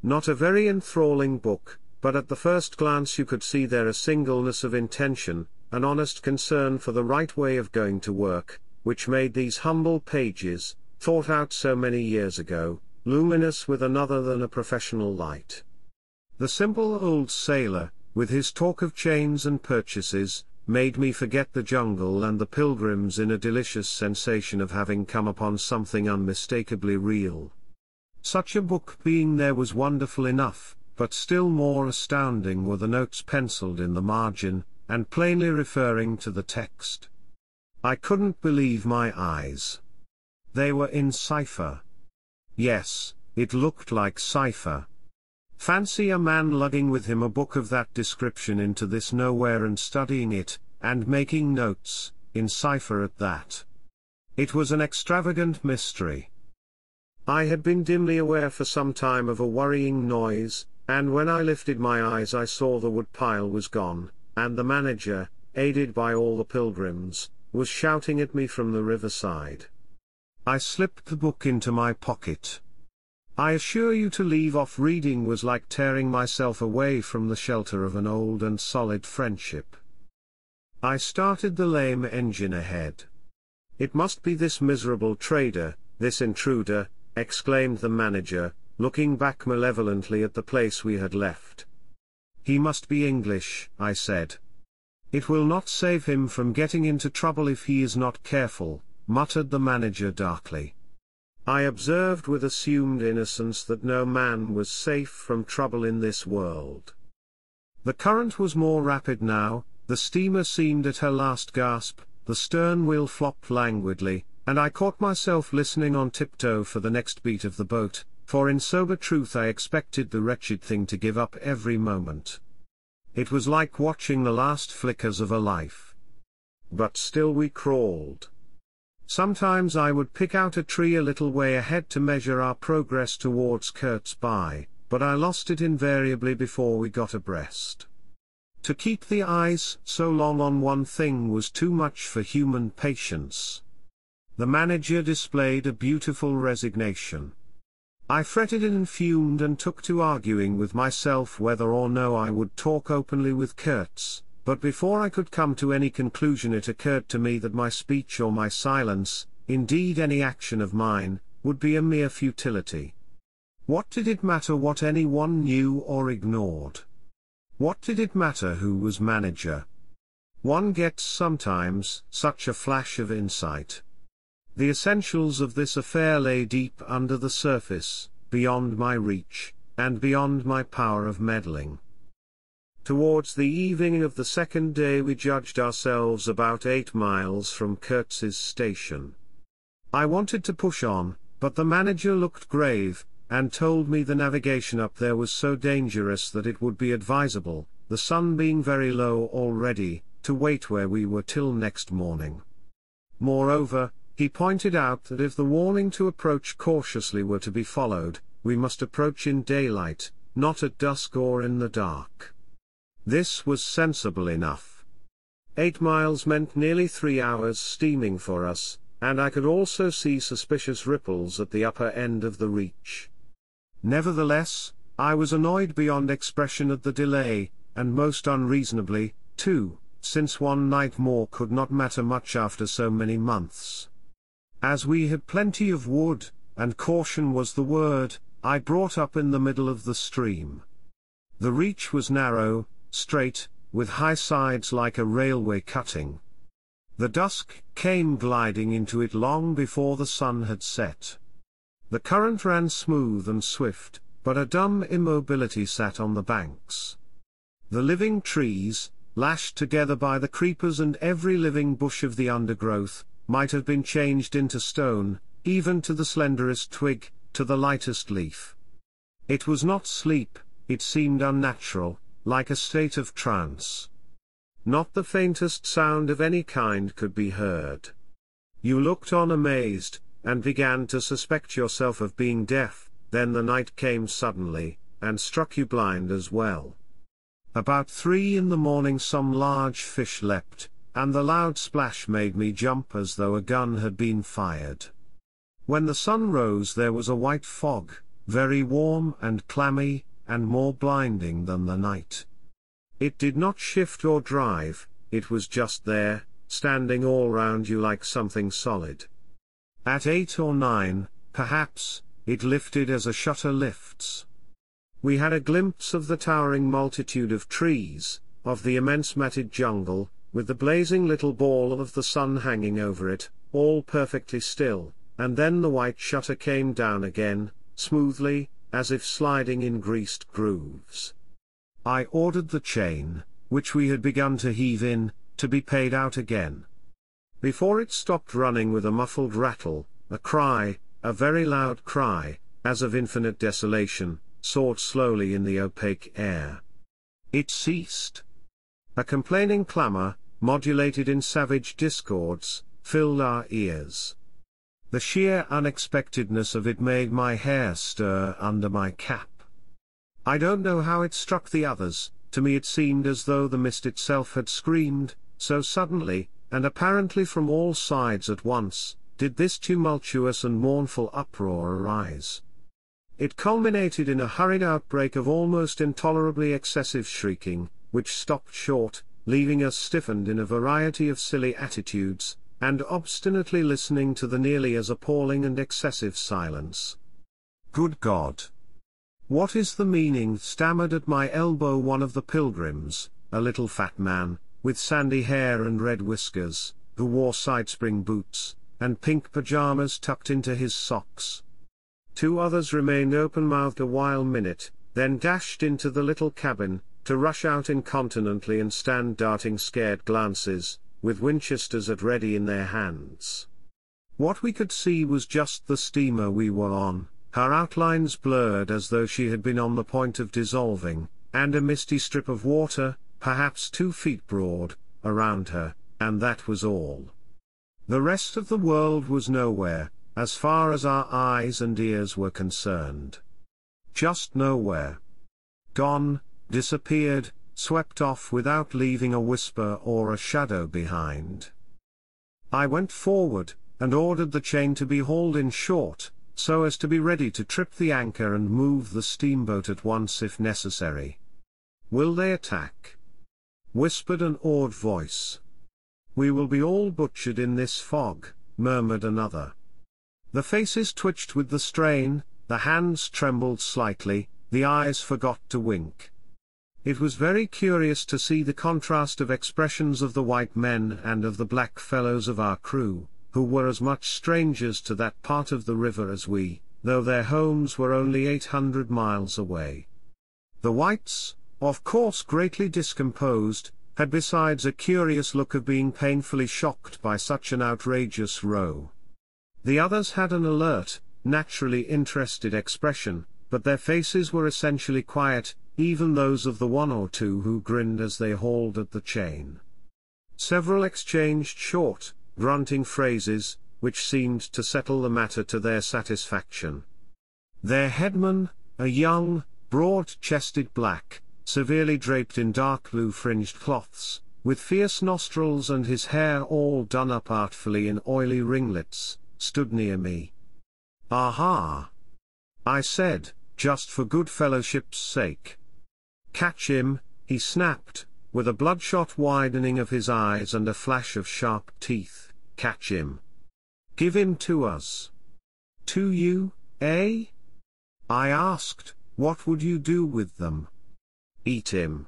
S2: Not a very enthralling book, but at the first glance you could see there a singleness of intention, an honest concern for the right way of going to work, which made these humble pages, thought out so many years ago, luminous with another than a professional light. The simple old sailor, with his talk of chains and purchases, made me forget the jungle and the pilgrims in a delicious sensation of having come upon something unmistakably real. Such a book being there was wonderful enough, but still more astounding were the notes penciled in the margin, and plainly referring to the text. I couldn't believe my eyes. They were in cipher. Yes, it looked like cipher. Fancy a man lugging with him a book of that description into this nowhere and studying it, and making notes, in cipher at that. It was an extravagant mystery. I had been dimly aware for some time of a worrying noise, and when I lifted my eyes I saw the wood pile was gone, and the manager, aided by all the pilgrims, was shouting at me from the riverside. I slipped the book into my pocket. I assure you to leave off reading was like tearing myself away from the shelter of an old and solid friendship. I started the lame engine ahead. It must be this miserable trader, this intruder, exclaimed the manager, looking back malevolently at the place we had left. He must be English, I said. It will not save him from getting into trouble if he is not careful, muttered the manager darkly. I observed with assumed innocence that no man was safe from trouble in this world. The current was more rapid now, the steamer seemed at her last gasp, the stern wheel flopped languidly, and I caught myself listening on tiptoe for the next beat of the boat, for in sober truth I expected the wretched thing to give up every moment. It was like watching the last flickers of a life. But still we crawled. Sometimes I would pick out a tree a little way ahead to measure our progress towards Kurt's Bay, but I lost it invariably before we got abreast. To keep the eyes so long on one thing was too much for human patience. The manager displayed a beautiful resignation. I fretted and fumed and took to arguing with myself whether or no I would talk openly with Kurtz. But before I could come to any conclusion it occurred to me that my speech or my silence, indeed any action of mine, would be a mere futility. What did it matter what anyone knew or ignored? What did it matter who was manager? One gets sometimes such a flash of insight. The essentials of this affair lay deep under the surface, beyond my reach, and beyond my power of meddling. Towards the evening of the second day we judged ourselves about 8 miles from Kurtz's station. I wanted to push on, but the manager looked grave, and told me the navigation up there was so dangerous that it would be advisable, the sun being very low already, to wait where we were till next morning. Moreover, he pointed out that if the warning to approach cautiously were to be followed, we must approach in daylight, not at dusk or in the dark. This was sensible enough. 8 miles meant nearly 3 hours steaming for us, and I could also see suspicious ripples at the upper end of the reach. Nevertheless, I was annoyed beyond expression at the delay, and most unreasonably, too, since one night more could not matter much after so many months. As we had plenty of wood, and caution was the word, I brought up in the middle of the stream. The reach was narrow, straight, with high sides like a railway cutting. The dusk came gliding into it long before the sun had set. The current ran smooth and swift, but a dumb immobility sat on the banks. The living trees, lashed together by the creepers and every living bush of the undergrowth, might have been changed into stone, even to the slenderest twig, to the lightest leaf. It was not sleep, it seemed unnatural, like a state of trance. Not the faintest sound of any kind could be heard. You looked on amazed, and began to suspect yourself of being deaf, then the night came suddenly, and struck you blind as well. About 3 in the morning some large fish leapt, and the loud splash made me jump as though a gun had been fired. When the sun rose there was a white fog, very warm and clammy, and more blinding than the night. It did not shift or drive, it was just there, standing all round you like something solid. At 8 or 9, perhaps, it lifted as a shutter lifts. We had a glimpse of the towering multitude of trees, of the immense matted jungle, with the blazing little ball of the sun hanging over it, all perfectly still, and then the white shutter came down again, smoothly, as if sliding in greased grooves. I ordered the chain, which we had begun to heave in, to be paid out again. Before it stopped running with a muffled rattle, a cry, a very loud cry, as of infinite desolation, soared slowly in the opaque air. It ceased. A complaining clamor, modulated in savage discords, filled our ears. The sheer unexpectedness of it made my hair stir under my cap. I don't know how it struck the others, to me it seemed as though the mist itself had screamed, so suddenly, and apparently from all sides at once, did this tumultuous and mournful uproar arise. It culminated in a hurried outbreak of almost intolerably excessive shrieking, which stopped short, leaving us stiffened in a variety of silly attitudes, and obstinately listening to the nearly as appalling and excessive silence. Good God! What is the meaning? Stammered at my elbow one of the pilgrims, a little fat man, with sandy hair and red whiskers, who wore side-spring boots, and pink pajamas tucked into his socks. 2 others remained open-mouthed a while minute, then dashed into the little cabin, to rush out incontinently and stand darting scared glances, with Winchesters at ready in their hands. What we could see was just the steamer we were on, her outlines blurred as though she had been on the point of dissolving, and a misty strip of water, perhaps 2 feet broad, around her, and that was all. The rest of the world was nowhere, as far as our eyes and ears were concerned. Just nowhere. Gone, disappeared, swept off without leaving a whisper or a shadow behind. I went forward, and ordered the chain to be hauled in short, so as to be ready to trip the anchor and move the steamboat at once if necessary. Will they attack? Whispered an awed voice. We will be all butchered in this fog, murmured another. The faces twitched with the strain, the hands trembled slightly, the eyes forgot to wink. It was very curious to see the contrast of expressions of the white men and of the black fellows of our crew, who were as much strangers to that part of the river as we, though their homes were only 800 miles away. The whites, of course greatly discomposed, had besides a curious look of being painfully shocked by such an outrageous row. The others had an alert, naturally interested expression, but their faces were essentially quiet, even those of the 1 or 2 who grinned as they hauled at the chain. Several exchanged short, grunting phrases, which seemed to settle the matter to their satisfaction. Their headman, a young, broad-chested black, severely draped in dark blue fringed cloths, with fierce nostrils and his hair all done up artfully in oily ringlets, stood near me. "Aha!" I said, just for good fellowship's sake. "Catch him," he snapped, with a bloodshot widening of his eyes and a flash of sharp teeth. "Catch him. Give him to us." "To you, eh?" I asked. "What would you do with them?" "Eat him,"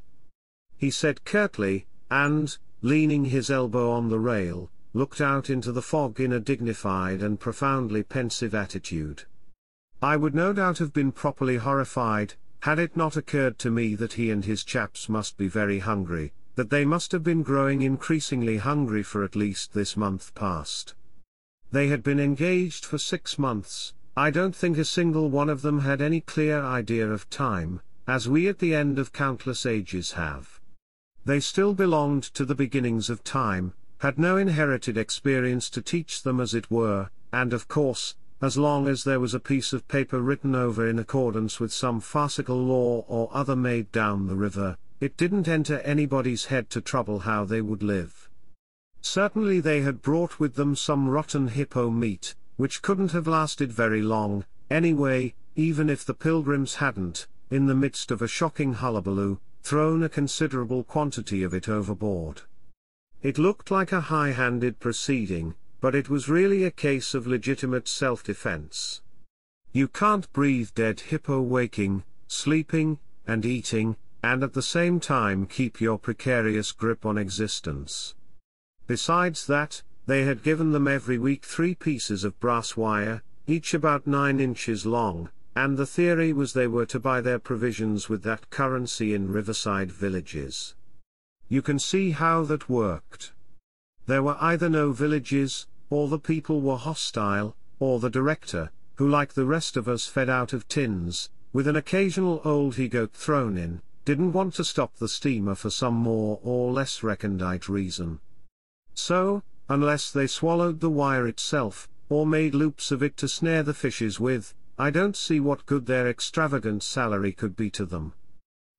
S2: he said curtly, and, leaning his elbow on the rail, looked out into the fog in a dignified and profoundly pensive attitude. I would no doubt have been properly horrified, had it not occurred to me that he and his chaps must be very hungry, that they must have been growing increasingly hungry for at least this month past. They had been engaged for 6 months. I don't think a single one of them had any clear idea of time, as we at the end of countless ages have. They still belonged to the beginnings of time, had no inherited experience to teach them as it were, and of course, as long as there was a piece of paper written over in accordance with some farcical law or other made down the river, it didn't enter anybody's head to trouble how they would live. Certainly they had brought with them some rotten hippo meat, which couldn't have lasted very long, anyway, even if the pilgrims hadn't, in the midst of a shocking hullabaloo, thrown a considerable quantity of it overboard. It looked like a high-handed proceeding, but it was really a case of legitimate self-defense. You can't breathe dead hippo waking, sleeping, and eating, and at the same time keep your precarious grip on existence. Besides that, they had given them every week 3 pieces of brass wire, each about 9 inches long, and the theory was they were to buy their provisions with that currency in riverside villages. You can see how that worked. There were either no villages, or the people were hostile, or the director, who like the rest of us fed out of tins, with an occasional old he-goat thrown in, didn't want to stop the steamer for some more or less recondite reason. So, unless they swallowed the wire itself, or made loops of it to snare the fishes with, I don't see what good their extravagant salary could be to them.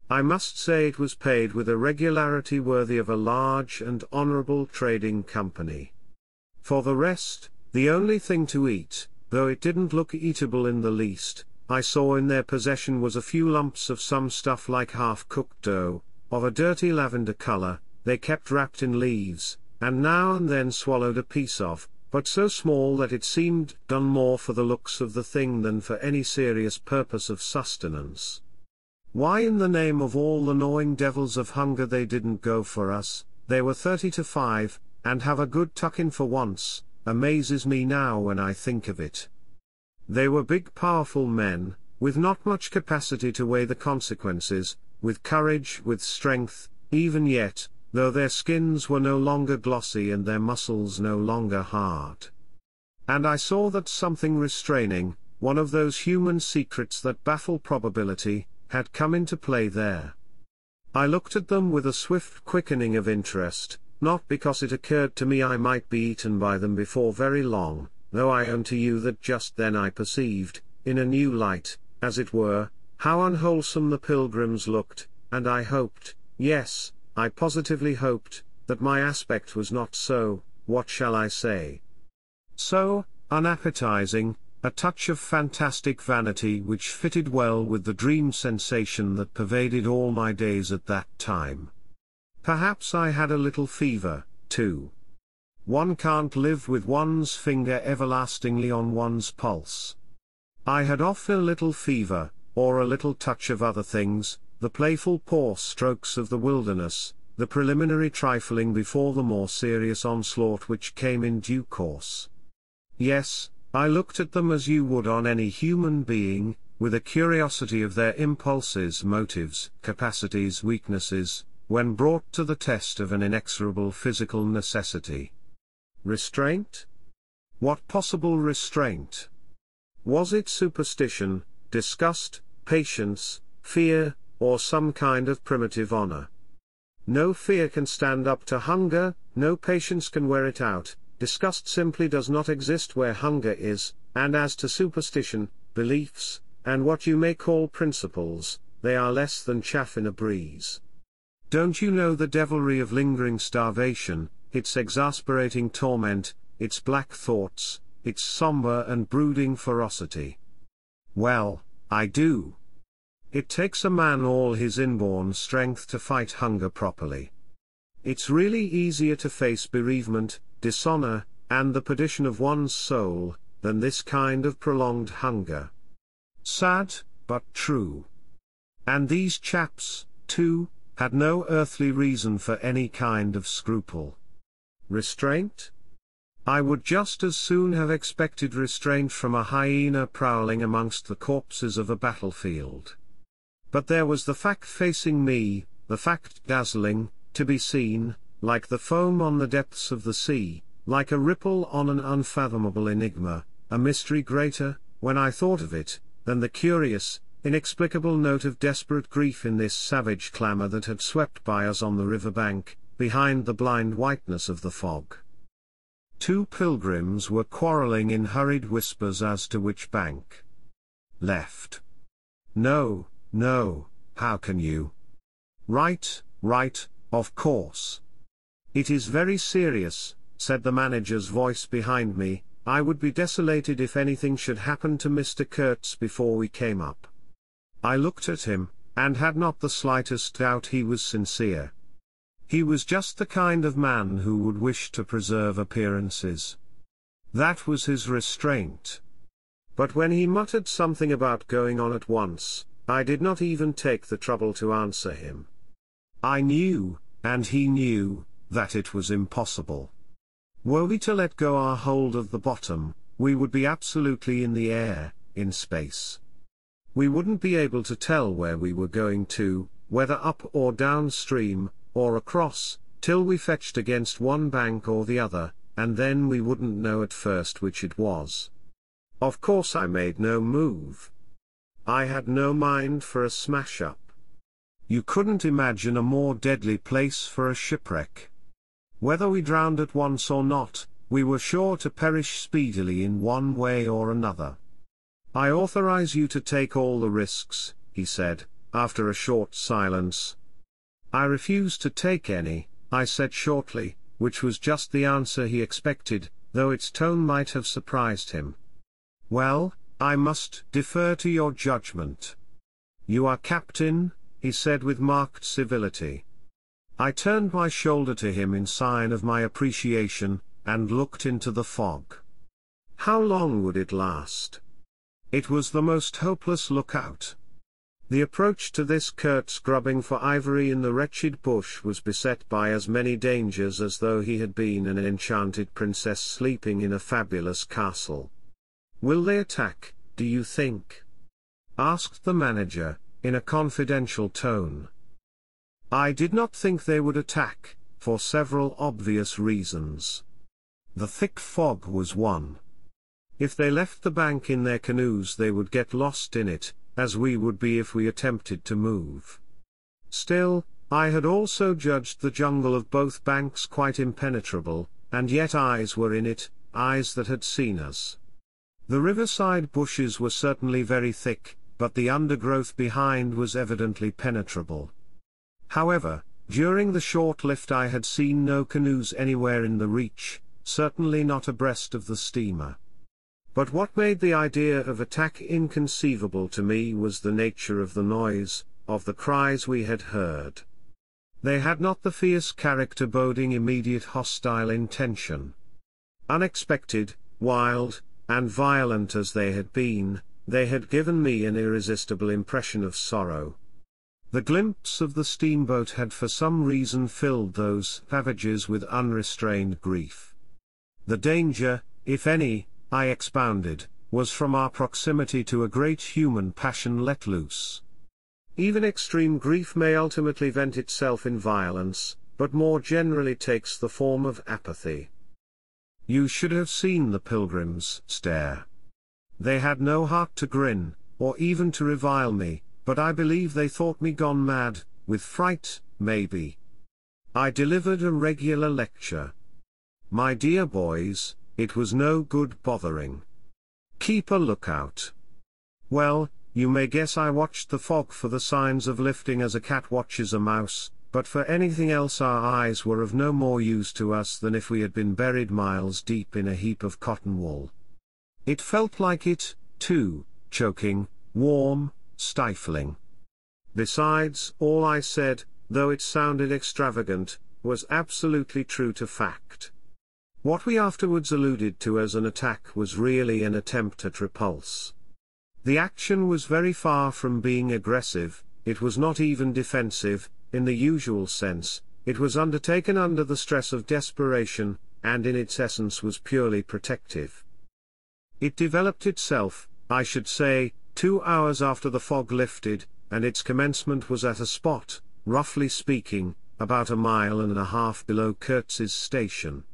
S2: I must say it was paid with a regularity worthy of a large and honorable trading company. For the rest, the only thing to eat, though it didn't look eatable in the least, I saw in their possession was a few lumps of some stuff like half-cooked dough, of a dirty lavender color, they kept wrapped in leaves, and now and then swallowed a piece of, but so small that it seemed done more for the looks of the thing than for any serious purpose of sustenance. Why in the name of all the gnawing devils of hunger they didn't go for us, they were 30 to 5, and have a good tuck-in for once, amazes me now when I think of it. They were big powerful men, with not much capacity to weigh the consequences, with courage, with strength, even yet, though their skins were no longer glossy and their muscles no longer hard. And I saw that something restraining, one of those human secrets that baffle probability, had come into play there. I looked at them with a swift quickening of interest, not because it occurred to me I might be eaten by them before very long, though I own to you that just then I perceived, in a new light, as it were, how unwholesome the pilgrims looked, and I hoped, yes, I positively hoped, that my aspect was not so, what shall I say? So unappetizing, a touch of fantastic vanity which fitted well with the dream sensation that pervaded all my days at that time. Perhaps I had a little fever, too. One can't live with one's finger everlastingly on one's pulse. I had often a little fever, or a little touch of other things, the playful paw strokes of the wilderness, the preliminary trifling before the more serious onslaught which came in due course. Yes, I looked at them as you would on any human being, with a curiosity of their impulses, motives, capacities, weaknesses, when brought to the test of an inexorable physical necessity. Restraint? What possible restraint? Was it superstition, disgust, patience, fear, or some kind of primitive honor? No fear can stand up to hunger, no patience can wear it out, disgust simply does not exist where hunger is, and as to superstition, beliefs, and what you may call principles, they are less than chaff in a breeze. Don't you know the devilry of lingering starvation, its exasperating torment, its black thoughts, its somber and brooding ferocity? Well, I do. It takes a man all his inborn strength to fight hunger properly. It's really easier to face bereavement, dishonor, and the perdition of one's soul, than this kind of prolonged hunger. Sad, but true. And these chaps, too, had no earthly reason for any kind of scruple. Restraint? I would just as soon have expected restraint from a hyena prowling amongst the corpses of a battlefield. But there was the fact facing me, the fact dazzling, to be seen, like the foam on the depths of the sea, like a ripple on an unfathomable enigma, a mystery greater, when I thought of it, than the curious, inexplicable note of desperate grief in this savage clamor that had swept by us on the river bank, behind the blind whiteness of the fog. Two pilgrims were quarreling in hurried whispers as to which bank. Left. No, no, how can you? Right, right, of course. It is very serious, said the manager's voice behind me. I would be desolated if anything should happen to Mr. Kurtz before we came up. I looked at him, and had not the slightest doubt he was sincere. He was just the kind of man who would wish to preserve appearances. That was his restraint. But when he muttered something about going on at once, I did not even take the trouble to answer him. I knew, and he knew, that it was impossible. Were we to let go our hold of the bottom, we would be absolutely in the air, in space. We wouldn't be able to tell where we were going to, whether up or downstream, or across, till we fetched against one bank or the other, and then we wouldn't know at first which it was. Of course I made no move. I had no mind for a smash-up. You couldn't imagine a more deadly place for a shipwreck. Whether we drowned at once or not, we were sure to perish speedily in one way or another. I authorize you to take all the risks, he said, after a short silence. I refuse to take any, I said shortly, which was just the answer he expected, though its tone might have surprised him. Well, I must defer to your judgment. You are captain, he said with marked civility. I turned my shoulder to him in sign of my appreciation, and looked into the fog. How long would it last? It was the most hopeless lookout. The approach to this Kurtz grubbing for ivory in the wretched bush was beset by as many dangers as though he had been an enchanted princess sleeping in a fabulous castle. Will they attack, do you think? Asked the manager, in a confidential tone. I did not think they would attack, for several obvious reasons. The thick fog was one. If they left the bank in their canoes they would get lost in it, as we would be if we attempted to move. Still, I had also judged the jungle of both banks quite impenetrable, and yet eyes were in it, eyes that had seen us. The riverside bushes were certainly very thick, but the undergrowth behind was evidently penetrable. However, during the short lift I had seen no canoes anywhere in the reach, certainly not abreast of the steamer. But what made the idea of attack inconceivable to me was the nature of the noise, of the cries we had heard. They had not the fierce character boding immediate hostile intention. Unexpected, wild, and violent as they had been, they had given me an irresistible impression of sorrow. The glimpse of the steamboat had for some reason filled those savages with unrestrained grief. The danger, if any, I expounded, was from our proximity to a great human passion let loose. Even extreme grief may ultimately vent itself in violence, but more generally takes the form of apathy. You should have seen the pilgrims stare. They had no heart to grin, or even to revile me, but I believe they thought me gone mad, with fright, maybe. I delivered a regular lecture. My dear boys, it was no good bothering. Keep a lookout. Well, you may guess I watched the fog for the signs of lifting as a cat watches a mouse, but for anything else our eyes were of no more use to us than if we had been buried miles deep in a heap of cotton wool. It felt like it, too, choking, warm, stifling. Besides, all I said, though it sounded extravagant, was absolutely true to fact. What we afterwards alluded to as an attack was really an attempt at repulse. The action was very far from being aggressive, it was not even defensive, in the usual sense, it was undertaken under the stress of desperation, and in its essence was purely protective. It developed itself, I should say, 2 hours after the fog lifted, and its commencement was at a spot, roughly speaking, about 1.5 miles below Kurtz's station.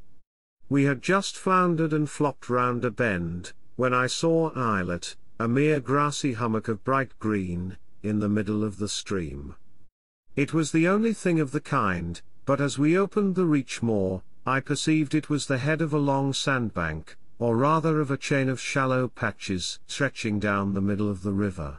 S2: We had just floundered and flopped round a bend, when I saw an islet, a mere grassy hummock of bright green, in the middle of the stream. It was the only thing of the kind, but as we opened the reach more, I perceived it was the head of a long sandbank, or rather of a chain of shallow patches stretching down the middle of the river.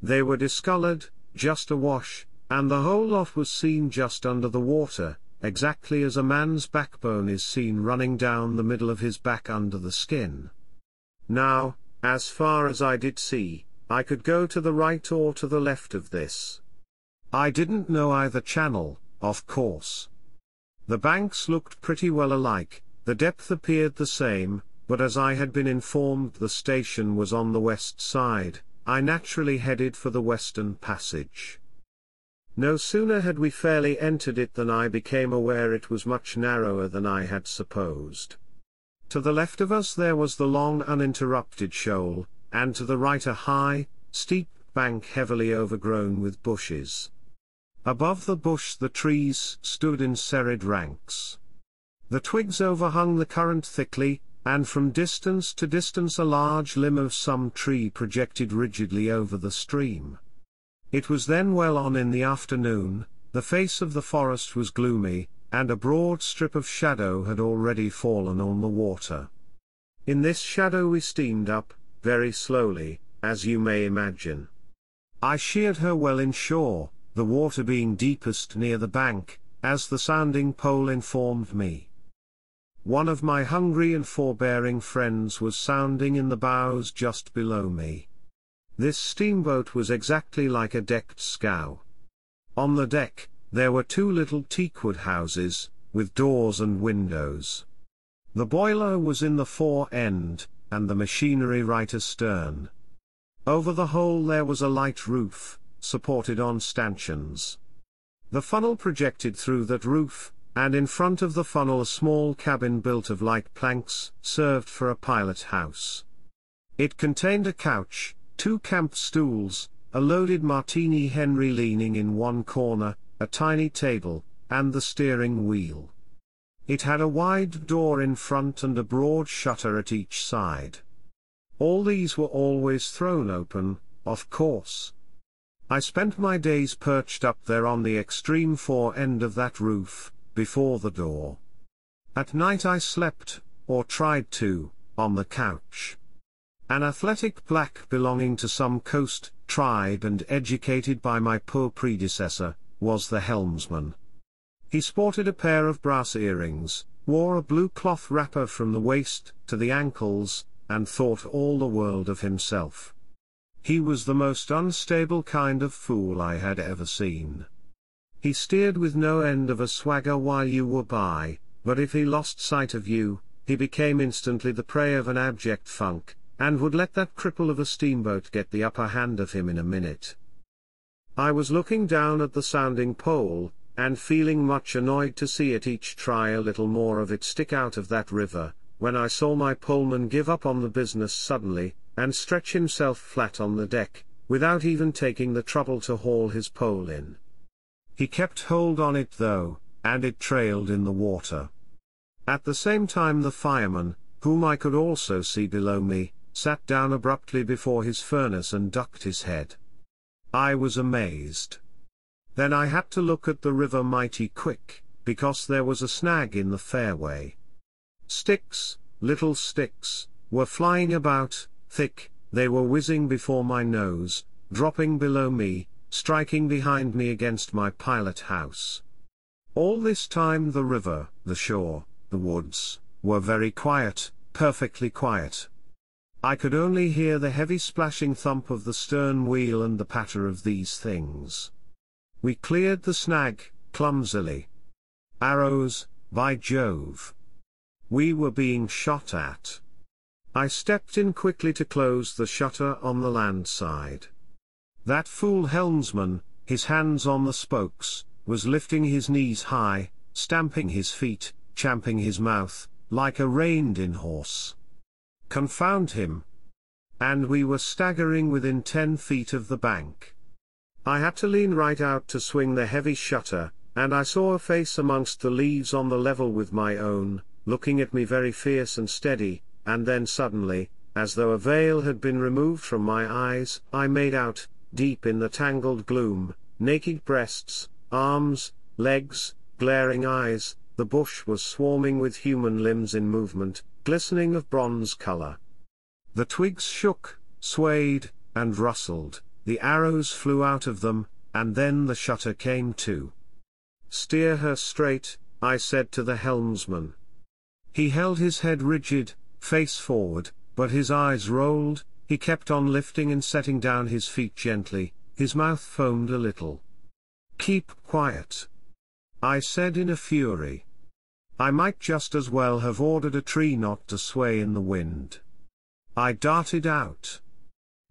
S2: They were discolored, just awash, and the whole lot was seen just under the water, exactly as a man's backbone is seen running down the middle of his back under the skin. Now, as far as I did see, I could go to the right or to the left of this. I didn't know either channel, of course. The banks looked pretty well alike, the depth appeared the same, but as I had been informed the station was on the west side, I naturally headed for the western passage. No sooner had we fairly entered it than I became aware it was much narrower than I had supposed. To the left of us there was the long uninterrupted shoal, and to the right a high, steep bank heavily overgrown with bushes. Above the bush the trees stood in serried ranks. The twigs overhung the current thickly, and from distance to distance a large limb of some tree projected rigidly over the stream. It was then well on in the afternoon, the face of the forest was gloomy, and a broad strip of shadow had already fallen on the water. In this shadow we steamed up, very slowly, as you may imagine. I sheered her well inshore, the water being deepest near the bank, as the sounding pole informed me. One of my hungry and forbearing friends was sounding in the bows just below me. This steamboat was exactly like a decked scow. On the deck, there were 2 little teakwood houses, with doors and windows. The boiler was in the fore end, and the machinery right astern. Over the whole there was a light roof, supported on stanchions. The funnel projected through that roof, and in front of the funnel a small cabin built of light planks, served for a pilot house. It contained a couch, 2 camp stools, a loaded Martini Henry leaning in one corner, a tiny table, and the steering wheel. It had a wide door in front and a broad shutter at each side. All these were always thrown open, of course. I spent my days perched up there on the extreme fore end of that roof, before the door. At night I slept, or tried to, on the couch. An athletic black belonging to some coast tribe and educated by my poor predecessor, was the helmsman. He sported a pair of brass earrings, wore a blue cloth wrapper from the waist to the ankles, and thought all the world of himself. He was the most unstable kind of fool I had ever seen. He steered with no end of a swagger while you were by, but if he lost sight of you, he became instantly the prey of an abject funk, and would let that cripple of a steamboat get the upper hand of him in a minute. I was looking down at the sounding pole, and feeling much annoyed to see it each try a little more of it stick out of that river, when I saw my poleman give up on the business suddenly, and stretch himself flat on the deck, without even taking the trouble to haul his pole in. He kept hold on it though, and it trailed in the water. At the same time the fireman, whom I could also see below me, sat down abruptly before his furnace and ducked his head. I was amazed. Then I had to look at the river mighty quick, because there was a snag in the fairway. Sticks, little sticks, were flying about, thick, they were whizzing before my nose, dropping below me, striking behind me against my pilot house. All this time the river, the shore, the woods, were very quiet, perfectly quiet. I could only hear the heavy splashing thump of the stern wheel and the patter of these things. We cleared the snag, clumsily. Arrows, by Jove! We were being shot at. I stepped in quickly to close the shutter on the land side. That fool helmsman, his hands on the spokes, was lifting his knees high, stamping his feet, champing his mouth, like a reined-in horse. Confound him! And we were staggering within 10 feet of the bank. I had to lean right out to swing the heavy shutter, and I saw a face amongst the leaves on the level with my own, looking at me very fierce and steady, and then suddenly, as though a veil had been removed from my eyes, I made out, deep in the tangled gloom, naked breasts, arms, legs, glaring eyes. The bush was swarming with human limbs in movement, glistening of bronze color. The twigs shook, swayed, and rustled, the arrows flew out of them, and then the shutter came to. "Steer her straight," I said to the helmsman. He held his head rigid, face forward, but his eyes rolled. He kept on lifting and setting down his feet gently, his mouth foamed a little. "Keep quiet," I said in a fury. I might just as well have ordered a tree not to sway in the wind. I darted out.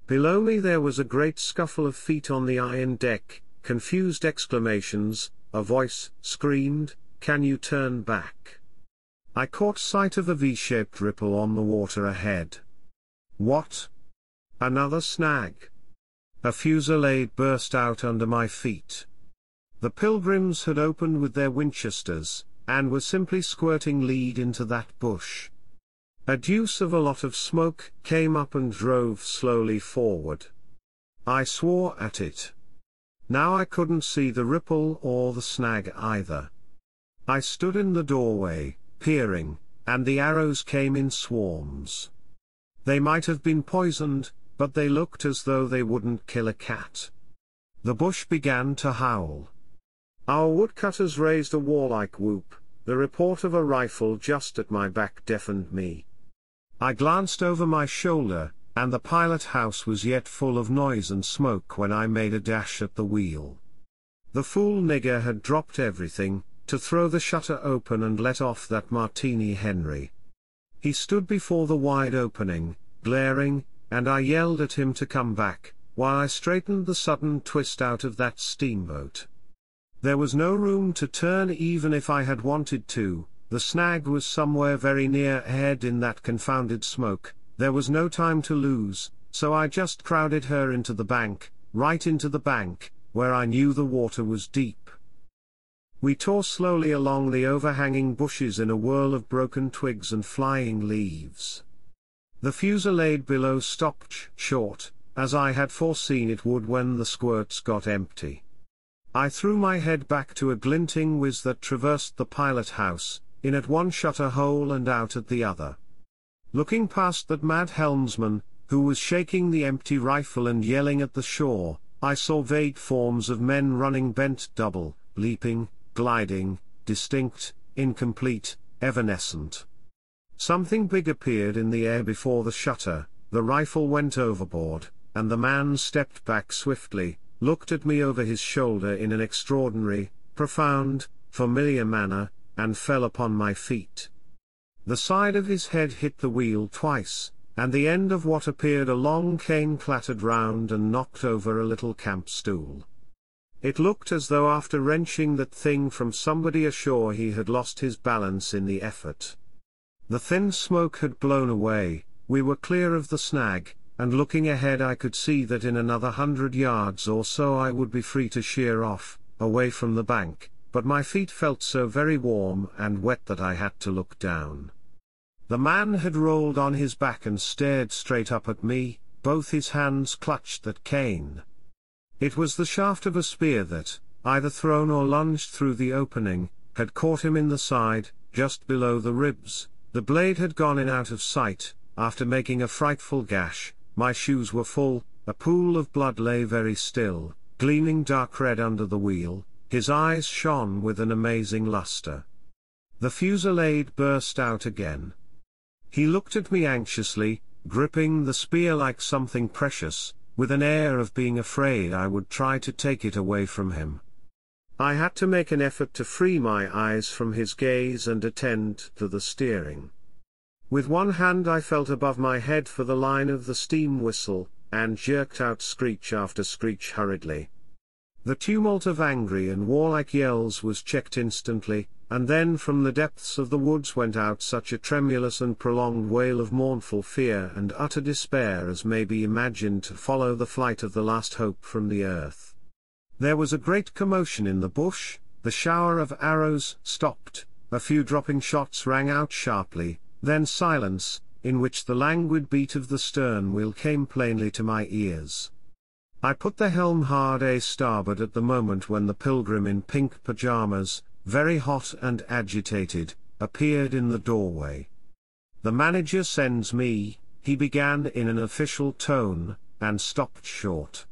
S2: Below me there was a great scuffle of feet on the iron deck, confused exclamations, a voice screamed, "Can you turn back?" I caught sight of a V-shaped ripple on the water ahead. What? Another snag. A fusillade burst out under my feet. The pilgrims had opened with their Winchesters, and were simply squirting lead into that bush. A deuce of a lot of smoke came up and drove slowly forward. I swore at it. Now I couldn't see the ripple or the snag either. I stood in the doorway, peering, and the arrows came in swarms. They might have been poisoned, but they looked as though they wouldn't kill a cat. The bush began to howl. Our woodcutters raised a warlike whoop. The report of a rifle just at my back deafened me. I glanced over my shoulder, and the pilot house was yet full of noise and smoke when I made a dash at the wheel. The fool nigger had dropped everything, to throw the shutter open and let off that Martini Henry. He stood before the wide opening, glaring, and I yelled at him to come back, while I straightened the sudden twist out of that steamboat. There was no room to turn even if I had wanted to. The snag was somewhere very near ahead in that confounded smoke. There was no time to lose, so I just crowded her into the bank, right into the bank, where I knew the water was deep. We tore slowly along the overhanging bushes in a whirl of broken twigs and flying leaves. The fusillade below stopped short, as I had foreseen it would when the squirts got empty. I threw my head back to a glinting whiz that traversed the pilot house, in at one shutter hole and out at the other. Looking past that mad helmsman, who was shaking the empty rifle and yelling at the shore, I saw vague forms of men running bent double, leaping, gliding, distinct, incomplete, evanescent. Something big appeared in the air before the shutter, the rifle went overboard, and the man stepped back swiftly, looked at me over his shoulder in an extraordinary, profound, familiar manner, and fell upon my feet. The side of his head hit the wheel twice, and the end of what appeared a long cane clattered round and knocked over a little camp stool. It looked as though after wrenching that thing from somebody ashore he had lost his balance in the effort. The thin smoke had blown away, we were clear of the snag, and looking ahead I could see that in another 100 yards or so I would be free to sheer off, away from the bank, but my feet felt so very warm and wet that I had to look down. The man had rolled on his back and stared straight up at me, both his hands clutched that cane. It was the shaft of a spear that, either thrown or lunged through the opening, had caught him in the side, just below the ribs. The blade had gone in out of sight. After making a frightful gash, my shoes were full, a pool of blood lay very still, gleaming dark red under the wheel, his eyes shone with an amazing luster. The fusillade burst out again. He looked at me anxiously, gripping the spear like something precious, with an air of being afraid I would try to take it away from him. I had to make an effort to free my eyes from his gaze and attend to the steering. With one hand I felt above my head for the line of the steam whistle, and jerked out screech after screech hurriedly. The tumult of angry and warlike yells was checked instantly, and then from the depths of the woods went out such a tremulous and prolonged wail of mournful fear and utter despair as may be imagined to follow the flight of the last hope from the earth. There was a great commotion in the bush, The shower of arrows stopped, a few dropping shots rang out sharply, then silence, in which the languid beat of the stern wheel came plainly to my ears. I put the helm hard a starboard at the moment when the pilgrim in pink pajamas, very hot and agitated, appeared in the doorway. "The manager sends me," he began in an official tone, and stopped short.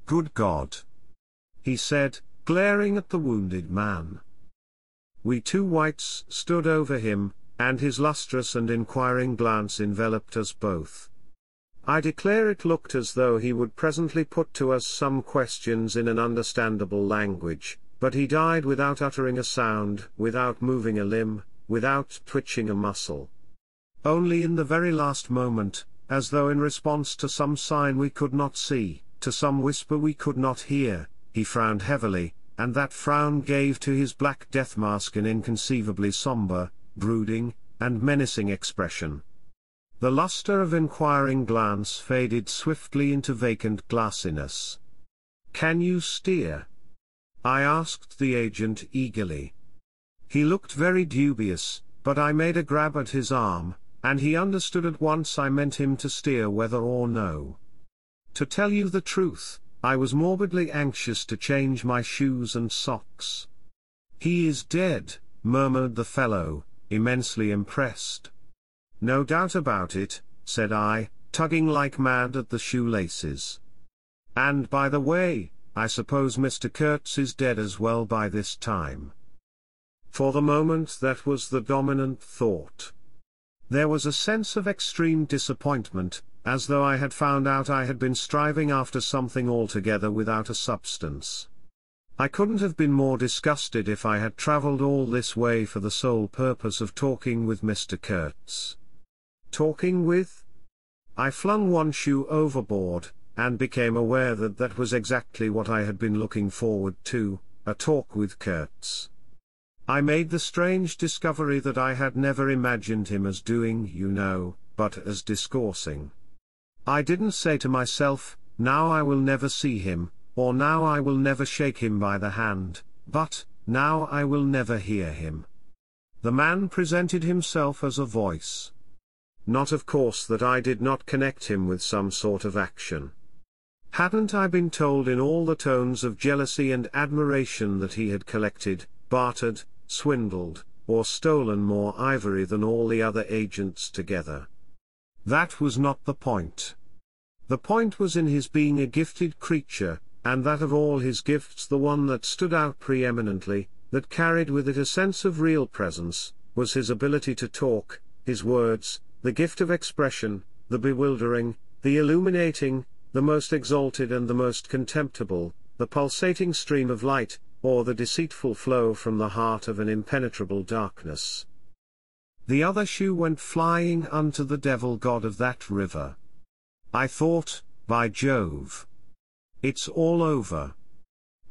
S2: "Good God!" he said, glaring at the wounded man. We two whites stood over him, and his lustrous and inquiring glance enveloped us both. I declare it looked as though he would presently put to us some questions in an understandable language, but he died without uttering a sound, without moving a limb, without twitching a muscle. Only in the very last moment, as though in response to some sign we could not see, to some whisper we could not hear, he frowned heavily, and that frown gave to his black death mask an inconceivably somber, brooding, and menacing expression. The luster of inquiring glance faded swiftly into vacant glassiness. "Can you steer?" I asked the agent eagerly. He looked very dubious, but I made a grab at his arm, and he understood at once I meant him to steer whether or no. To tell you the truth, I was morbidly anxious to change my shoes and socks. "He is dead," murmured the fellow, immensely impressed. "No doubt about it," said I, tugging like mad at the shoelaces. "And by the way, I suppose Mr. Kurtz is dead as well by this time." For the moment that was the dominant thought. There was a sense of extreme disappointment, as though I had found out I had been striving after something altogether without a substance. I couldn't have been more disgusted if I had traveled all this way for the sole purpose of talking with Mr. Kurtz. Talking with? I flung one shoe overboard, and became aware that that was exactly what I had been looking forward to, a talk with Kurtz. I made the strange discovery that I had never imagined him as doing, you know, but as discoursing. I didn't say to myself, "Now I will never see him," or "Now I will never shake him by the hand," but, "Now I will never hear him." The man presented himself as a voice. Not of course that I did not connect him with some sort of action. Hadn't I been told in all the tones of jealousy and admiration that he had collected, bartered, swindled, or stolen more ivory than all the other agents together? That was not the point. The point was in his being a gifted creature, and that of all his gifts the one that stood out preeminently, that carried with it a sense of real presence, was his ability to talk, his words, the gift of expression, the bewildering, the illuminating, the most exalted and the most contemptible, the pulsating stream of light, or the deceitful flow from the heart of an impenetrable darkness. The other shoe went flying unto the devil god of that river. I thought, by Jove! It's all over.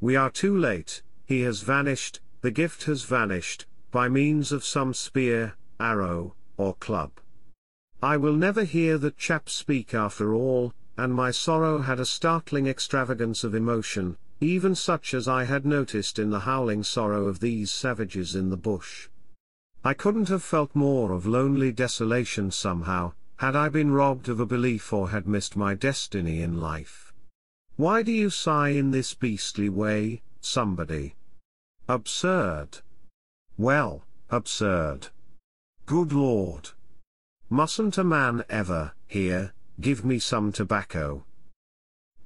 S2: We are too late, he has vanished, the gift has vanished, by means of some spear, arrow, or club. I will never hear that chap speak after all, and my sorrow had a startling extravagance of emotion, even such as I had noticed in the howling sorrow of these savages in the bush. I couldn't have felt more of lonely desolation somehow, had I been robbed of a belief or had missed my destiny in life. Why do you sigh in this beastly way, somebody? Absurd. Well, absurd. Good Lord. Mustn't a man ever, here, give me some tobacco?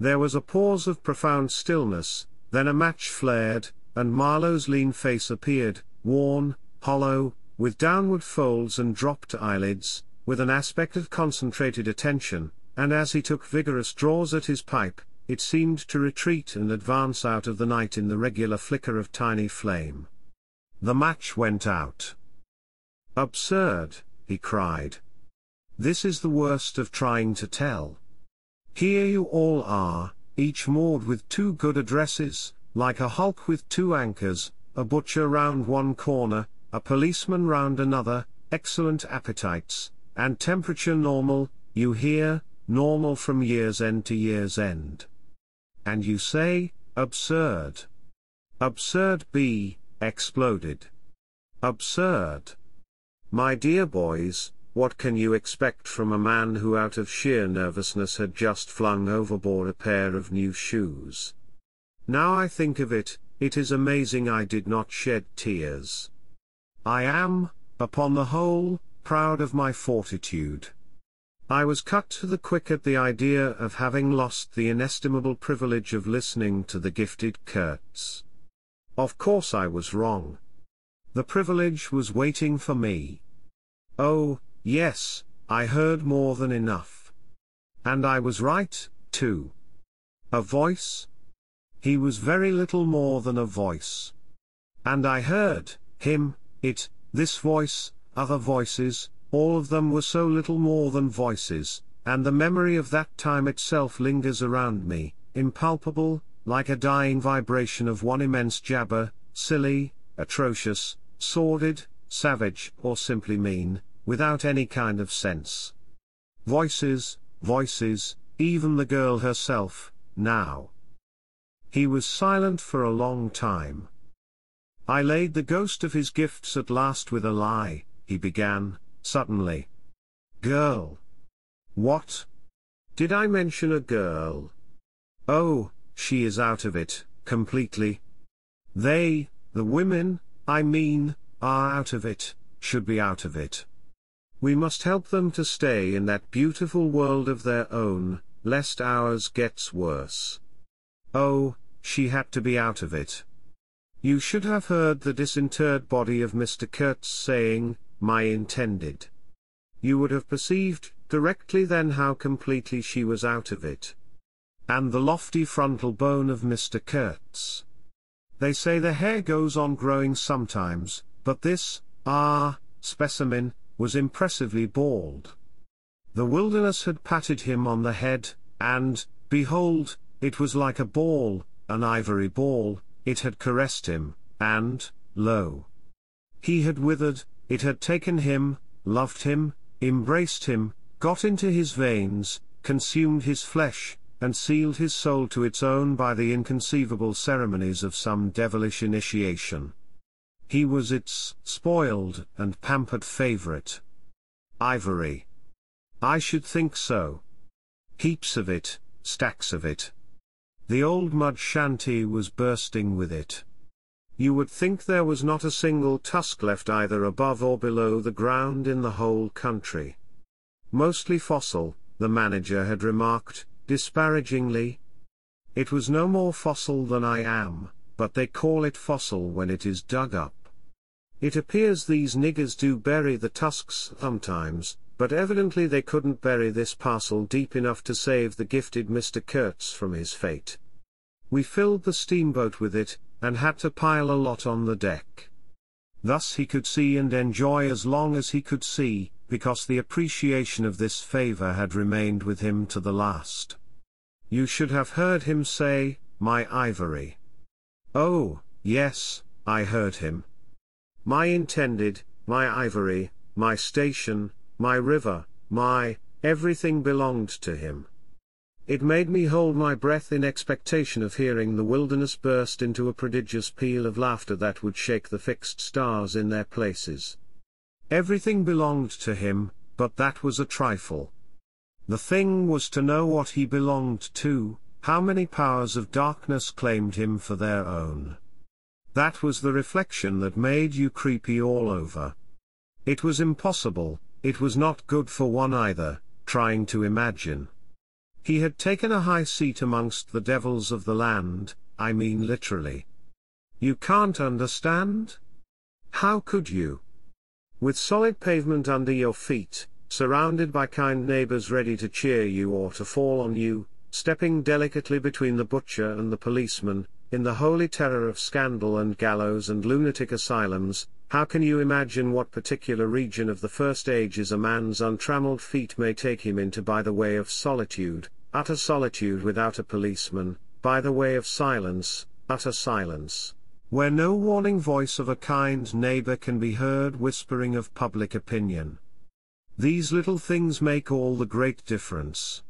S2: There was a pause of profound stillness, then a match flared, and Marlowe's lean face appeared, worn, hollow, with downward folds and dropped eyelids, with an aspect of concentrated attention, and as he took vigorous draws at his pipe, it seemed to retreat and advance out of the night in the regular flicker of tiny flame. The match went out. Absurd, he cried. This is the worst of trying to tell. Here you all are, each moored with two good addresses, like a hulk with two anchors, a butcher round one corner, a policeman round another, excellent appetites, and temperature normal, you hear, normal from year's end to year's end. And you say, absurd. Absurd be, exploded. Absurd. My dear boys, what can you expect from a man who out of sheer nervousness had just flung overboard a pair of new shoes? Now I think of it, it is amazing I did not shed tears. I am, upon the whole, proud of my fortitude. I was cut to the quick at the idea of having lost the inestimable privilege of listening to the gifted Kurtz. Of course I was wrong. The privilege was waiting for me. Oh, yes, I heard more than enough. And I was right, too. A voice? He was very little more than a voice. And I heard him, it, this voice, other voices, all of them were so little more than voices, and the memory of that time itself lingers around me, impalpable, like a dying vibration of one immense jabber, silly, atrocious, sordid, savage, or simply mean, without any kind of sense. Voices, voices, even the girl herself, now. He was silent for a long time. I laid the ghost of his gifts at last with a lie, he began, suddenly. Girl. What? Did I mention a girl? Oh, she is out of it, completely. They, the women, I mean, are out of it, should be out of it. We must help them to stay in that beautiful world of their own, lest ours gets worse. Oh, she had to be out of it. You should have heard the disinterred body of Mr. Kurtz saying, my intended. You would have perceived, directly then how completely she was out of it. And the lofty frontal bone of Mr. Kurtz. They say the hair goes on growing sometimes, but this, specimen, was impressively bald. The wilderness had patted him on the head, and, behold, it was like a ball, an ivory ball, it had caressed him, and, lo! He had withered, it had taken him, loved him, embraced him, got into his veins, consumed his flesh, and sealed his soul to its own by the inconceivable ceremonies of some devilish initiation. He was its spoiled and pampered favorite. Ivory. I should think so. Heaps of it, stacks of it. The old mud shanty was bursting with it. You would think there was not a single tusk left either above or below the ground in the whole country. Mostly fossil, the manager had remarked, disparagingly. It was no more fossil than I am, but they call it fossil when it is dug up. It appears these niggers do bury the tusks sometimes, but evidently they couldn't bury this parcel deep enough to save the gifted Mr. Kurtz from his fate. We filled the steamboat with it, and had to pile a lot on the deck. Thus he could see and enjoy as long as he could see, because the appreciation of this favor had remained with him to the last. You should have heard him say, my ivory. Oh, yes, I heard him. My intended, my ivory, my station, my river, my, everything belonged to him. It made me hold my breath in expectation of hearing the wilderness burst into a prodigious peal of laughter that would shake the fixed stars in their places. Everything belonged to him, but that was a trifle. The thing was to know what he belonged to, how many powers of darkness claimed him for their own. That was the reflection that made you creepy all over. It was impossible, it was not good for one either, trying to imagine. He had taken a high seat amongst the devils of the land, I mean literally. You can't understand? How could you? With solid pavement under your feet, surrounded by kind neighbors ready to cheer you or to fall on you, stepping delicately between the butcher and the policeman, in the holy terror of scandal and gallows and lunatic asylums, how can you imagine what particular region of the first ages a man's untrammeled feet may take him into by the way of solitude, utter solitude without a policeman, by the way of silence, utter silence, where no warning voice of a kind neighbor can be heard whispering of public opinion? These little things make all the great difference.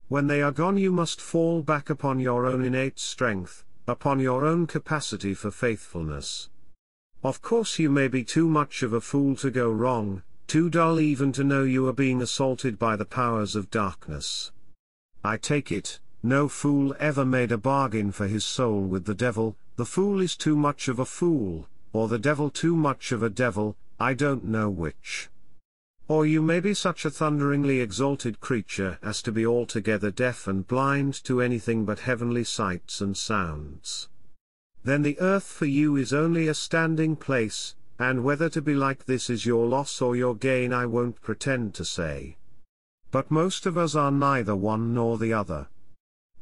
S2: When they are gone you must fall back upon your own innate strength, upon your own capacity for faithfulness. Of course you may be too much of a fool to go wrong, too dull even to know you are being assaulted by the powers of darkness. I take it, no fool ever made a bargain for his soul with the devil. The fool is too much of a fool, or the devil too much of a devil, I don't know which. Or you may be such a thunderingly exalted creature as to be altogether deaf and blind to anything but heavenly sights and sounds. Then the earth for you is only a standing place, and whether to be like this is your loss or your gain I won't pretend to say. But most of us are neither one nor the other.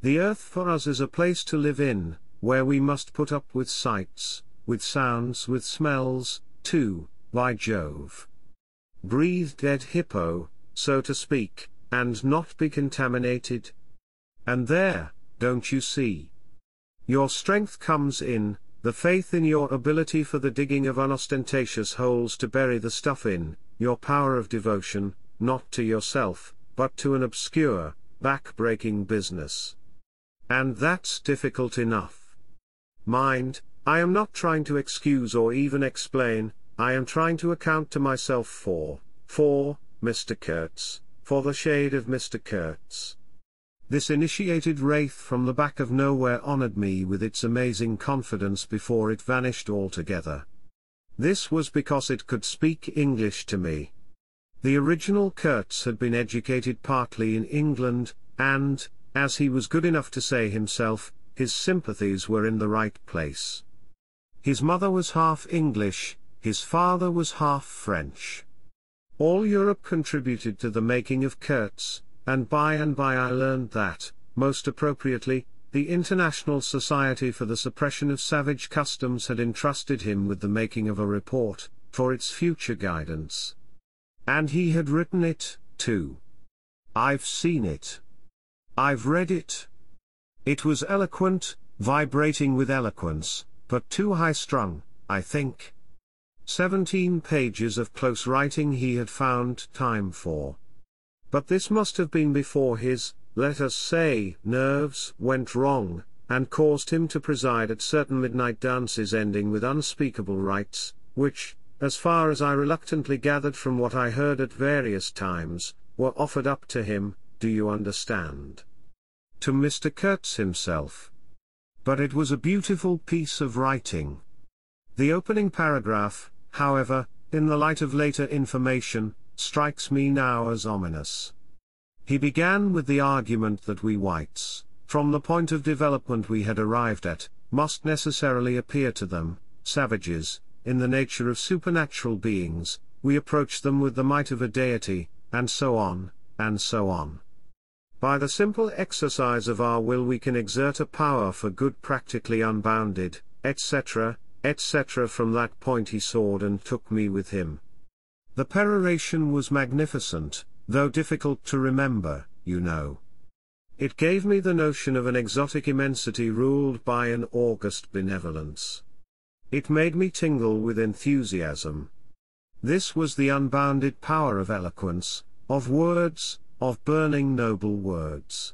S2: The earth for us is a place to live in, where we must put up with sights, with sounds, with smells, too, by Jove. Breathe dead hippo, so to speak, and not be contaminated. And there, don't you see? Your strength comes in, the faith in your ability for the digging of unostentatious holes to bury the stuff in, your power of devotion, not to yourself, but to an obscure, back-breaking business. And that's difficult enough. Mind, I am not trying to excuse or even explain, I am trying to account to myself for Mr. Kurtz, for the shade of Mr. Kurtz. This initiated wraith from the back of nowhere honored me with its amazing confidence before it vanished altogether. This was because it could speak English to me. The original Kurtz had been educated partly in England, and, as he was good enough to say himself, his sympathies were in the right place. His mother was half English, his father was half French. All Europe contributed to the making of Kurtz, and by I learned that, most appropriately, the International Society for the Suppression of Savage Customs had entrusted him with the making of a report, for its future guidance. And he had written it, too. I've seen it. I've read it. It was eloquent, vibrating with eloquence, but too high-strung, I think. 17 pages of close writing he had found time for. But this must have been before his, let us say, nerves went wrong, and caused him to preside at certain midnight dances ending with unspeakable rites, which, as far as I reluctantly gathered from what I heard at various times, were offered up to him, do you understand? To Mr. Kurtz himself. But it was a beautiful piece of writing. The opening paragraph, however, in the light of later information, strikes me now as ominous. He began with the argument that we whites, from the point of development we had arrived at, must necessarily appear to them, savages, in the nature of supernatural beings, we approach them with the might of a deity, and so on, and so on. By the simple exercise of our will we can exert a power for good practically unbounded, etc., etc. From that point he soared and took me with him. The peroration was magnificent, though difficult to remember, you know. It gave me the notion of an exotic immensity ruled by an august benevolence. It made me tingle with enthusiasm. This was the unbounded power of eloquence, of words, of burning noble words.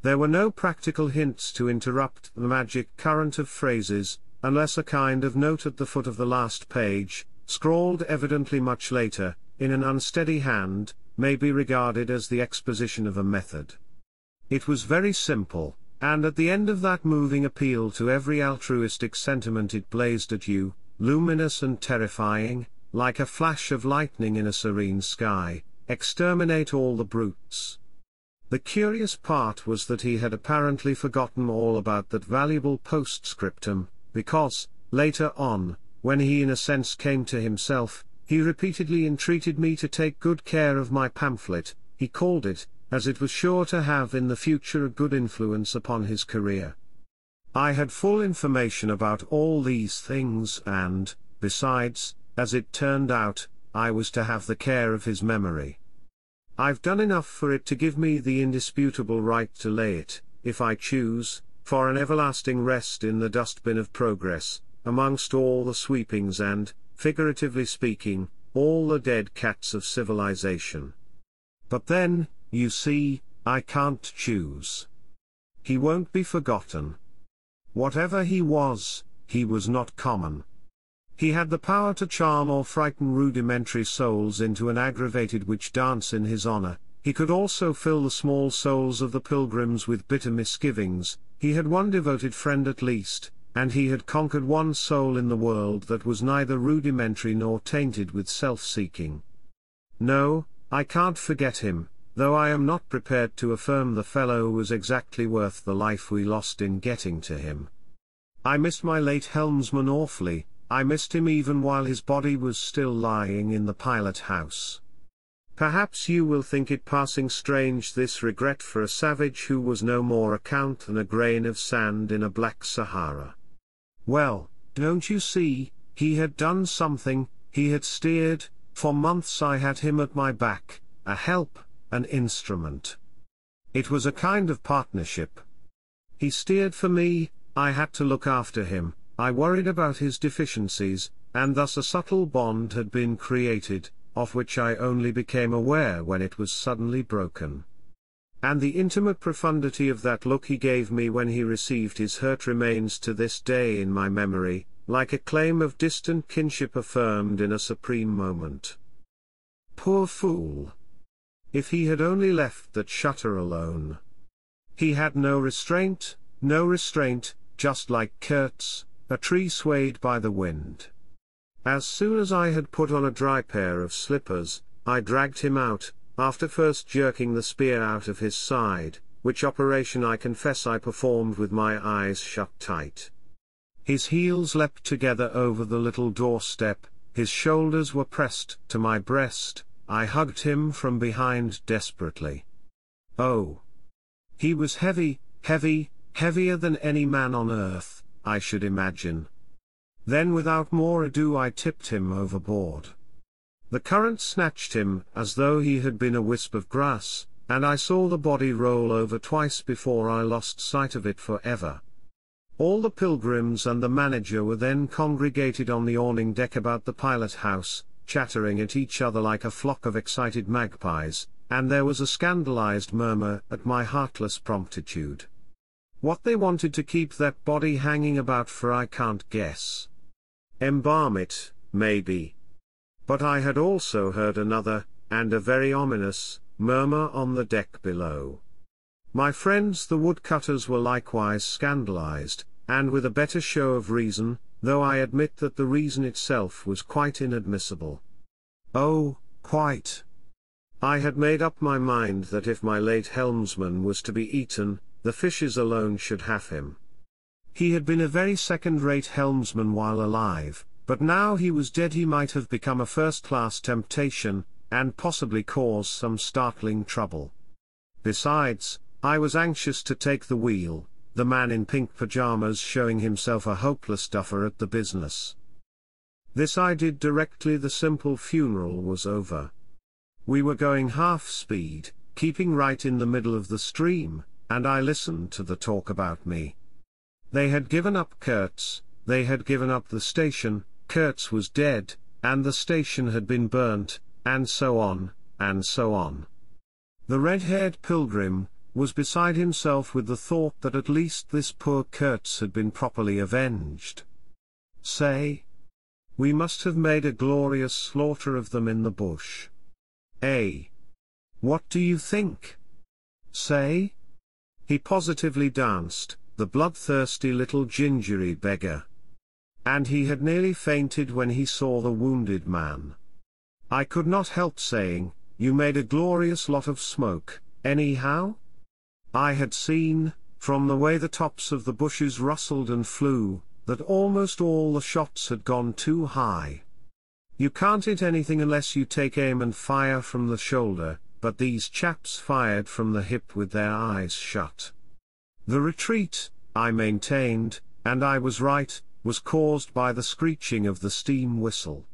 S2: There were no practical hints to interrupt the magic current of phrases, unless a kind of note at the foot of the last page, scrawled evidently much later, in an unsteady hand, may be regarded as the exposition of a method. It was very simple, and at the end of that moving appeal to every altruistic sentiment it blazed at you, luminous and terrifying, like a flash of lightning in a serene sky, exterminate all the brutes. The curious part was that he had apparently forgotten all about that valuable postscriptum, because, later on, when he in a sense came to himself, he repeatedly entreated me to take good care of my pamphlet, he called it, as it was sure to have in the future a good influence upon his career. I had full information about all these things and, besides, as it turned out, I was to have the care of his memory. I've done enough for it to give me the indisputable right to lay it, if I choose, for an everlasting rest in the dustbin of progress, amongst all the sweepings and, figuratively speaking, all the dead cats of civilization. But then, you see, I can't choose. He won't be forgotten. Whatever he was not common. He had the power to charm or frighten rudimentary souls into an aggravated witch dance in his honor. He could also fill the small souls of the pilgrims with bitter misgivings. He had one devoted friend at least, and he had conquered one soul in the world that was neither rudimentary nor tainted with self-seeking. No, I can't forget him, though I am not prepared to affirm the fellow was exactly worth the life we lost in getting to him. I missed my late helmsman awfully. I missed him even while his body was still lying in the pilot house. Perhaps you will think it passing strange, this regret for a savage who was no more account than a grain of sand in a black Sahara. Well, don't you see, he had done something, he had steered. For months I had him at my back, a help, an instrument. It was a kind of partnership. He steered for me, I had to look after him, I worried about his deficiencies, and thus a subtle bond had been created, of which I only became aware when it was suddenly broken. And the intimate profundity of that look he gave me when he received his hurt remains to this day in my memory, like a claim of distant kinship affirmed in a supreme moment. Poor fool! If he had only left that shutter alone. He had no restraint, just like Kurtz, a tree swayed by the wind. As soon as I had put on a dry pair of slippers, I dragged him out, after first jerking the spear out of his side, which operation I confess I performed with my eyes shut tight. His heels leapt together over the little doorstep, his shoulders were pressed to my breast, I hugged him from behind desperately. Oh! He was heavy, heavier than any man on earth, I should imagine. Then without more ado I tipped him overboard. The current snatched him as though he had been a wisp of grass, and I saw the body roll over twice before I lost sight of it forever. All the pilgrims and the manager were then congregated on the awning deck about the pilot house, chattering at each other like a flock of excited magpies, and there was a scandalized murmur at my heartless promptitude. What they wanted to keep that body hanging about for I can't guess. Embalm it, maybe. But I had also heard another, and a very ominous, murmur on the deck below. My friends the woodcutters were likewise scandalized, and with a better show of reason, though I admit that the reason itself was quite inadmissible. Oh, quite. I had made up my mind that if my late helmsman was to be eaten, the fishes alone should have him. He had been a very second-rate helmsman while alive, but now he was dead he might have become a first-class temptation, and possibly cause some startling trouble. Besides, I was anxious to take the wheel, the man in pink pajamas showing himself a hopeless duffer at the business. This I did directly the simple funeral was over. We were going half-speed, keeping right in the middle of the stream, and I listened to the talk about me. They had given up Kurtz, they had given up the station, Kurtz was dead, and the station had been burnt, and so on, and so on. The red-haired pilgrim was beside himself with the thought that at least this poor Kurtz had been properly avenged. Say, we must have made a glorious slaughter of them in the bush. Eh? What do you think? Say? He positively danced, the bloodthirsty little gingery beggar. And he had nearly fainted when he saw the wounded man. I could not help saying, you made a glorious lot of smoke, anyhow? I had seen, from the way the tops of the bushes rustled and flew, that almost all the shots had gone too high. You can't hit anything unless you take aim and fire from the shoulder, but these chaps fired from the hip with their eyes shut. The retreat, I maintained, and I was right, was caused by the screeching of the steam whistle.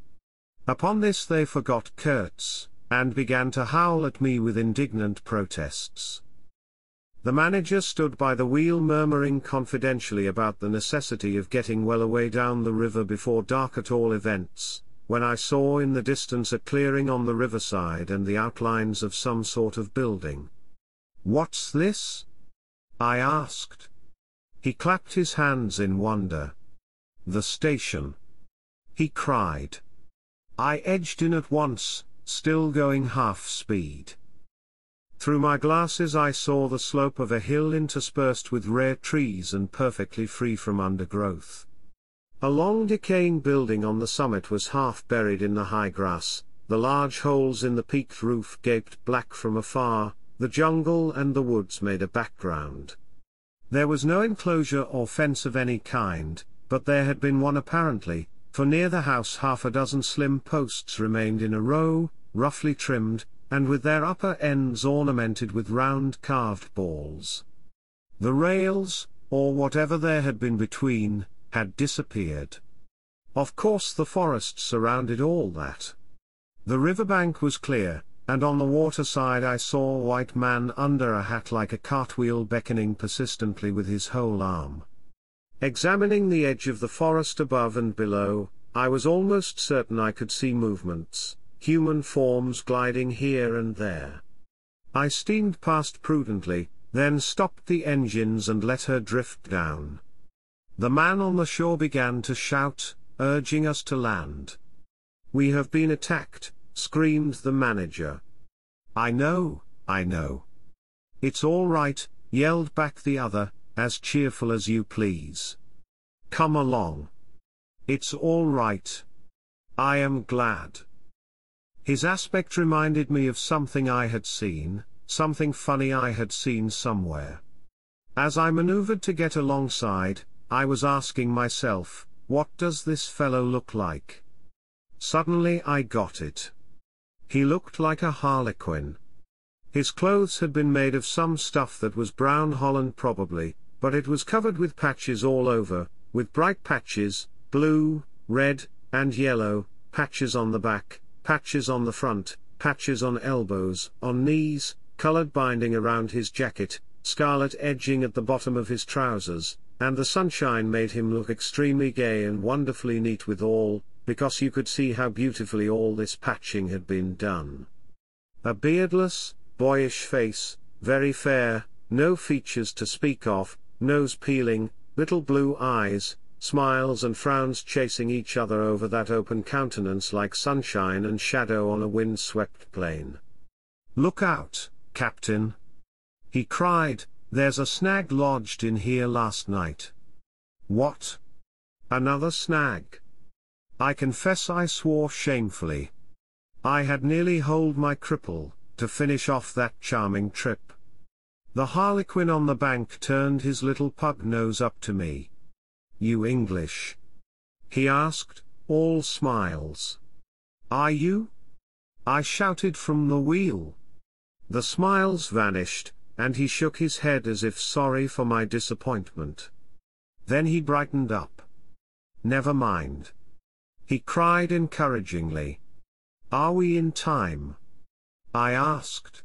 S2: Upon this they forgot Kurtz, and began to howl at me with indignant protests. The manager stood by the wheel murmuring confidentially about the necessity of getting well away down the river before dark at all events, when I saw in the distance a clearing on the riverside and the outlines of some sort of building. "What's this?" I asked. He clapped his hands in wonder. "The station." he cried. I edged in at once, still going half speed. Through my glasses I saw the slope of a hill interspersed with rare trees and perfectly free from undergrowth. A long decaying building on the summit was half buried in the high grass, the large holes in the peaked roof gaped black from afar, the jungle and the woods made a background. There was no enclosure or fence of any kind, but there had been one apparently, for near the house half a dozen slim posts remained in a row, roughly trimmed, and with their upper ends ornamented with round carved balls. The rails, or whatever there had been between, had disappeared. Of course the forest surrounded all that. The riverbank was clear, and on the waterside I saw a white man under a hat like a cartwheel beckoning persistently with his whole arm. Examining the edge of the forest above and below, I was almost certain I could see movements, human forms gliding here and there. I steamed past prudently, then stopped the engines and let her drift down. The man on the shore began to shout, urging us to land. "We have been attacked," screamed the manager. I know. "It's all right," yelled back the other, as cheerful as you please. "Come along. It's all right. I am glad." His aspect reminded me of something I had seen, something funny I had seen somewhere. As I maneuvered to get alongside, I was asking myself, what does this fellow look like? Suddenly I got it. He looked like a harlequin. His clothes had been made of some stuff that was brown holland probably, but it was covered with patches all over, with bright patches, blue, red, and yellow, patches on the back, patches on the front, patches on elbows, on knees, colored binding around his jacket, scarlet edging at the bottom of his trousers, and the sunshine made him look extremely gay and wonderfully neat withal, because you could see how beautifully all this patching had been done. A beardless, boyish face, very fair, no features to speak of, nose peeling, little blue eyes, smiles and frowns chasing each other over that open countenance like sunshine and shadow on a wind-swept plain. "Look out, Captain!" he cried, "there's a snag lodged in here last night." "What? Another snag?" I confess I swore shamefully. I had nearly holed my cripple, to finish off that charming trip. The harlequin on the bank turned his little pug nose up to me. "You English?" he asked, all smiles. "Are you?" I shouted from the wheel. The smiles vanished, and he shook his head as if sorry for my disappointment. Then he brightened up. "Never mind," he cried encouragingly. "Are we in time?" I asked.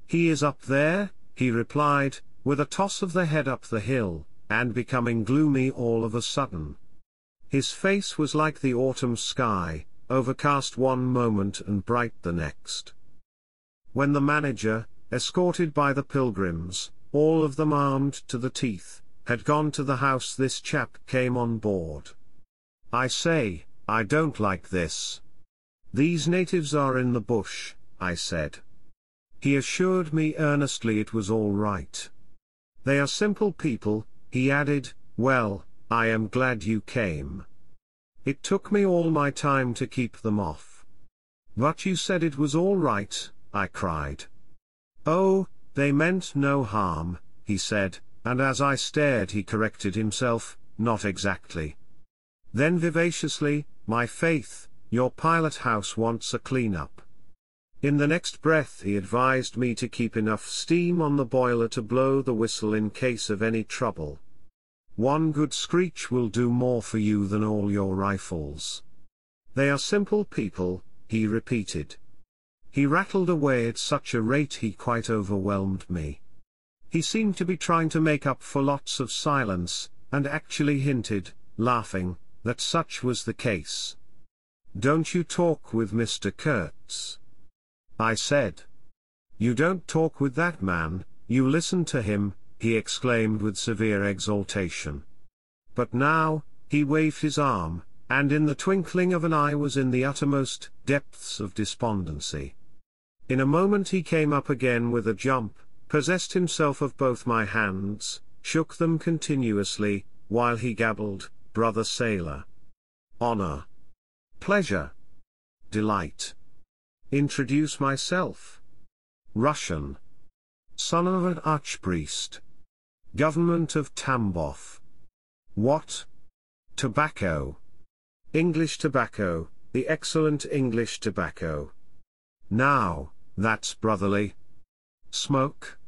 S2: "He is up there," he replied, with a toss of the head up the hill, and becoming gloomy all of a sudden. His face was like the autumn sky, overcast one moment and bright the next. When the manager, escorted by the pilgrims, all of them armed to the teeth, had gone to the house, this chap came on board. "I say, I don't like this. These natives are in the bush," I said. He assured me earnestly it was all right. "They are simple people," he added. "Well, I am glad you came. It took me all my time to keep them off." "But you said it was all right," I cried. "Oh, they meant no harm," he said, and as I stared he corrected himself, "Not exactly." Then vivaciously, "My faith, your pilot house wants a clean-up." In the next breath he advised me to keep enough steam on the boiler to blow the whistle in case of any trouble. "One good screech will do more for you than all your rifles." "They are simple people," he repeated. He rattled away at such a rate he quite overwhelmed me. He seemed to be trying to make up for lots of silence, and actually hinted, laughing, that such was the case. "Don't you talk with Mr. Kurtz," I said. "You don't talk with that man, you listen to him," he exclaimed with severe exaltation. But now, he waved his arm, and in the twinkling of an eye was in the uttermost depths of despondency. In a moment he came up again with a jump, possessed himself of both my hands, shook them continuously, while he gabbled, "Brother sailor. Honor. Pleasure. Delight. Introduce myself. Russian. Son of an archpriest. Government of Tambov. What? Tobacco. English tobacco, the excellent English tobacco. Now, that's brotherly. Smoke?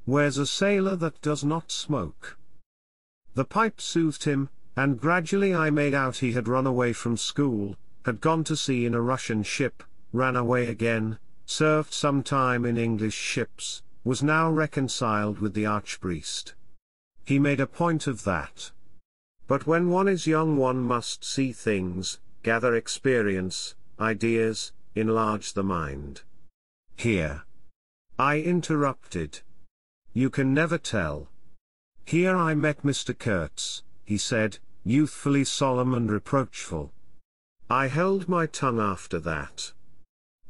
S2: Where's a sailor that does not smoke?" The pipe soothed him, and gradually I made out he had run away from school, had gone to sea in a Russian ship, ran away again, served some time in English ships, was now reconciled with the archpriest. He made a point of that. But when one is young one must see things, gather experience, ideas, enlarge the mind. Here. I interrupted. You can never tell. Here I met Mr. Kurtz, he said, youthfully solemn and reproachful. I held my tongue after that.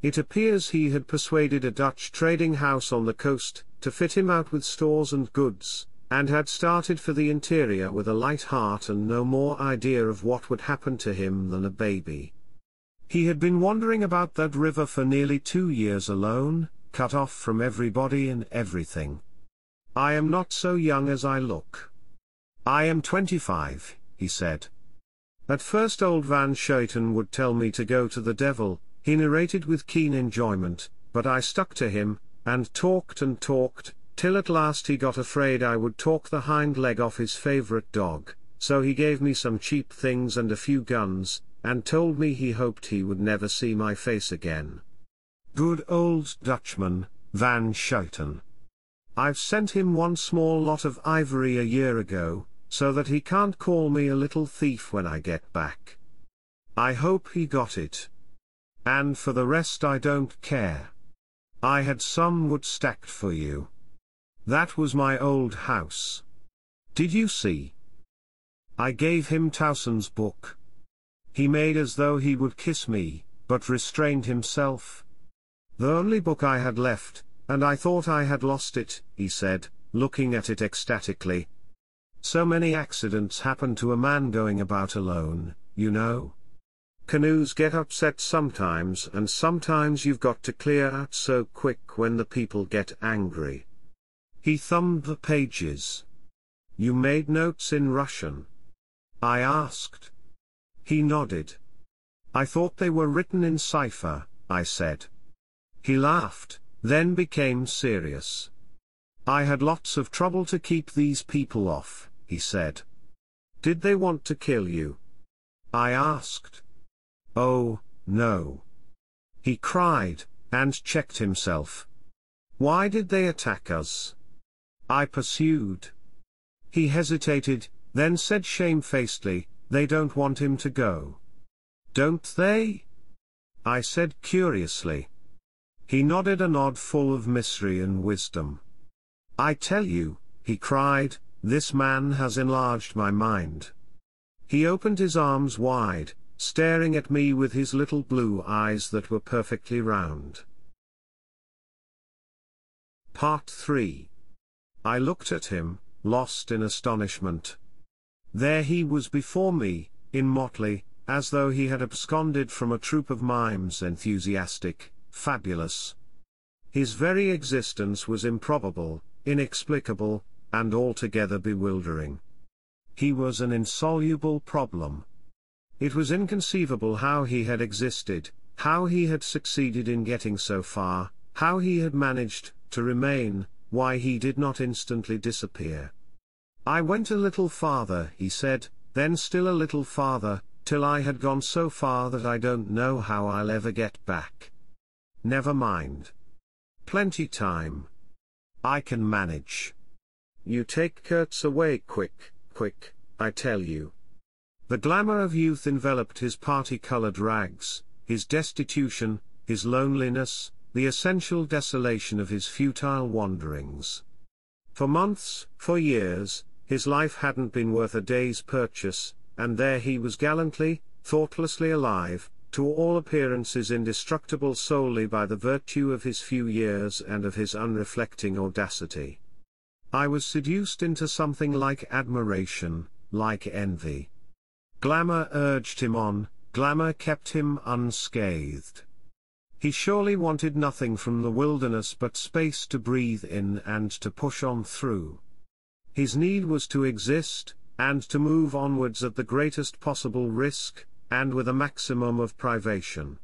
S2: It appears he had persuaded a Dutch trading house on the coast to fit him out with stores and goods, and had started for the interior with a light heart and no more idea of what would happen to him than a baby. He had been wandering about that river for nearly 2 years alone, cut off from everybody and everything. I am not so young as I look. I am 25, he said. At first old Van Schuiten would tell me to go to the devil, he narrated with keen enjoyment, but I stuck to him, and talked, till at last he got afraid I would talk the hind leg off his favorite dog, so he gave me some cheap things and a few guns, and told me he hoped he would never see my face again. Good old Dutchman, Van Schuiten. I've sent him one small lot of ivory a year ago, so that he can't call me a little thief when I get back. I hope he got it. And for the rest I don't care. I had some wood stacked for you. That was my old house. Did you see? I gave him Towson's book. He made as though he would kiss me, but restrained himself. The only book I had left, and I thought I had lost it, he said, looking at it ecstatically. So many accidents happen to a man going about alone, you know. Canoes get upset sometimes, and sometimes you've got to clear out so quick when the people get angry. He thumbed the pages. You made notes in Russian? I asked. He nodded. I thought they were written in cipher, I said. He laughed, then became serious. I had lots of trouble to keep these people off, he said. Did they want to kill you? I asked. Oh, no. He cried, and checked himself. Why did they attack us? I pursued. He hesitated, then said shamefacedly, they don't want him to go. Don't they? I said curiously. He nodded a nod full of mystery and wisdom. I tell you, he cried, this man has enlarged my mind. He opened his arms wide, staring at me with his little blue eyes that were perfectly round. Part 3. I looked at him, lost in astonishment. There he was before me, in motley, as though he had absconded from a troupe of mimes, enthusiastic, fabulous. His very existence was improbable, inexplicable, and altogether bewildering. He was an insoluble problem. It was inconceivable how he had existed, how he had succeeded in getting so far, how he had managed to remain, why he did not instantly disappear. I went a little farther, he said, then still a little farther, till I had gone so far that I don't know how I'll ever get back. Never mind. Plenty time. I can manage. You take Kurtz away quick, I tell you. The glamour of youth enveloped his party-colored rags, his destitution, his loneliness, the essential desolation of his futile wanderings. For months, for years, his life hadn't been worth a day's purchase, and there he was gallantly, thoughtlessly alive, to all appearances indestructible solely by the virtue of his few years and of his unreflecting audacity. I was seduced into something like admiration, like envy. Glamour urged him on, glamour kept him unscathed. He surely wanted nothing from the wilderness but space to breathe in and to push on through. His need was to exist, and to move onwards at the greatest possible risk, and with a maximum of privation.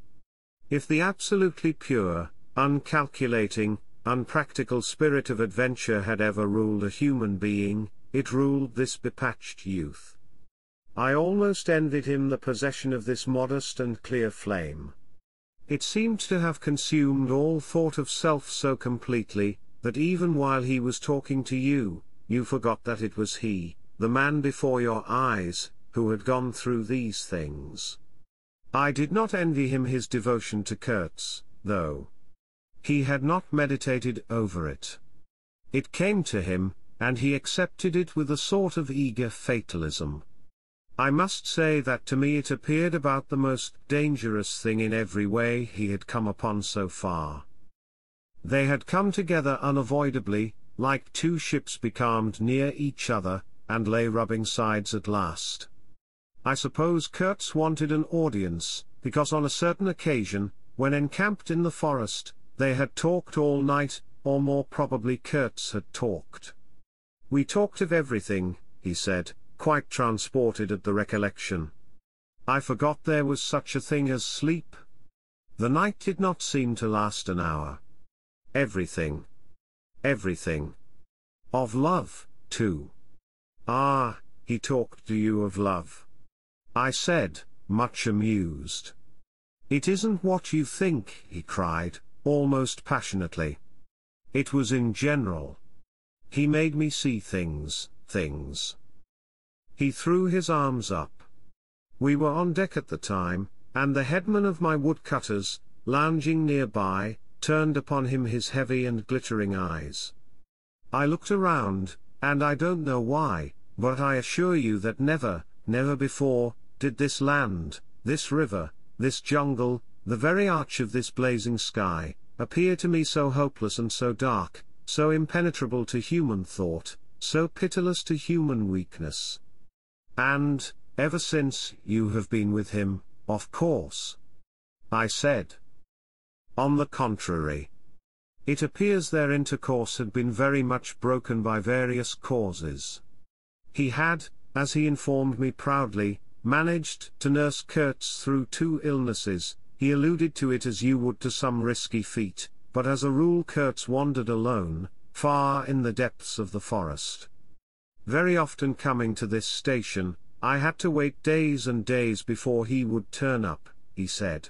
S2: If the absolutely pure, uncalculating, unpractical spirit of adventure had ever ruled a human being, it ruled this bepatched youth. I almost envied him the possession of this modest and clear flame. It seemed to have consumed all thought of self so completely, that even while he was talking to you, you forgot that it was he, the man before your eyes, who had gone through these things. I did not envy him his devotion to Kurtz, though. He had not meditated over it. It came to him, and he accepted it with a sort of eager fatalism. I must say that to me it appeared about the most dangerous thing in every way he had come upon so far. They had come together unavoidably, like two ships becalmed near each other, and lay rubbing sides at last. I suppose Kurtz wanted an audience, because on a certain occasion, when encamped in the forest, they had talked all night, or more probably Kurtz had talked. We talked of everything, he said, quite transported at the recollection. I forgot there was such a thing as sleep. The night did not seem to last an hour. Everything. Everything. Of love, too. Ah, he talked to you of love. I said, much amused. It isn't what you think, he cried, almost passionately. It was in general. He made me see things. He threw his arms up. We were on deck at the time, and the headman of my woodcutters, lounging nearby, turned upon him his heavy and glittering eyes. I looked around, and I don't know why, but I assure you that never before, did this land, this river, this jungle, the very arch of this blazing sky, appear to me so hopeless and so dark, so impenetrable to human thought, so pitiless to human weakness. And, ever since, you have been with him, of course. I said. On the contrary. It appears their intercourse had been very much broken by various causes. He had, as he informed me proudly, managed to nurse Kurtz through 2 illnesses. He alluded to it as you would to some risky feat, but as a rule Kurtz wandered alone, far in the depths of the forest. Very often coming to this station, I had to wait days and days before he would turn up, he said.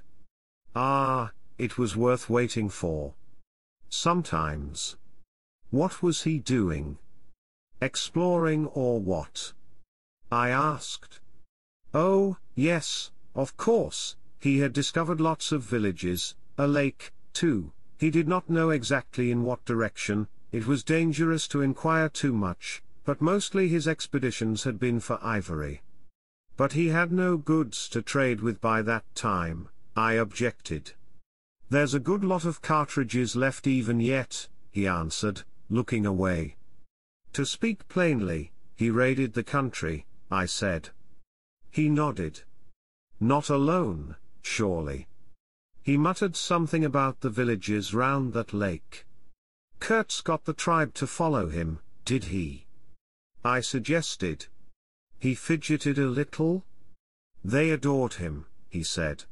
S2: Ah, it was worth waiting for. Sometimes. What was he doing? Exploring or what? I asked. Oh, yes, of course, he had discovered lots of villages, a lake, too. He did not know exactly in what direction, it was dangerous to inquire too much, but mostly his expeditions had been for ivory. But he had no goods to trade with by that time, I objected. There's a good lot of cartridges left even yet, he answered, looking away. To speak plainly, he raided the country, I said. He nodded. Not alone, surely. He muttered something about the villages round that lake. Kurtz got the tribe to follow him, did he? I suggested. He fidgeted a little. They adored him, he said.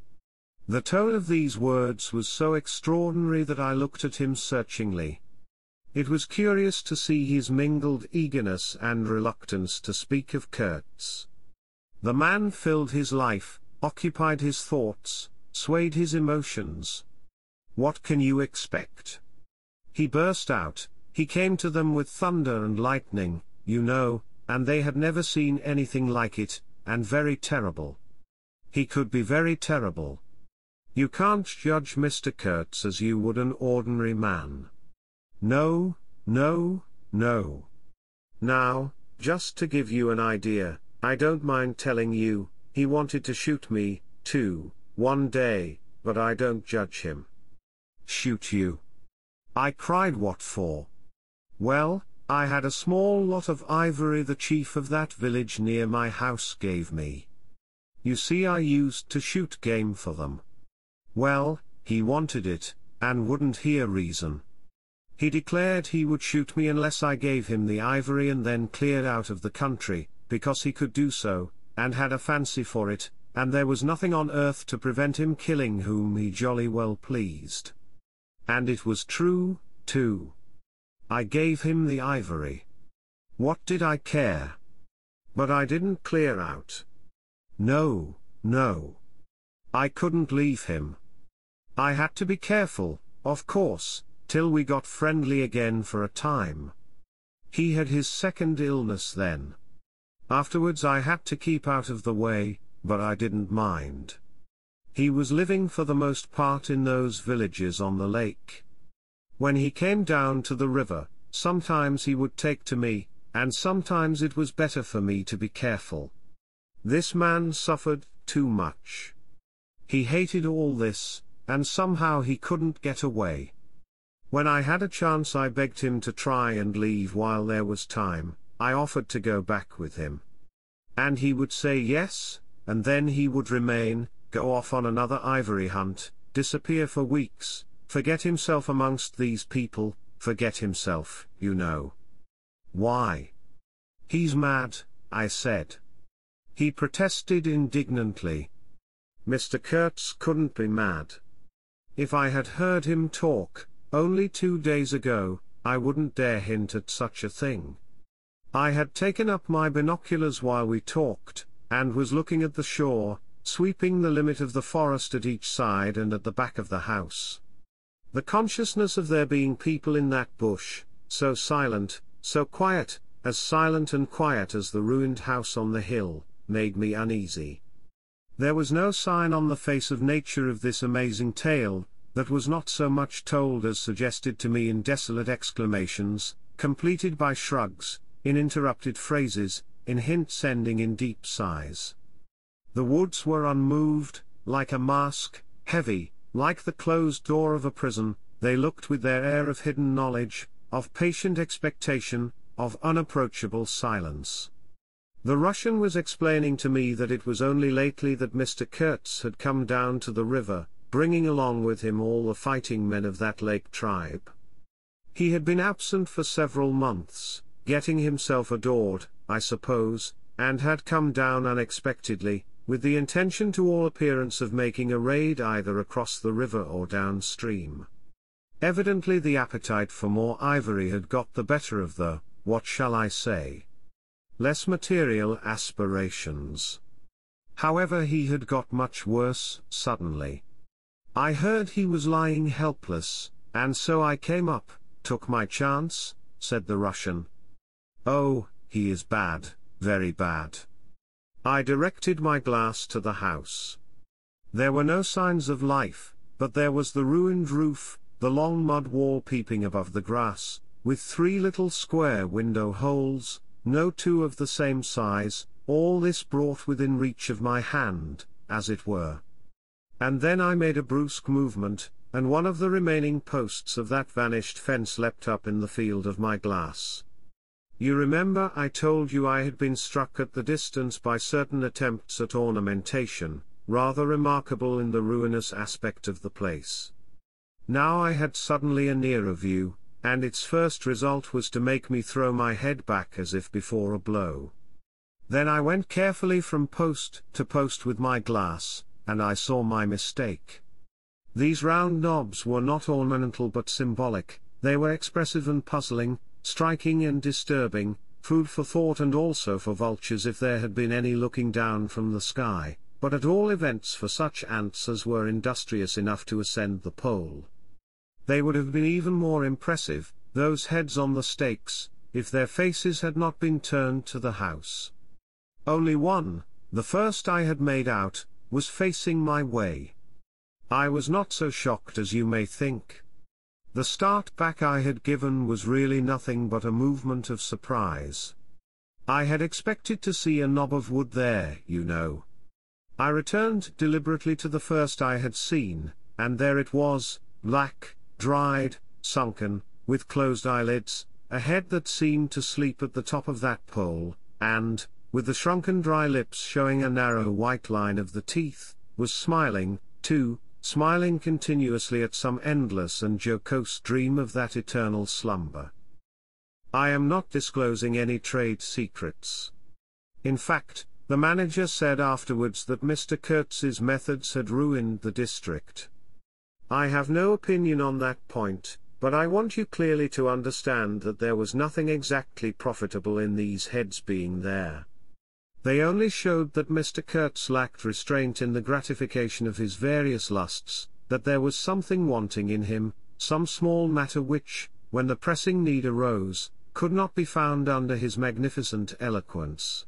S2: The tone of these words was so extraordinary that I looked at him searchingly. It was curious to see his mingled eagerness and reluctance to speak of Kurtz. The man filled his life, occupied his thoughts, swayed his emotions. What can you expect? He burst out, he came to them with thunder and lightning, you know, and they had never seen anything like it, and very terrible. He could be very terrible. You can't judge Mr. Kurtz as you would an ordinary man. No. Now, just to give you an idea, I don't mind telling you, He wanted to shoot me, too, one day, but I don't judge him. Shoot you? I cried. What for? Well, I had a small lot of ivory the chief of that village near my house gave me. You see, I used to shoot game for them. Well, he wanted it, and wouldn't hear reason. He declared he would shoot me unless I gave him the ivory and then cleared out of the country, because he could do so, and had a fancy for it, and there was nothing on earth to prevent him killing whom he jolly well pleased. And it was true, too. I gave him the ivory. What did I care? But I didn't clear out. No, no. I couldn't leave him. I had to be careful, of course, till we got friendly again for a time. He had his second illness then. Afterwards I had to keep out of the way, but I didn't mind. He was living for the most part in those villages on the lake. When he came down to the river, sometimes he would take to me, and sometimes it was better for me to be careful. This man suffered too much. He hated all this, and somehow he couldn't get away. When I had a chance I begged him to try and leave while there was time. I offered to go back with him. And he would say yes, and then he would remain, go off on another ivory hunt, disappear for weeks, forget himself amongst these people, forget himself, you know. Why? He's mad, I said. He protested indignantly. Mr. Kurtz couldn't be mad. If I had heard him talk, only 2 days ago, I wouldn't dare hint at such a thing. I had taken up my binoculars while we talked, and was looking at the shore, sweeping the limit of the forest at each side and at the back of the house. The consciousness of there being people in that bush, so silent, so quiet, as silent and quiet as the ruined house on the hill, made me uneasy. There was no sign on the face of nature of this amazing tale, that was not so much told as suggested to me in desolate exclamations, completed by shrugs, in interrupted phrases, in hints ending in deep sighs. The woods were unmoved, like a mask, heavy, like the closed door of a prison. They looked with their air of hidden knowledge, of patient expectation, of unapproachable silence. The Russian was explaining to me that it was only lately that Mr. Kurtz had come down to the river, bringing along with him all the fighting men of that lake tribe. He had been absent for several months, getting himself adored, I suppose, and had come down unexpectedly, with the intention to all appearance of making a raid either across the river or downstream. Evidently the appetite for more ivory had got the better of the, what shall I say, less material aspirations. However, he had got much worse, suddenly. I heard he was lying helpless, and so I came up, took my chance, said the Russian. Oh, he is bad, very bad. I directed my glass to the house. There were no signs of life, but there was the ruined roof, the long mud wall peeping above the grass, with 3 little square window holes, no 2 of the same size, all this brought within reach of my hand, as it were. And then I made a brusque movement, and one of the remaining posts of that vanished fence leapt up in the field of my glass. You remember I told you I had been struck at the distance by certain attempts at ornamentation, rather remarkable in the ruinous aspect of the place. Now I had suddenly a nearer view, and its first result was to make me throw my head back as if before a blow. Then I went carefully from post to post with my glass, and I saw my mistake. These round knobs were not ornamental but symbolic, they were expressive and puzzling, striking and disturbing, food for thought and also for vultures if there had been any looking down from the sky, but at all events for such ants as were industrious enough to ascend the pole. They would have been even more impressive, those heads on the stakes, if their faces had not been turned to the house. Only one, the first I had made out, was facing my way. I was not so shocked as you may think. The start back I had given was really nothing but a movement of surprise. I had expected to see a knob of wood there, you know. I returned deliberately to the first I had seen, and there it was, black, dried, sunken, with closed eyelids, a head that seemed to sleep at the top of that pole, and, with the shrunken dry lips showing a narrow white line of the teeth, was smiling, too, smiling continuously at some endless and jocose dream of that eternal slumber. I am not disclosing any trade secrets. In fact, the manager said afterwards that Mr. Kurtz's methods had ruined the district. I have no opinion on that point, but I want you clearly to understand that there was nothing exactly profitable in these heads being there. They only showed that Mr. Kurtz lacked restraint in the gratification of his various lusts, that there was something wanting in him, some small matter which, when the pressing need arose, could not be found under his magnificent eloquence.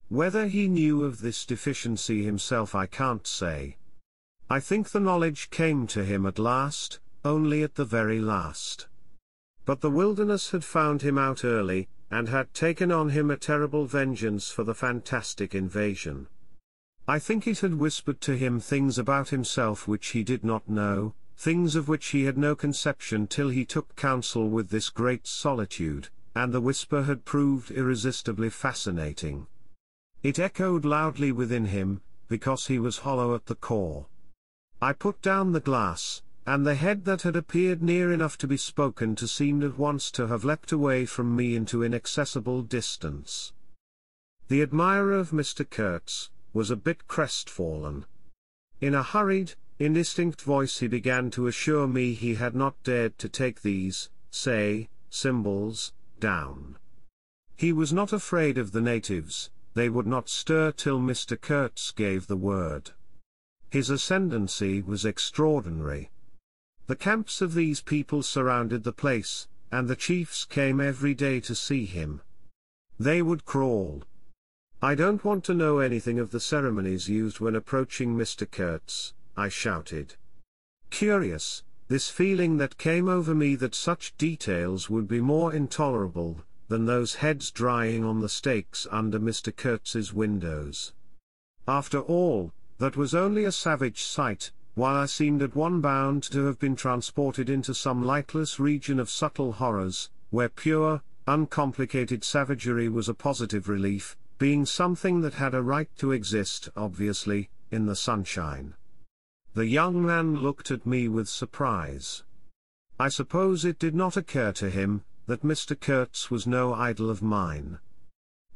S2: Whether he knew of this deficiency himself I can't say. I think the knowledge came to him at last, only at the very last. But the wilderness had found him out early, and had taken on him a terrible vengeance for the fantastic invasion. I think it had whispered to him things about himself which he did not know, things of which he had no conception till he took counsel with this great solitude, and the whisper had proved irresistibly fascinating. It echoed loudly within him, because he was hollow at the core. I put down the glass, and the head that had appeared near enough to be spoken to seemed at once to have leapt away from me into inaccessible distance. The admirer of Mr. Kurtz was a bit crestfallen. In a hurried, indistinct voice he began to assure me he had not dared to take these, say, symbols, down. He was not afraid of the natives, they would not stir till Mr. Kurtz gave the word. His ascendancy was extraordinary. The camps of these people surrounded the place, and the chiefs came every day to see him. They would crawl. I don't want to know anything of the ceremonies used when approaching Mr. Kurtz, I shouted. Curious, this feeling that came over me that such details would be more intolerable than those heads drying on the stakes under Mr. Kurtz's windows. After all, that was only a savage sight, while I seemed at one bound to have been transported into some lightless region of subtle horrors, where pure, uncomplicated savagery was a positive relief, being something that had a right to exist, obviously, in the sunshine. The young man looked at me with surprise. I suppose it did not occur to him that Mr. Kurtz was no idol of mine.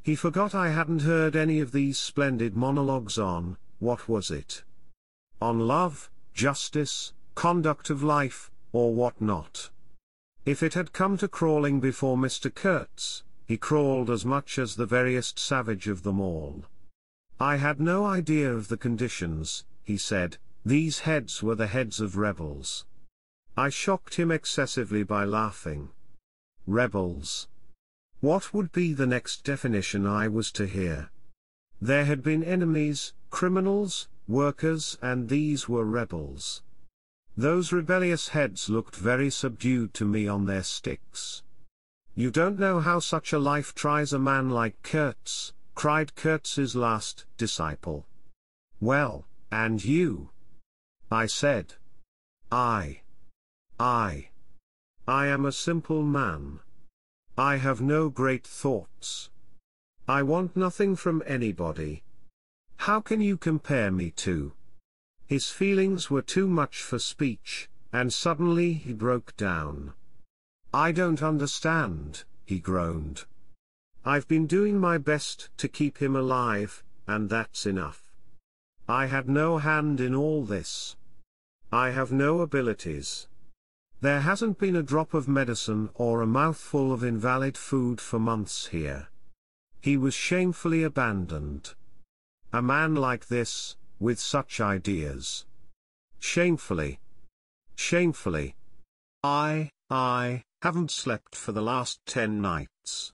S2: He forgot I hadn't heard any of these splendid monologues on, what was it? On love, justice, conduct of life, or what not. If it had come to crawling before Mr. Kurtz, he crawled as much as the veriest savage of them all. I had no idea of the conditions, he said, these heads were the heads of rebels. I shocked him excessively by laughing. Rebels. What would be the next definition I was to hear? There had been enemies, criminals, workers, and these were rebels. Those rebellious heads looked very subdued to me on their sticks. You don't know how such a life tries a man like Kurtz, cried Kurtz's last disciple. Well, and you? I said. I am a simple man. I have no great thoughts. I want nothing from anybody. How can you compare me to? His feelings were too much for speech, and suddenly he broke down. I don't understand, he groaned. I've been doing my best to keep him alive, and that's enough. I had no hand in all this. I have no abilities. There hasn't been a drop of medicine or a mouthful of invalid food for months here. He was shamefully abandoned. A man like this, with such ideas. Shamefully. Shamefully. I haven't slept for the last 10 nights.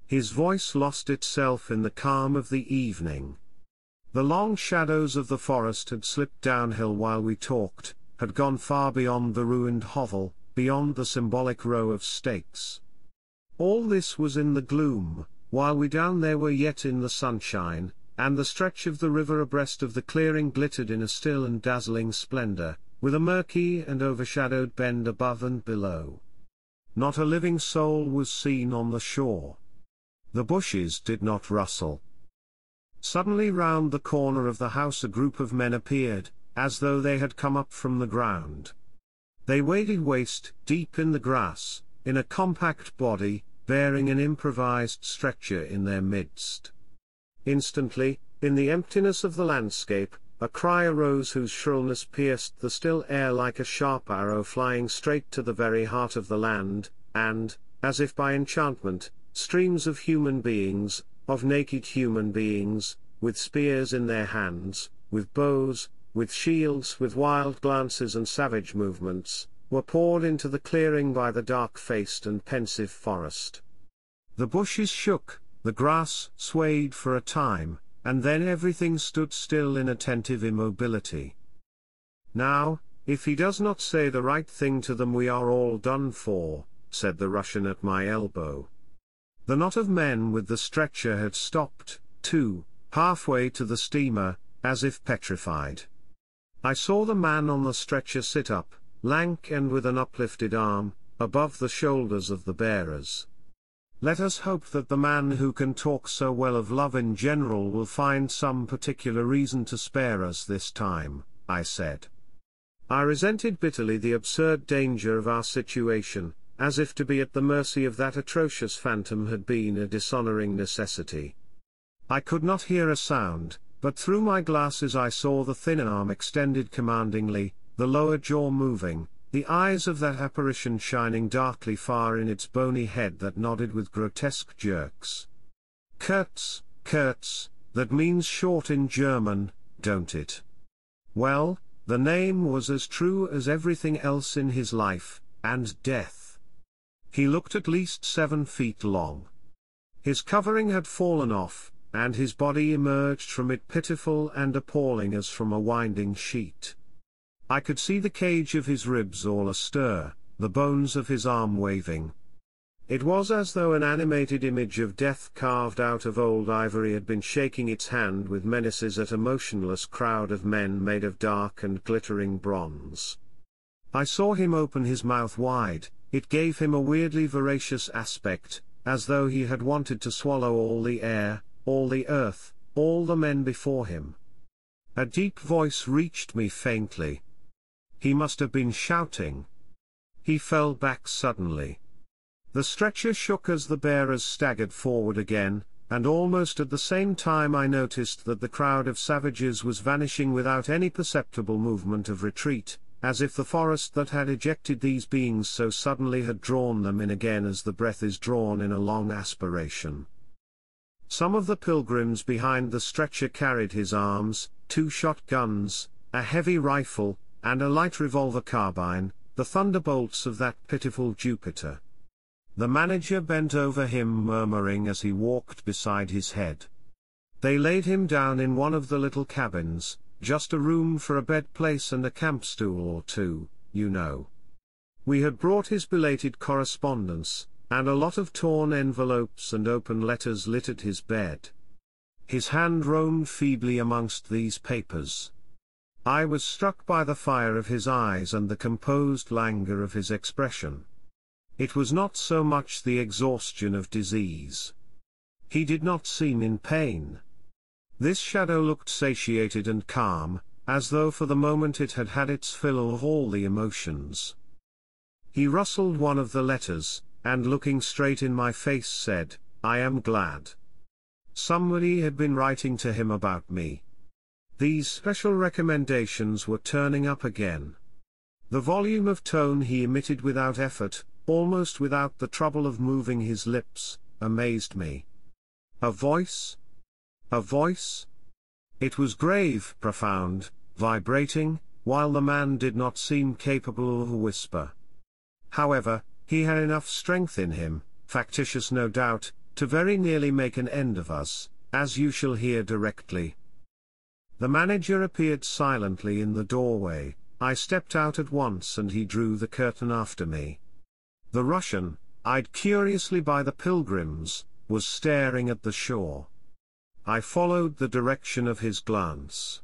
S2: His voice lost itself in the calm of the evening. The long shadows of the forest had slipped downhill while we talked, had gone far beyond the ruined hovel, beyond the symbolic row of stakes. All this was in the gloom, while we down there were yet in the sunshine, and the stretch of the river abreast of the clearing glittered in a still and dazzling splendor, with a murky and overshadowed bend above and below. Not a living soul was seen on the shore. The bushes did not rustle. Suddenly round the corner of the house a group of men appeared, as though they had come up from the ground. They waded waist deep in the grass, in a compact body, bearing an improvised stretcher in their midst. Instantly, in the emptiness of the landscape, a cry arose whose shrillness pierced the still air like a sharp arrow flying straight to the very heart of the land, and, as if by enchantment, streams of human beings, of naked human beings, with spears in their hands, with bows, with shields, with wild glances and savage movements, were poured into the clearing by the dark-faced and pensive forest. The bushes shook, the grass swayed for a time, and then everything stood still in attentive immobility. "Now, if he does not say the right thing to them we are all done for," said the Russian at my elbow. The knot of men with the stretcher had stopped, too, halfway to the steamer, as if petrified. I saw the man on the stretcher sit up, lank and with an uplifted arm, above the shoulders of the bearers. "Let us hope that the man who can talk so well of love in general will find some particular reason to spare us this time," I said. I resented bitterly the absurd danger of our situation, as if to be at the mercy of that atrocious phantom had been a dishonoring necessity. I could not hear a sound, but through my glasses I saw the thin arm extended commandingly, the lower jaw moving, the eyes of that apparition shining darkly far in its bony head that nodded with grotesque jerks. Kurz, that means short in German, don't it? Well, the name was as true as everything else in his life, and death. He looked at least 7 feet long. His covering had fallen off, and his body emerged from it pitiful and appalling as from a winding sheet. I could see the cage of his ribs all astir, the bones of his arm waving. It was as though an animated image of death carved out of old ivory had been shaking its hand with menaces at a motionless crowd of men made of dark and glittering bronze. I saw him open his mouth wide. It gave him a weirdly voracious aspect, as though he had wanted to swallow all the air, all the earth, all the men before him. A deep voice reached me faintly. He must have been shouting. He fell back suddenly. The stretcher shook as the bearers staggered forward again, and almost at the same time I noticed that the crowd of savages was vanishing without any perceptible movement of retreat, as if the forest that had ejected these beings so suddenly had drawn them in again as the breath is drawn in a long aspiration. Some of the pilgrims behind the stretcher carried his arms, 2 shotguns, a heavy rifle, and a light revolver carbine, the thunderbolts of that pitiful Jupiter. The manager bent over him murmuring as he walked beside his head. They laid him down in one of the little cabins, just a room for a bed place and a camp stool or 2, you know. We had brought his belated correspondence, and a lot of torn envelopes and open letters littered his bed. His hand roamed feebly amongst these papers. I was struck by the fire of his eyes and the composed languor of his expression. It was not so much the exhaustion of disease. He did not seem in pain. This shadow looked satiated and calm, as though for the moment it had had its fill of all the emotions. He rustled one of the letters, and looking straight in my face said, "I am glad. Somebody had been writing to him about me." These special recommendations were turning up again. The volume of tone he emitted without effort, almost without the trouble of moving his lips, amazed me. A voice? A voice? It was grave, profound, vibrating, while the man did not seem capable of a whisper. However, he had enough strength in him, factitious no doubt, to very nearly make an end of us, as you shall hear directly. The manager appeared silently in the doorway. I stepped out at once and he drew the curtain after me. The Russian, eyed curiously by the pilgrims, was staring at the shore. I followed the direction of his glance.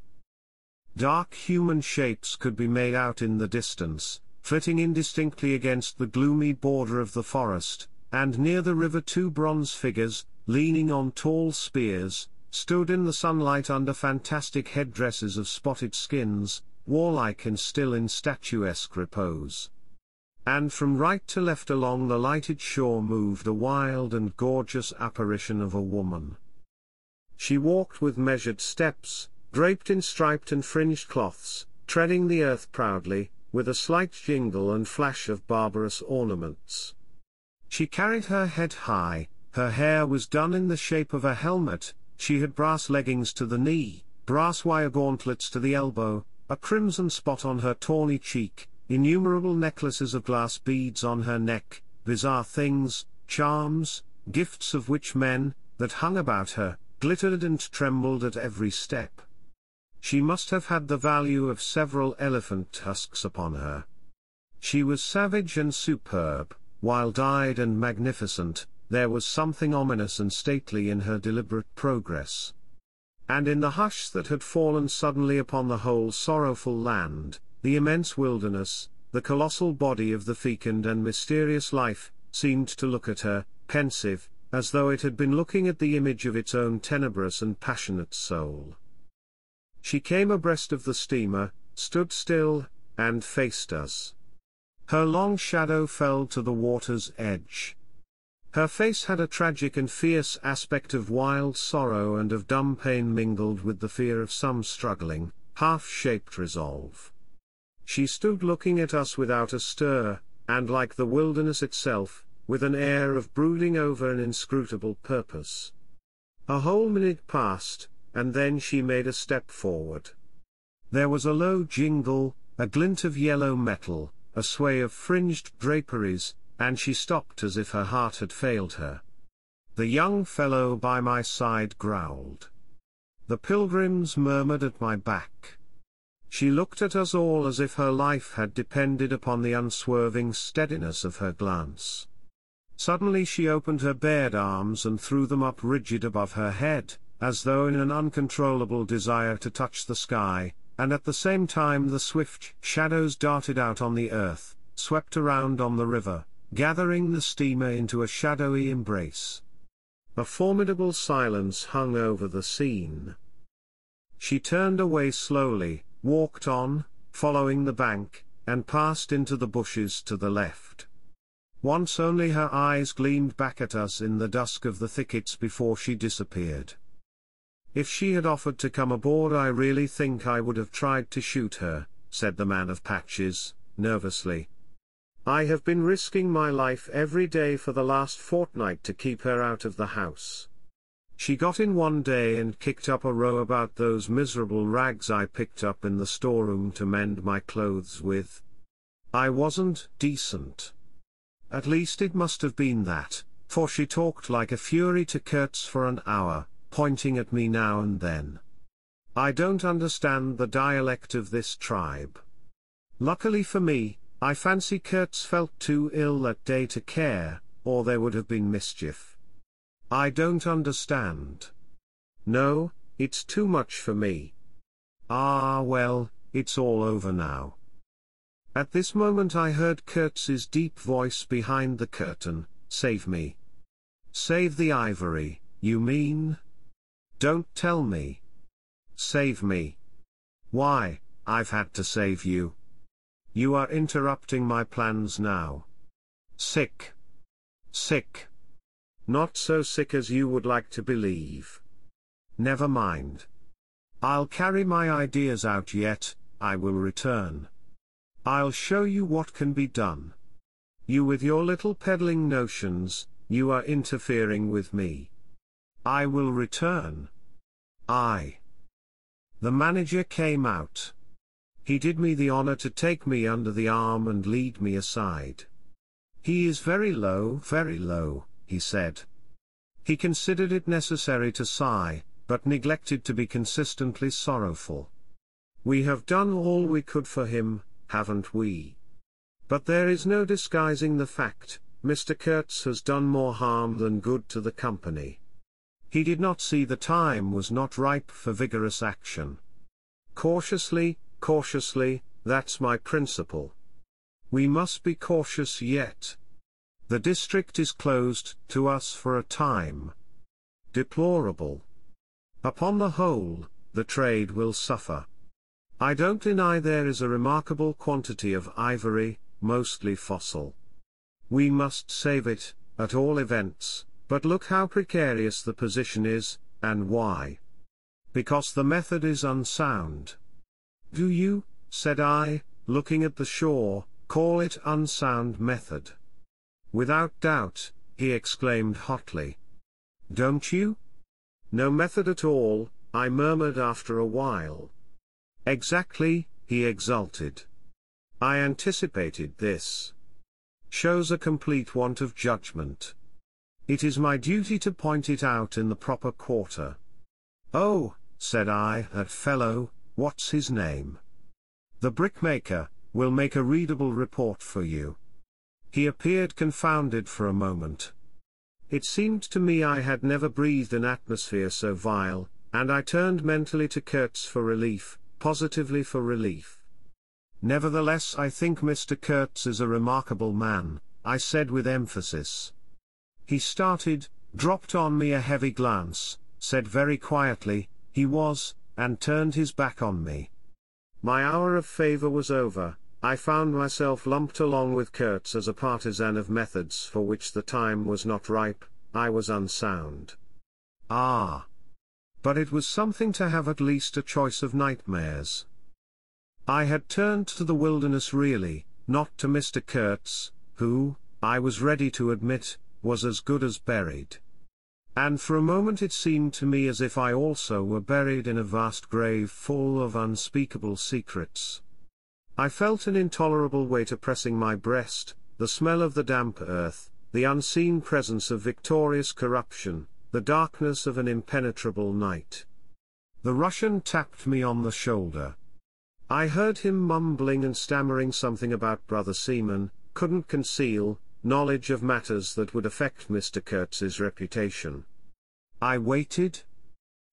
S2: Dark human shapes could be made out in the distance, flitting indistinctly against the gloomy border of the forest, and near the river two bronze figures, leaning on tall spears, stood in the sunlight under fantastic headdresses of spotted skins, warlike and still in statuesque repose. And from right to left along the lighted shore moved a wild and gorgeous apparition of a woman. She walked with measured steps, draped in striped and fringed cloths, treading the earth proudly, with a slight jingle and flash of barbarous ornaments. She carried her head high, her hair was done in the shape of a helmet, she had brass leggings to the knee, brass wire gauntlets to the elbow, a crimson spot on her tawny cheek, innumerable necklaces of glass beads on her neck, bizarre things, charms, gifts of which men, that hung about her, glittered and trembled at every step. She must have had the value of several elephant tusks upon her. She was savage and superb, wild-eyed and magnificent, there was something ominous and stately in her deliberate progress. And in the hush that had fallen suddenly upon the whole sorrowful land, the immense wilderness, the colossal body of the fecund and mysterious life, seemed to look at her, pensive, as though it had been looking at the image of its own tenebrous and passionate soul. She came abreast of the steamer, stood still, and faced us. Her long shadow fell to the water's edge. Her face had a tragic and fierce aspect of wild sorrow and of dumb pain mingled with the fear of some struggling, half-shaped resolve. She stood looking at us without a stir, and like the wilderness itself, with an air of brooding over an inscrutable purpose. A whole minute passed, and then she made a step forward. There was a low jingle, a glint of yellow metal, a sway of fringed draperies, and she stopped as if her heart had failed her. The young fellow by my side growled. The pilgrims murmured at my back. She looked at us all as if her life had depended upon the unswerving steadiness of her glance. Suddenly she opened her bared arms and threw them up rigid above her head, as though in an uncontrollable desire to touch the sky, and at the same time the swift shadows darted out on the earth, swept around on the river, gathering the steamer into a shadowy embrace. A formidable silence hung over the scene. She turned away slowly, walked on, following the bank, and passed into the bushes to the left. Once only her eyes gleamed back at us in the dusk of the thickets before she disappeared. If she had offered to come aboard, I really think I would have tried to shoot her, said the man of patches, nervously. I have been risking my life every day for the last fortnight to keep her out of the house. She got in one day and kicked up a row about those miserable rags I picked up in the storeroom to mend my clothes with. I wasn't decent. At least it must have been that, for she talked like a fury to Kurtz for an hour, pointing at me now and then. I don't understand the dialect of this tribe. Luckily for me, I fancy Kurtz felt too ill that day to care, or there would have been mischief. I don't understand. No, it's too much for me. Ah well, it's all over now. At this moment I heard Kurtz's deep voice behind the curtain, "Save me." "Save the ivory, you mean? Don't tell me." "Save me." "Why, I've had to save you. You are interrupting my plans now." "Sick. Sick. Not so sick as you would like to believe. Never mind. I'll carry my ideas out yet, I will return. I'll show you what can be done. You with your little peddling notions, you are interfering with me. I will return. The manager came out. He did me the honor to take me under the arm and lead me aside. "He is very low, he said. He considered it necessary to sigh, but neglected to be consistently sorrowful. "We have done all we could for him, haven't we? But there is no disguising the fact, Mr. Kurtz has done more harm than good to the company. He did not see the time was not ripe for vigorous action. Cautiously, cautiously, that's my principle. We must be cautious yet. The district is closed to us for a time. Deplorable. Upon the whole, the trade will suffer. I don't deny there is a remarkable quantity of ivory, mostly fossil. We must save it, at all events, but look how precarious the position is, and why. Because the method is unsound. Do you, said I, looking at the shore, call it unsound method? Without doubt, he exclaimed hotly. Don't you? No method at all, I murmured after a while. Exactly, he exulted. I anticipated this. Shows a complete want of judgment. It is my duty to point it out in the proper quarter. Oh, said I, that fellow, what's his name? The brickmaker, will make a readable report for you. He appeared confounded for a moment. It seemed to me I had never breathed an atmosphere so vile, and I turned mentally to Kurtz for relief, positively for relief. Nevertheless, I think Mr. Kurtz is a remarkable man, I said with emphasis. He started, dropped on me a heavy glance, said very quietly, he was, and turned his back on me. My hour of favor was over. I found myself lumped along with Kurtz as a partisan of methods for which the time was not ripe. I was unsound. Ah! But it was something to have at least a choice of nightmares. I had turned to the wilderness really, not to Mr. Kurtz, who, I was ready to admit, was as good as buried. And for a moment it seemed to me as if I also were buried in a vast grave full of unspeakable secrets. I felt an intolerable weight oppressing my breast, the smell of the damp earth, the unseen presence of victorious corruption, the darkness of an impenetrable night. The Russian tapped me on the shoulder. I heard him mumbling and stammering something about Brother Seaman, couldn't conceal, knowledge of matters that would affect Mr. Kurtz's reputation. I waited.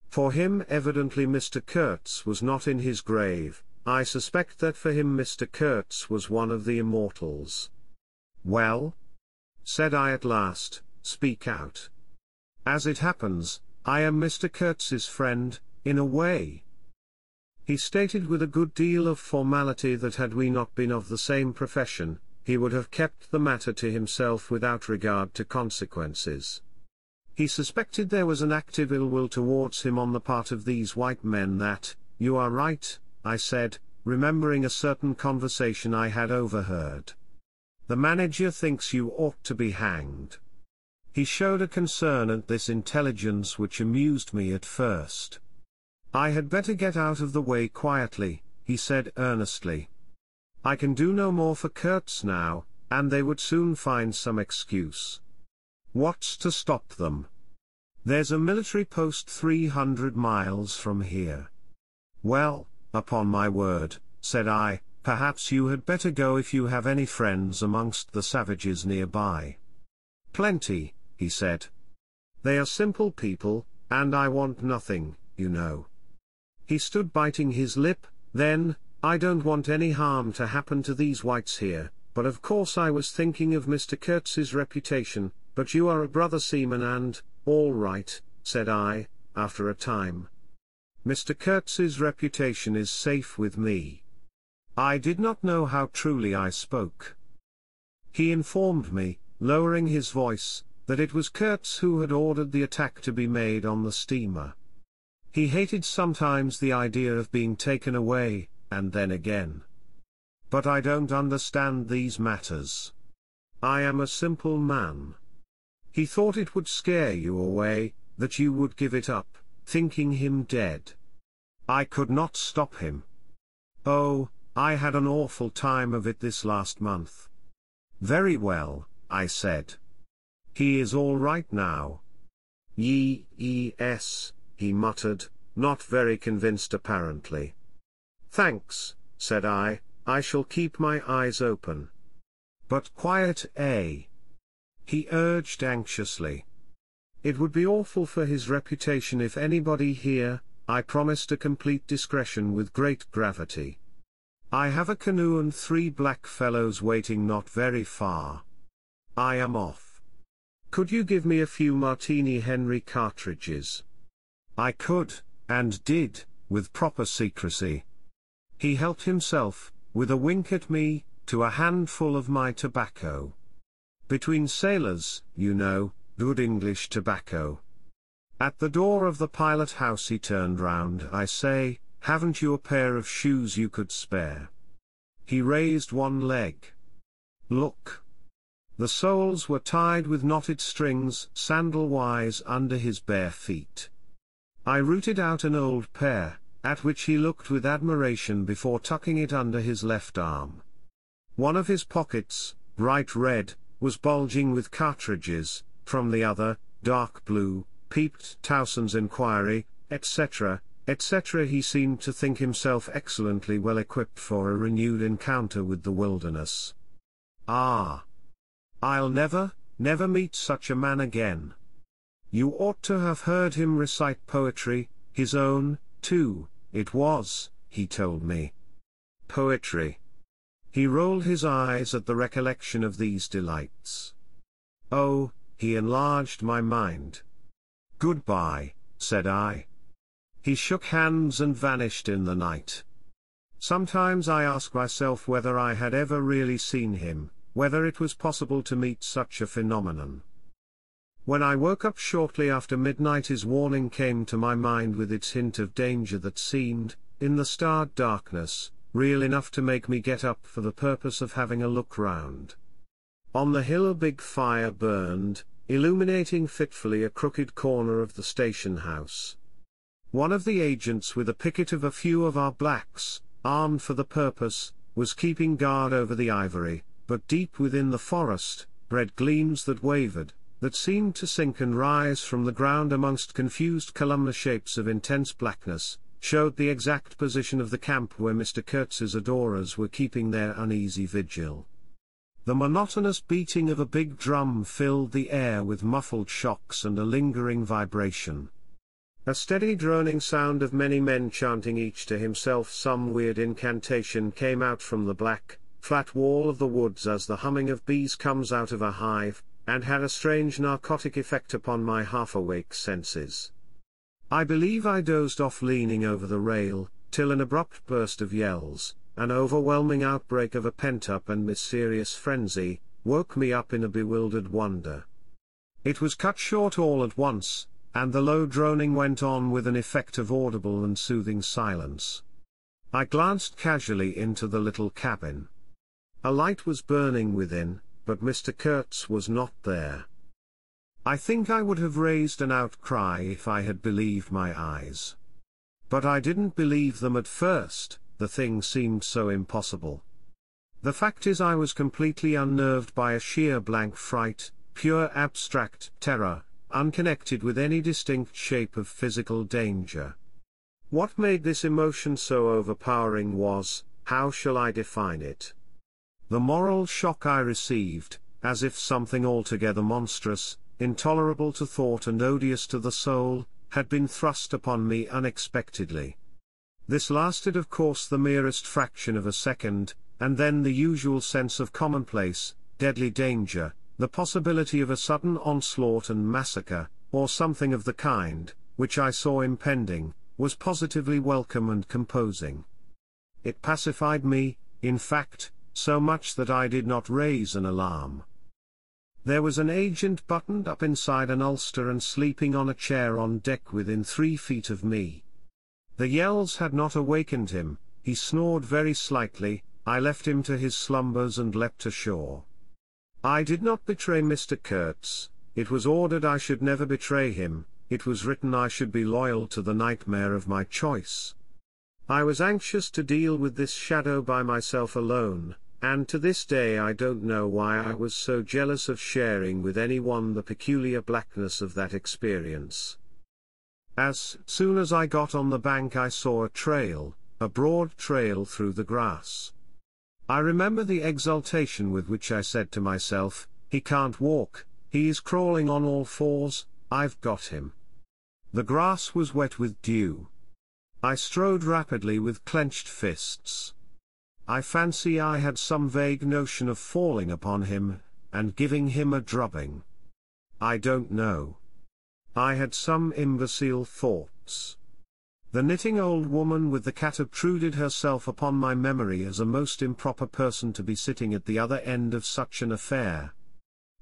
S2: For him evidently Mr. Kurtz was not in his grave. I suspect that for him Mr. Kurtz was one of the immortals. Well? Said I at last, speak out. As it happens, I am Mr. Kurtz's friend, in a way. He stated with a good deal of formality that had we not been of the same profession, he would have kept the matter to himself without regard to consequences. He suspected there was an active ill will towards him on the part of these white men that, you are right, I said, remembering a certain conversation I had overheard. The manager thinks you ought to be hanged. He showed a concern at this intelligence which amused me at first. I had better get out of the way quietly, he said earnestly. I can do no more for Kurtz now, and they would soon find some excuse. What's to stop them? There's a military post 300 miles from here. Well, upon my word, said I, perhaps you had better go if you have any friends amongst the savages nearby. Plenty, he said. They are simple people, and I want nothing, you know. He stood biting his lip, then, I don't want any harm to happen to these whites here, but of course I was thinking of Mr. Kurtz's reputation, but you are a brother seaman and, all right, said I, after a time. Mr. Kurtz's reputation is safe with me. I did not know how truly I spoke. He informed me, lowering his voice, that it was Kurtz who had ordered the attack to be made on the steamer. He hated sometimes the idea of being taken away, and then again. But I don't understand these matters. I am a simple man. He thought it would scare you away, that you would give it up, thinking him dead. I could not stop him. Oh, I had an awful time of it this last month. Very well, I said. He is all right now. Yes, he muttered, not very convinced apparently. Thanks, said I shall keep my eyes open. But quiet, eh? He urged anxiously. It would be awful for his reputation if anybody here. I promised a complete discretion with great gravity. I have a canoe and 3 black fellows waiting not very far. I am off. Could you give me a few Martini Henry cartridges? I could, and did, with proper secrecy. He helped himself, with a wink at me, to a handful of my tobacco. Between sailors, you know, good English tobacco. At the door of the pilot house he turned round. I say, haven't you a pair of shoes you could spare? He raised one leg. Look. The soles were tied with knotted strings, sandal-wise under his bare feet. I rooted out an old pair, at which he looked with admiration before tucking it under his left arm. One of his pockets, bright red, was bulging with cartridges, from the other, dark blue, peeped Towson's inquiry, etc., etc. He seemed to think himself excellently well equipped for a renewed encounter with the wilderness. Ah! I'll never meet such a man again. You ought to have heard him recite poetry, his own, too, it was, he told me. Poetry. He rolled his eyes at the recollection of these delights. Oh, he enlarged my mind. Goodbye, said I. He shook hands and vanished in the night. Sometimes I ask myself whether I had ever really seen him, whether it was possible to meet such a phenomenon. When I woke up shortly after midnight his warning came to my mind with its hint of danger that seemed, in the starred darkness, real enough to make me get up for the purpose of having a look round. On the hill a big fire burned, illuminating fitfully a crooked corner of the station house. One of the agents with a picket of a few of our blacks, armed for the purpose, was keeping guard over the ivory, but deep within the forest, red gleams that wavered, that seemed to sink and rise from the ground amongst confused columnar shapes of intense blackness, showed the exact position of the camp where Mr. Kurtz's adorers were keeping their uneasy vigil. The monotonous beating of a big drum filled the air with muffled shocks and a lingering vibration. A steady droning sound of many men chanting each to himself some weird incantation came out from the black, flat wall of the woods as the humming of bees comes out of a hive, and had a strange narcotic effect upon my half-awake senses. I believe I dozed off leaning over the rail, till an abrupt burst of yells, an overwhelming outbreak of a pent-up and mysterious frenzy, woke me up in a bewildered wonder. It was cut short all at once, and the low droning went on with an effect of audible and soothing silence. I glanced casually into the little cabin. A light was burning within, but Mr. Kurtz was not there. I think I would have raised an outcry if I had believed my eyes. But I didn't believe them at first, the thing seemed so impossible. The fact is I was completely unnerved by a sheer blank fright, pure abstract terror, unconnected with any distinct shape of physical danger. What made this emotion so overpowering was, how shall I define it? The moral shock I received, as if something altogether monstrous, intolerable to thought and odious to the soul, had been thrust upon me unexpectedly. This lasted of course the merest fraction of a second, and then the usual sense of commonplace, deadly danger, the possibility of a sudden onslaught and massacre, or something of the kind, which I saw impending, was positively welcome and composing. It pacified me, in fact, so much that I did not raise an alarm. There was an agent buttoned up inside an ulster and sleeping on a chair on deck within 3 feet of me. The yells had not awakened him, he snored very slightly, I left him to his slumbers and leapt ashore. I did not betray Mr. Kurtz, it was ordered I should never betray him, it was written I should be loyal to the nightmare of my choice. I was anxious to deal with this shadow by myself alone, and to this day I don't know why I was so jealous of sharing with anyone the peculiar blackness of that experience. As soon as I got on the bank I saw a trail, a broad trail through the grass. I remember the exultation with which I said to myself, he can't walk, he is crawling on all fours, I've got him. The grass was wet with dew. I strode rapidly with clenched fists. I fancy I had some vague notion of falling upon him, and giving him a drubbing. I don't know. I had some imbecile thoughts. The knitting old woman with the cat obtruded herself upon my memory as a most improper person to be sitting at the other end of such an affair.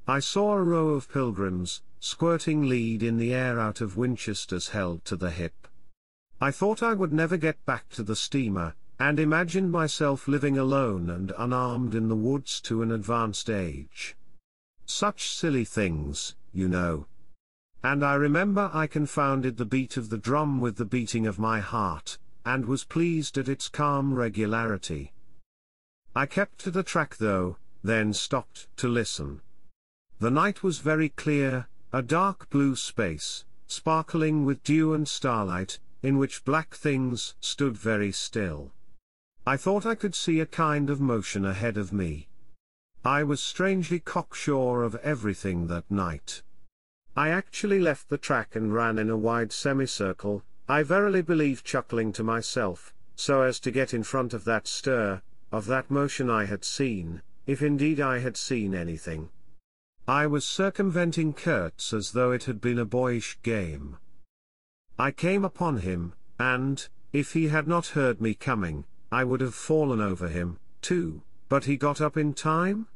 S2: I saw a row of pilgrims, squirting lead in the air out of Winchesters held to the hip. I thought I would never get back to the steamer, and imagined myself living alone and unarmed in the woods to an advanced age. Such silly things, you know. And I remember I confounded the beat of the drum with the beating of my heart, and was pleased at its calm regularity. I kept to the track though, then stopped to listen. The night was very clear, a dark blue space, sparkling with dew and starlight, in which black things stood very still. I thought I could see a kind of motion ahead of me. I was strangely cocksure of everything that night. I actually left the track and ran in a wide semicircle, I verily believe chuckling to myself, so as to get in front of that stir, of that motion I had seen, if indeed I had seen anything. I was circumventing Kurtz as though it had been a boyish game. I came upon him, and, if he had not heard me coming, I would have fallen over him, too, but he got up in time?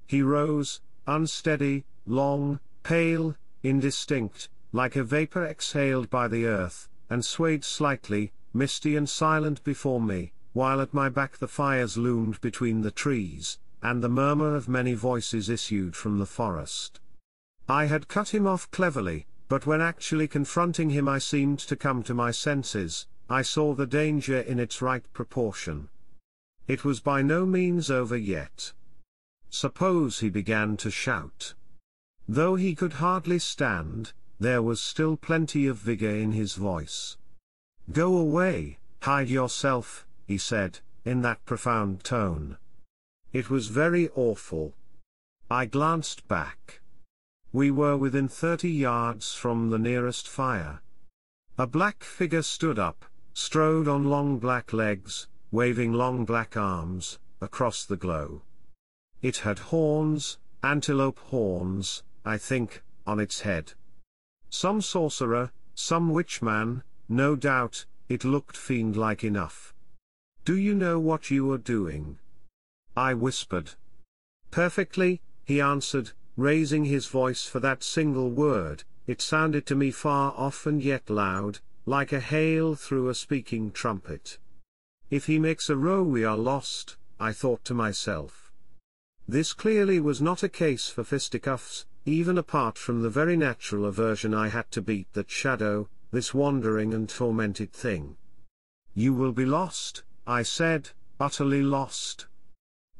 S2: He rose, unsteady, long, pale, indistinct, like a vapor exhaled by the earth, and swayed slightly, misty and silent before me, while at my back the fires loomed between the trees, and the murmur of many voices issued from the forest. I had cut him off cleverly, but when actually confronting him I seemed to come to my senses, I saw the danger in its right proportion. It was by no means over yet. Suppose he began to shout. Though he could hardly stand, there was still plenty of vigor in his voice. "Go away, hide yourself," he said, in that profound tone. It was very awful. I glanced back. We were within 30 yards from the nearest fire. A black figure stood up, strode on long black legs, waving long black arms, across the glow. It had horns, antelope horns, I think, on its head. Some sorcerer, some witchman, no doubt, it looked fiend-like enough. "Do you know what you are doing?" I whispered. "Perfectly," he answered, raising his voice for that single word. It sounded to me far off and yet loud, like a hail through a speaking trumpet. "If he makes a row we are lost," I thought to myself. This clearly was not a case for fisticuffs, even apart from the very natural aversion I had to beat that shadow, this wandering and tormented thing. "You will be lost," I said, "utterly lost.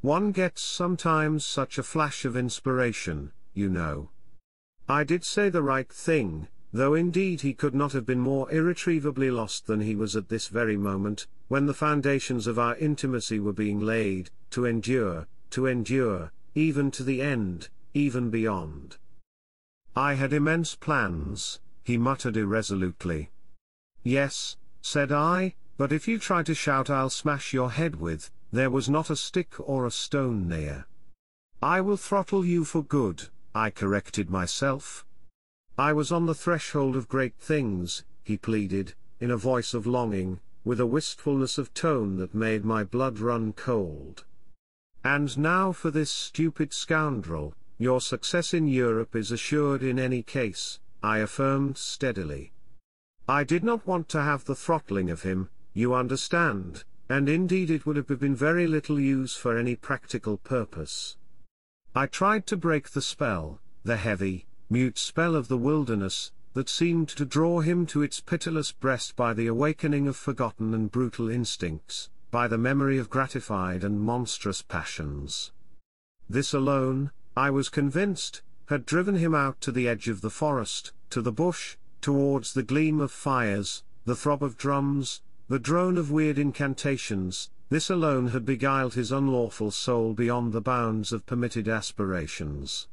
S2: One gets sometimes such a flash of inspiration, you know." I did say the right thing, though indeed he could not have been more irretrievably lost than he was at this very moment, when the foundations of our intimacy were being laid, to endure, even to the end, even beyond. "I had immense plans," he muttered irresolutely. "Yes," said I, "but if you try to shout I'll smash your head with." There was not a stick or a stone near. "I will throttle you for good," I corrected myself. "I was on the threshold of great things," he pleaded, in a voice of longing, with a wistfulness of tone that made my blood run cold. "And now for this stupid scoundrel, your success in Europe is assured in any case," I affirmed steadily. I did not want to have the throttling of him, you understand, and indeed it would have been very little use for any practical purpose. I tried to break the spell, the heavy, mute spell of the wilderness, that seemed to draw him to its pitiless breast by the awakening of forgotten and brutal instincts, by the memory of gratified and monstrous passions. This alone, I was convinced, had driven him out to the edge of the forest, to the bush, towards the gleam of fires, the throb of drums, the drone of weird incantations. This alone had beguiled his unlawful soul beyond the bounds of permitted aspirations.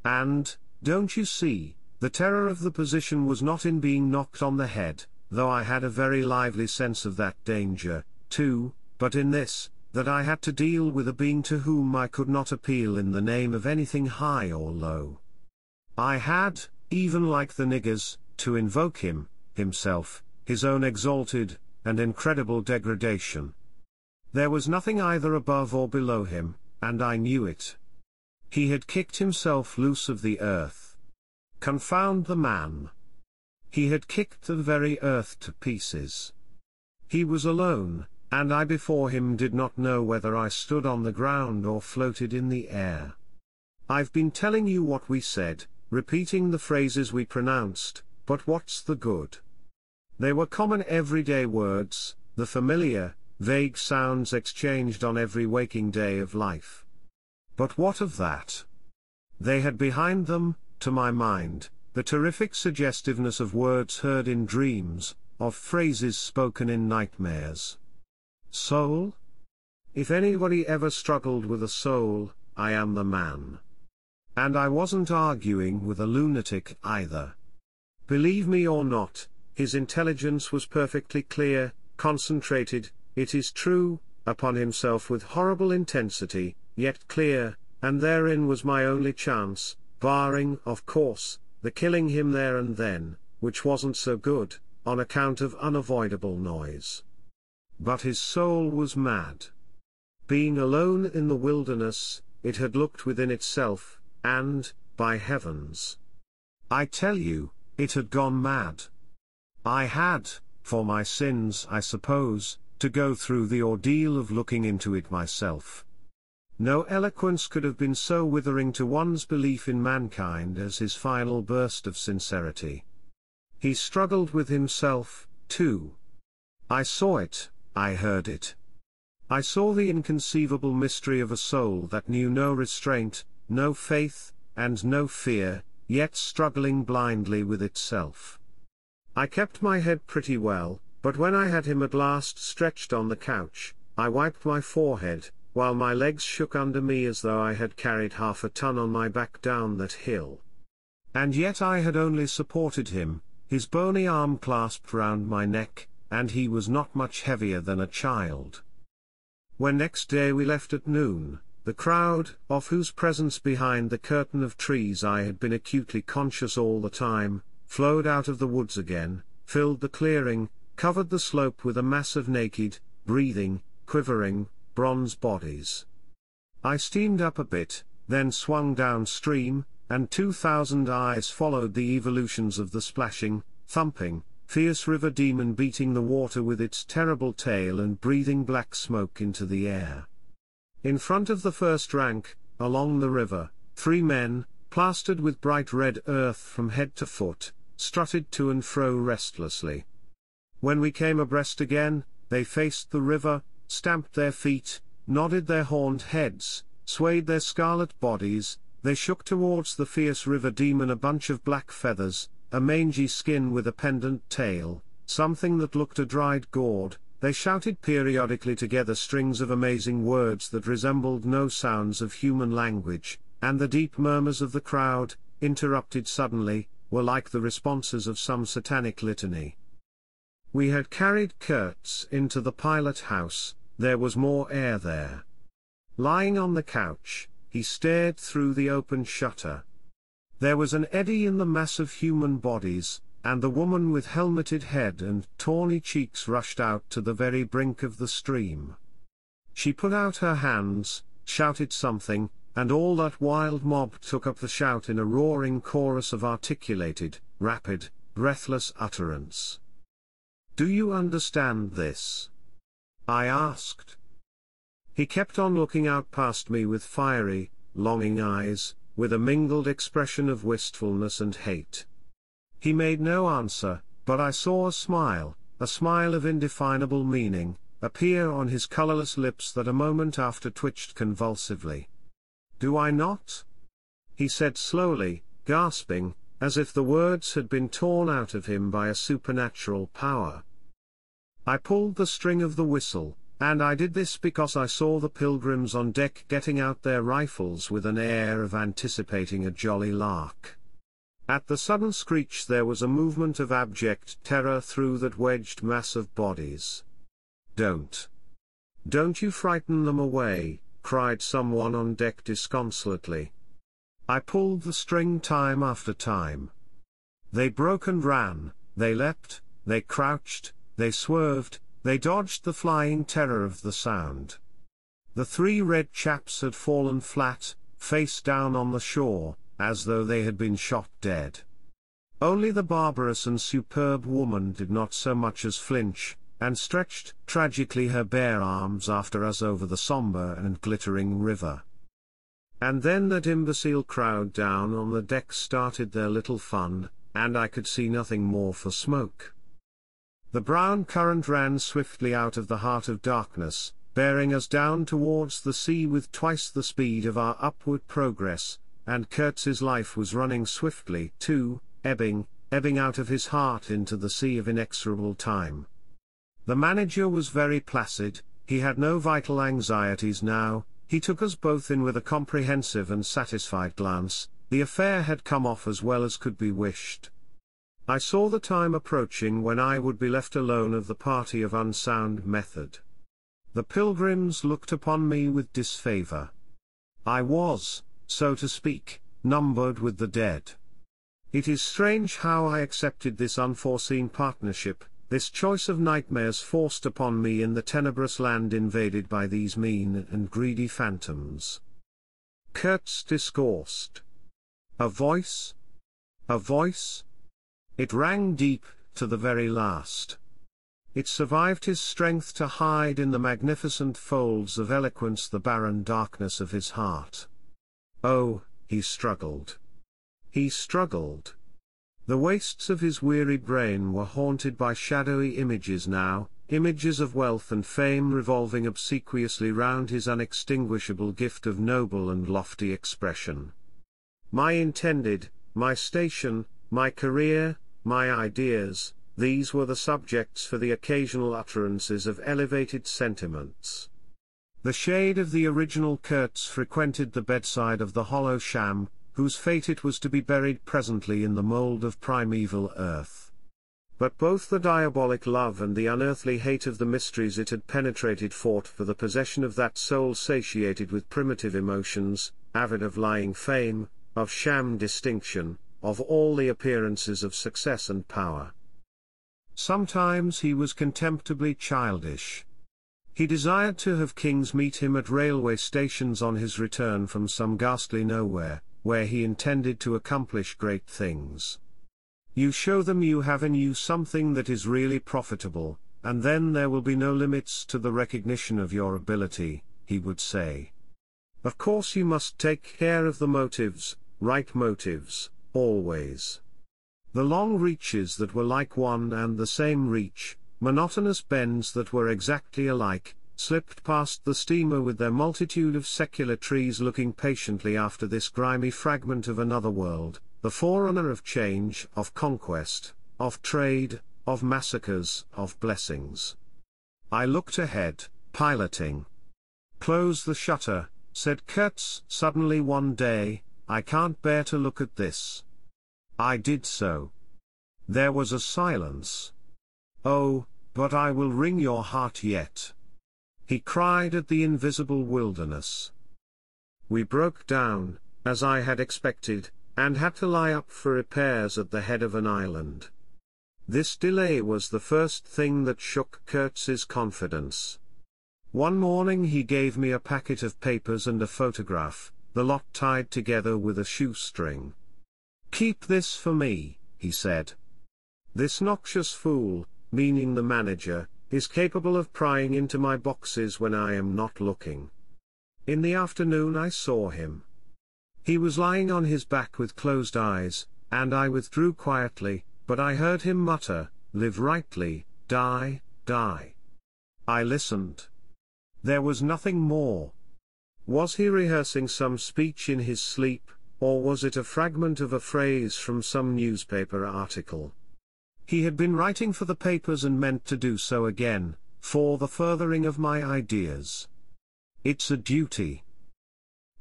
S2: "And, don't you see," The terror of the position was not in being knocked on the head, though I had a very lively sense of that danger, too, but in this, that I had to deal with a being to whom I could not appeal in the name of anything high or low. I had, even like the niggers, to invoke him, himself, his own exalted, and incredible degradation. There was nothing either above or below him, and I knew it. He had kicked himself loose of the earth. Confound the man! He had kicked the very earth to pieces. He was alone, and I before him did not know whether I stood on the ground or floated in the air. I've been telling you what we said, repeating the phrases we pronounced, but what's the good? They were common everyday words, the familiar, vague sounds exchanged on every waking day of life. But what of that? They had behind them, to my mind, the terrific suggestiveness of words heard in dreams, of phrases spoken in nightmares. Soul? If anybody ever struggled with a soul, I am the man. And I wasn't arguing with a lunatic either. Believe me or not, his intelligence was perfectly clear, concentrated, it is true, upon himself with horrible intensity, yet clear, and therein was my only chance, barring, of course, the killing him there and then, which wasn't so good, on account of unavoidable noise. But his soul was mad. Being alone in the wilderness, it had looked within itself, and, by heavens, I tell you, it had gone mad. I had, for my sins I suppose, to go through the ordeal of looking into it myself. No eloquence could have been so withering to one's belief in mankind as his final burst of sincerity. He struggled with himself, too. I saw it, I heard it. I saw the inconceivable mystery of a soul that knew no restraint, no faith, and no fear, yet struggling blindly with itself. I kept my head pretty well, but when I had him at last stretched on the couch, I wiped my forehead, while my legs shook under me as though I had carried half a ton on my back down that hill. And yet I had only supported him, his bony arm clasped round my neck, and he was not much heavier than a child. When next day we left at noon, the crowd, of whose presence behind the curtain of trees I had been acutely conscious all the time, flowed out of the woods again, filled the clearing, covered the slope with a mass of naked, breathing, quivering, bronze bodies. I steamed up a bit, then swung downstream, and 2,000 eyes followed the evolutions of the splashing, thumping, fierce river demon beating the water with its terrible tail and breathing black smoke into the air. In front of the first rank, along the river, 3 men, plastered with bright red earth from head to foot, strutted to and fro restlessly. When we came abreast again, they faced the river, stamped their feet, nodded their horned heads, swayed their scarlet bodies, they shook towards the fierce river demon a bunch of black feathers, a mangy skin with a pendant tail, something that looked a dried gourd. They shouted periodically together strings of amazing words that resembled no sounds of human language, and the deep murmurs of the crowd, interrupted suddenly, were like the responses of some satanic litany. We had carried Kurtz into the pilot house, there was more air there. Lying on the couch, he stared through the open shutter. There was an eddy in the mass of human bodies, and the woman with helmeted head and tawny cheeks rushed out to the very brink of the stream. She put out her hands, shouted something, and all that wild mob took up the shout in a roaring chorus of articulated, rapid, breathless utterance. "Do you understand this?" I asked. He kept on looking out past me with fiery, longing eyes, with a mingled expression of wistfulness and hate. He made no answer, but I saw a smile of indefinable meaning, appear on his colorless lips that a moment after twitched convulsively. "Do I not?" he said slowly, gasping, as if the words had been torn out of him by a supernatural power. I pulled the string of the whistle, and I did this because I saw the pilgrims on deck getting out their rifles with an air of anticipating a jolly lark. At the sudden screech there was a movement of abject terror through that wedged mass of bodies. "Don't you frighten them away," cried someone on deck disconsolately. I pulled the string time after time. They broke and ran, they leapt, they crouched, they swerved, they dodged the flying terror of the sound. The three red chaps had fallen flat, face down on the shore, as though they had been shot dead. Only the barbarous and superb woman did not so much as flinch, and stretched tragically her bare arms after us over the sombre and glittering river. And then that imbecile crowd down on the deck started their little fun, and I could see nothing more for smoke. The brown current ran swiftly out of the heart of darkness, bearing us down towards the sea with twice the speed of our upward progress, and Kurtz's life was running swiftly, too, ebbing out of his heart into the sea of inexorable time. The manager was very placid, he had no vital anxieties now, he took us both in with a comprehensive and satisfied glance. The affair had come off as well as could be wished. I saw the time approaching when I would be left alone of the party of unsound method. The pilgrims looked upon me with disfavor. I was, so to speak, numbered with the dead. It is strange how I accepted this unforeseen partnership, this choice of nightmares forced upon me in the tenebrous land invaded by these mean and greedy phantoms. Kurtz discoursed. A voice? A voice? It rang deep, to the very last. It survived his strength to hide in the magnificent folds of eloquence the barren darkness of his heart. Oh, he struggled. He struggled. The wastes of his weary brain were haunted by shadowy images now, images of wealth and fame revolving obsequiously round his unextinguishable gift of noble and lofty expression. My intended, my station, my career, my ideas, these were the subjects for the occasional utterances of elevated sentiments. The shade of the original Kurtz frequented the bedside of the hollow sham, whose fate it was to be buried presently in the mould of primeval earth. But both the diabolic love and the unearthly hate of the mysteries it had penetrated fought for the possession of that soul satiated with primitive emotions, avid of lying fame, of sham distinction, of all the appearances of success and power. Sometimes he was contemptibly childish. He desired to have kings meet him at railway stations on his return from some ghastly nowhere, where he intended to accomplish great things. You show them you have in you something that is really profitable, and then there will be no limits to the recognition of your ability, he would say. Of course you must take care of the motives, right motives, always. The long reaches that were like one and the same reach, monotonous bends that were exactly alike, slipped past the steamer with their multitude of secular trees looking patiently after this grimy fragment of another world, the forerunner of change, of conquest, of trade, of massacres, of blessings. I looked ahead, piloting. "Close the shutter," said Kurtz suddenly one day, "I can't bear to look at this." I did so. There was a silence. "Oh, but I will wring your heart yet," he cried at the invisible wilderness. We broke down, as I had expected, and had to lie up for repairs at the head of an island. This delay was the first thing that shook Kurtz's confidence. One morning he gave me a packet of papers and a photograph, the lot tied together with a shoestring. "Keep this for me," he said. "This noxious fool," meaning the manager, "is capable of prying into my boxes when I am not looking." In the afternoon I saw him. He was lying on his back with closed eyes, and I withdrew quietly, but I heard him mutter, "Live rightly, die, die." I listened. There was nothing more. Was he rehearsing some speech in his sleep, or was it a fragment of a phrase from some newspaper article? He had been writing for the papers and meant to do so again, for the furthering of my ideas. It's a duty.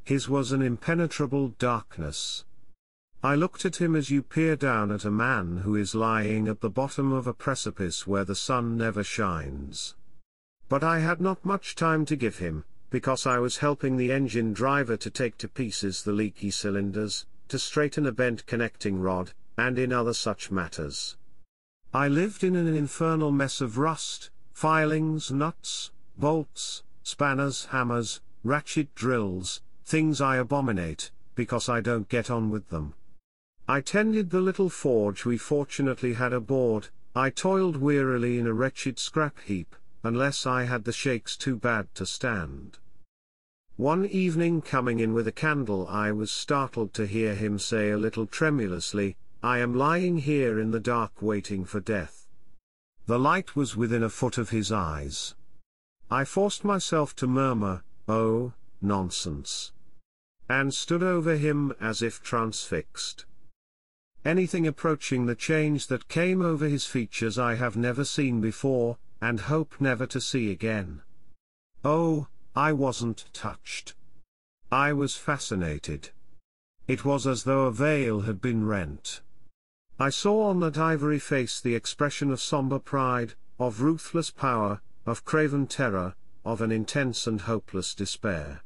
S2: His was an impenetrable darkness. I looked at him as you peer down at a man who is lying at the bottom of a precipice where the sun never shines. But I had not much time to give him, because I was helping the engine driver to take to pieces the leaky cylinders, to straighten a bent connecting rod, and in other such matters. I lived in an infernal mess of rust, filings, nuts, bolts, spanners, hammers, ratchet drills, things I abominate, because I don't get on with them. I tended the little forge we fortunately had aboard, I toiled wearily in a wretched scrap heap, unless I had the shakes too bad to stand. One evening coming in with a candle I was startled to hear him say a little tremulously, "I am lying here in the dark waiting for death." The light was within a foot of his eyes. I forced myself to murmur, "Oh, nonsense," and stood over him as if transfixed. Anything approaching the change that came over his features I have never seen before, and hope never to see again. Oh, I wasn't touched. I was fascinated. It was as though a veil had been rent. I saw on that ivory face the expression of somber pride, of ruthless power, of craven terror, of an intense and hopeless despair.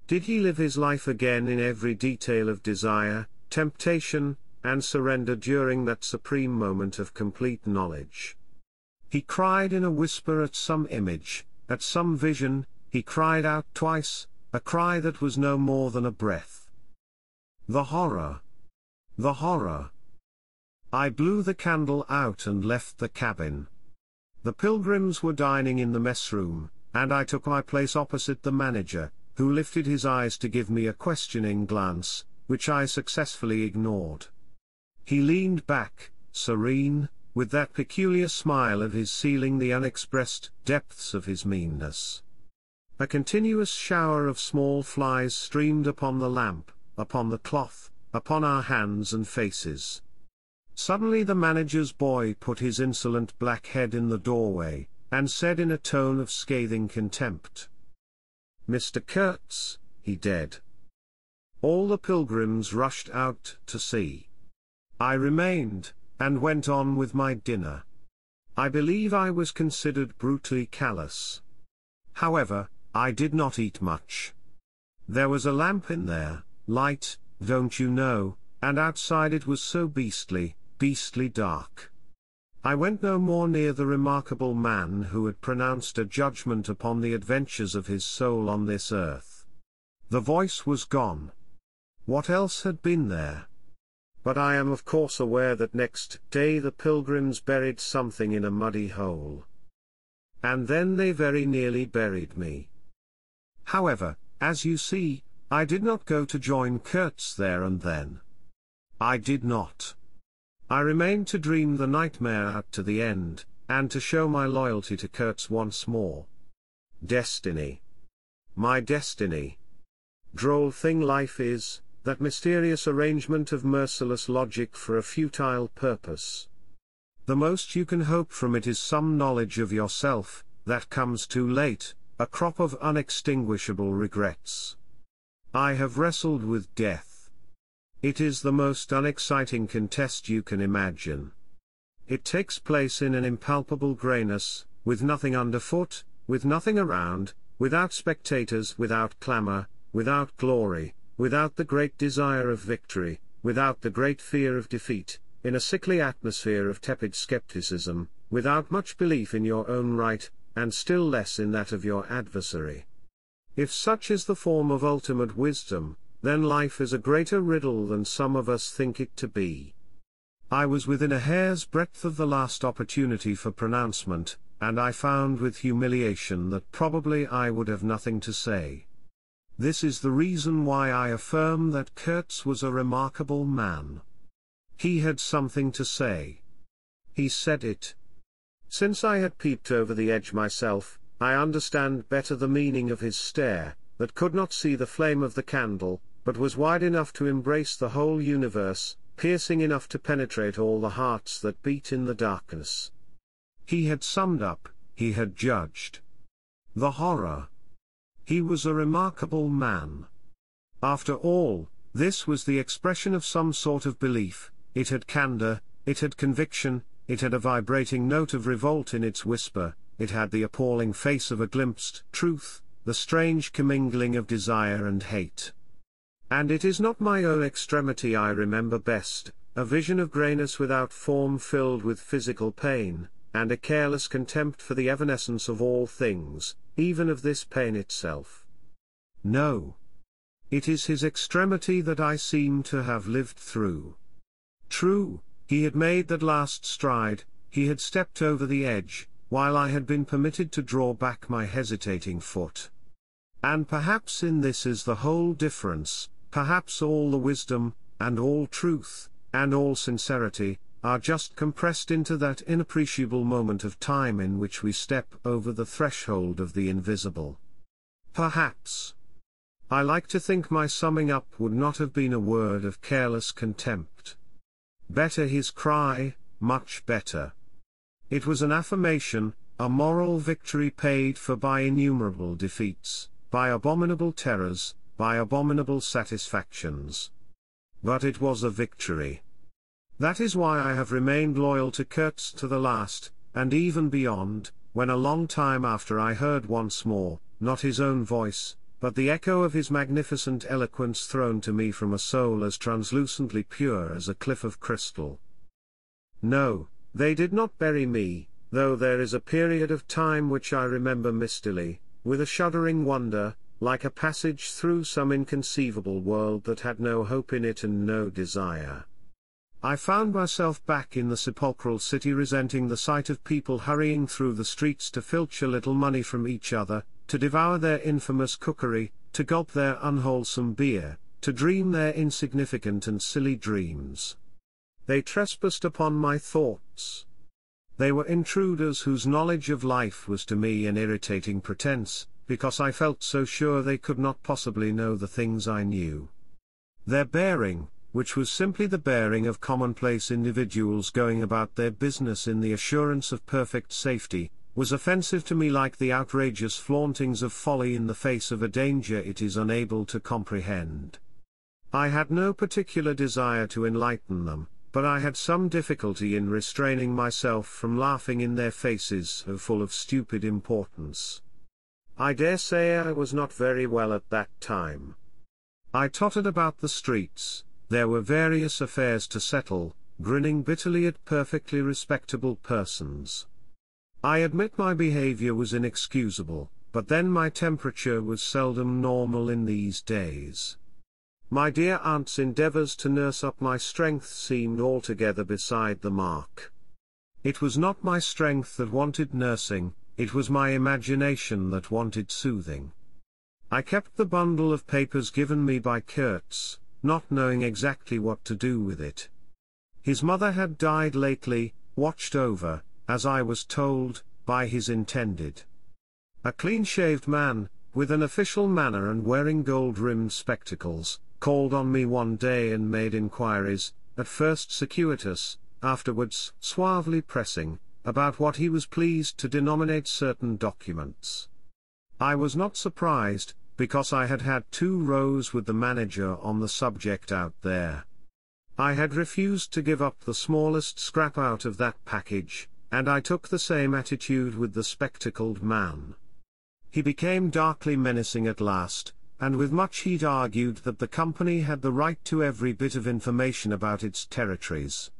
S2: Did he live his life again in every detail of desire, temptation, and surrender during that supreme moment of complete knowledge? He cried in a whisper at some image, at some vision, he cried out twice, a cry that was no more than a breath. The horror! The horror! I blew the candle out and left the cabin. The pilgrims were dining in the mess room, and I took my place opposite the manager, who lifted his eyes to give me a questioning glance, which I successfully ignored. He leaned back, serene, with that peculiar smile of his sealing the unexpressed depths of his meanness. A continuous shower of small flies streamed upon the lamp, upon the cloth, upon our hands and faces. Suddenly the manager's boy put his insolent black head in the doorway, and said in a tone of scathing contempt, "Mr. Kurtz, he dead." All the pilgrims rushed out to see. I remained, and went on with my dinner. I believe I was considered brutally callous. However, I did not eat much. There was a lamp in there, light, don't you know, and outside it was so beastly dark. I went no more near the remarkable man who had pronounced a judgment upon the adventures of his soul on this earth. The voice was gone. What else had been there? But I am of course aware that next day the pilgrims buried something in a muddy hole. And then they very nearly buried me. However, as you see, I did not go to join Kurtz there and then. I did not. I remained to dream the nightmare out to the end, and to show my loyalty to Kurtz once more. Destiny. My destiny. Droll thing life is, that mysterious arrangement of merciless logic for a futile purpose. The most you can hope from it is some knowledge of yourself, that comes too late, a crop of unextinguishable regrets. I have wrestled with death. It is the most unexciting contest you can imagine. It takes place in an impalpable grayness, with nothing underfoot, with nothing around, without spectators, without clamor, without glory, without the great desire of victory, without the great fear of defeat, in a sickly atmosphere of tepid skepticism, without much belief in your own right, and still less in that of your adversary. If such is the form of ultimate wisdom, then life is a greater riddle than some of us think it to be. I was within a hair's breadth of the last opportunity for pronouncement, and I found with humiliation that probably I would have nothing to say. This is the reason why I affirm that Kurtz was a remarkable man. He had something to say. He said it. Since I had peeped over the edge myself, I understand better the meaning of his stare, that could not see the flame of the candle, but was wide enough to embrace the whole universe, piercing enough to penetrate all the hearts that beat in the darkness. He had summed up, he had judged. The horror. He was a remarkable man. After all, This was the expression of some sort of belief, it had candor, it had conviction, it had a vibrating note of revolt in its whisper, it had the appalling face of a glimpsed truth, the strange commingling of desire and hate. And it is not my own extremity I remember best, a vision of greyness without form filled with physical pain, and a careless contempt for the evanescence of all things, even of this pain itself. No. It is his extremity that I seem to have lived through. True, he had made that last stride, he had stepped over the edge, while I had been permitted to draw back my hesitating foot. And perhaps in this is the whole difference, perhaps all the wisdom, and all truth, and all sincerity, are just compressed into that inappreciable moment of time in which we step over the threshold of the invisible. Perhaps. I like to think my summing up would not have been a word of careless contempt. Better his cry, much better. It was an affirmation, a moral victory paid for by innumerable defeats, by abominable terrors, by abominable satisfactions. But it was a victory. That is why I have remained loyal to Kurtz to the last, and even beyond, when a long time after I heard once more, not his own voice, but the echo of his magnificent eloquence thrown to me from a soul as translucently pure as a cliff of crystal. No, they did not bury me, though there is a period of time which I remember mistily, with a shuddering wonder, like a passage through some inconceivable world that had no hope in it and no desire. I found myself back in the sepulchral city resenting the sight of people hurrying through the streets to filch a little money from each other, to devour their infamous cookery, to gulp their unwholesome beer, to dream their insignificant and silly dreams. They trespassed upon my thoughts. They were intruders whose knowledge of life was to me an irritating pretense, because I felt so sure they could not possibly know the things I knew. Their bearing, which was simply the bearing of commonplace individuals going about their business in the assurance of perfect safety, was offensive to me like the outrageous flauntings of folly in the face of a danger it is unable to comprehend. I had no particular desire to enlighten them, but I had some difficulty in restraining myself from laughing in their faces so full of stupid importance. I dare say I was not very well at that time. I tottered about the streets, there were various affairs to settle, grinning bitterly at perfectly respectable persons. I admit my behavior was inexcusable, but then my temperature was seldom normal in these days. My dear aunt's endeavors to nurse up my strength seemed altogether beside the mark. It was not my strength that wanted nursing, it was my imagination that wanted soothing. I kept the bundle of papers given me by Kurtz, not knowing exactly what to do with it. His mother had died lately, watched over, as I was told, by his intended. A clean-shaved man, with an official manner and wearing gold-rimmed spectacles, called on me one day and made inquiries, at first circuitous, afterwards suavely pressing, about what he was pleased to denominate certain documents. I was not surprised, because I had had 2 rows with the manager on the subject out there. I had refused to give up the smallest scrap out of that package, and I took the same attitude with the spectacled man. He became darkly menacing at last, and with much heat argued that the company had the right to every bit of information about its territories.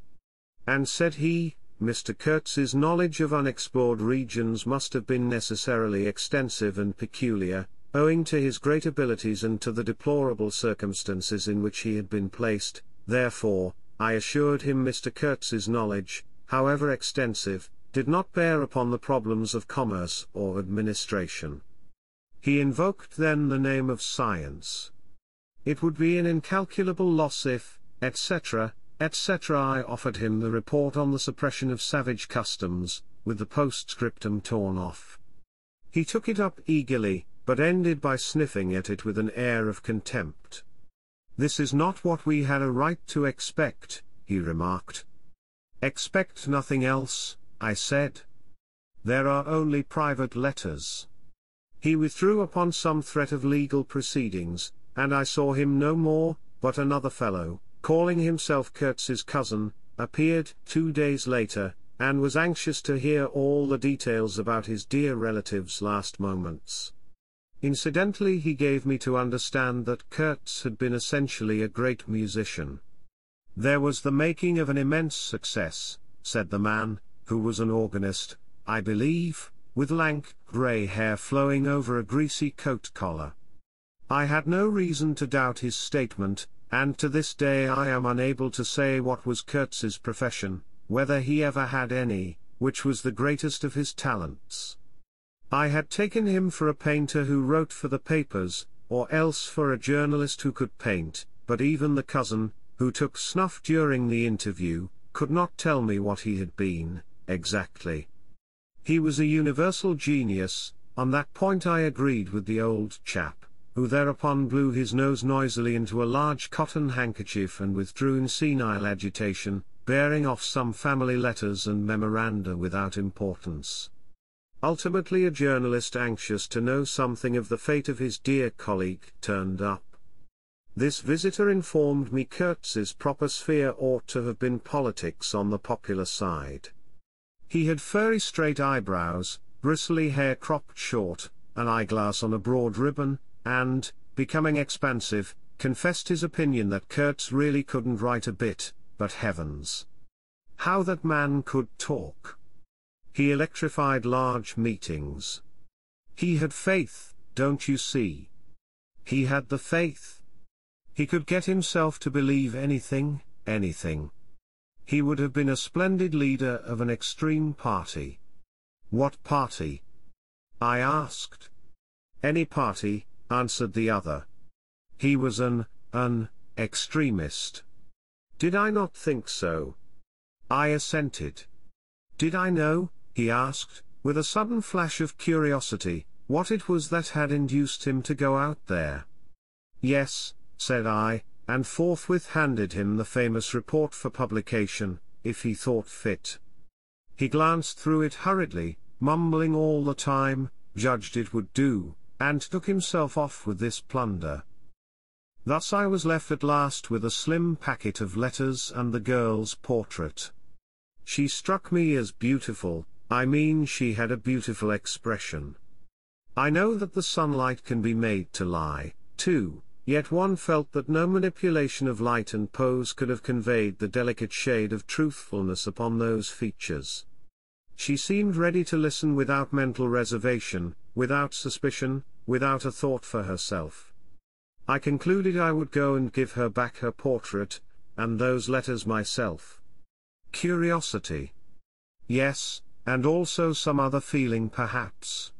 S2: And said he, Mr. Kurtz's knowledge of unexplored regions must have been necessarily extensive and peculiar, owing to his great abilities and to the deplorable circumstances in which he had been placed. Therefore, I assured him Mr. Kurtz's knowledge, however extensive, did not bear upon the problems of commerce or administration. He invoked then the name of science. It would be an incalculable loss if, etc., etc. I offered him the report on the suppression of savage customs, with the postscriptum torn off. He took it up eagerly, but ended by sniffing at it with an air of contempt. "This is not what we had a right to expect," he remarked. "Expect nothing else," I said. "There are only private letters." He withdrew upon some threat of legal proceedings, and I saw him no more, but another fellow, calling himself Kurtz's cousin, appeared 2 days later, and was anxious to hear all the details about his dear relative's last moments. Incidentally, he gave me to understand that Kurtz had been essentially a great musician. There was the making of an immense success, said the man, who was an organist, I believe, with lank, grey hair flowing over a greasy coat collar. I had no reason to doubt his statement, and to this day I am unable to say what was Kurtz's profession, whether he ever had any, which was the greatest of his talents. I had taken him for a painter who wrote for the papers, or else for a journalist who could paint, but even the cousin, who took snuff during the interview, could not tell me what he had been, exactly. He was a universal genius, on that point I agreed with the old chap, who thereupon blew his nose noisily into a large cotton handkerchief and withdrew in senile agitation, bearing off some family letters and memoranda without importance. Ultimately, a journalist anxious to know something of the fate of his dear colleague turned up. This visitor informed me Kurtz's proper sphere ought to have been politics on the popular side. He had furry straight eyebrows, bristly hair cropped short, an eyeglass on a broad ribbon, and, becoming expansive, confessed his opinion that Kurtz really couldn't write a bit, but heavens! How that man could talk! He electrified large meetings. He had faith, don't you see? He had the faith. He could get himself to believe anything, anything. He would have been a splendid leader of an extreme party. What party? I asked. Any party, answered the other. He was an extremist. Did I not think so? I assented. Did I know, he asked, with a sudden flash of curiosity, what it was that had induced him to go out there? Yes, said I, and forthwith handed him the famous report for publication, if he thought fit. He glanced through it hurriedly, mumbling all the time, judged it would do, and took himself off with this plunder. Thus I was left at last with a slim packet of letters and the girl's portrait. She struck me as beautiful, I mean she had a beautiful expression. I know that the sunlight can be made to lie, too, yet one felt that no manipulation of light and pose could have conveyed the delicate shade of truthfulness upon those features. She seemed ready to listen without mental reservation, without suspicion, without a thought for herself. I concluded I would go and give her back her portrait, and those letters myself. Curiosity. Yes, and also some other feeling perhaps.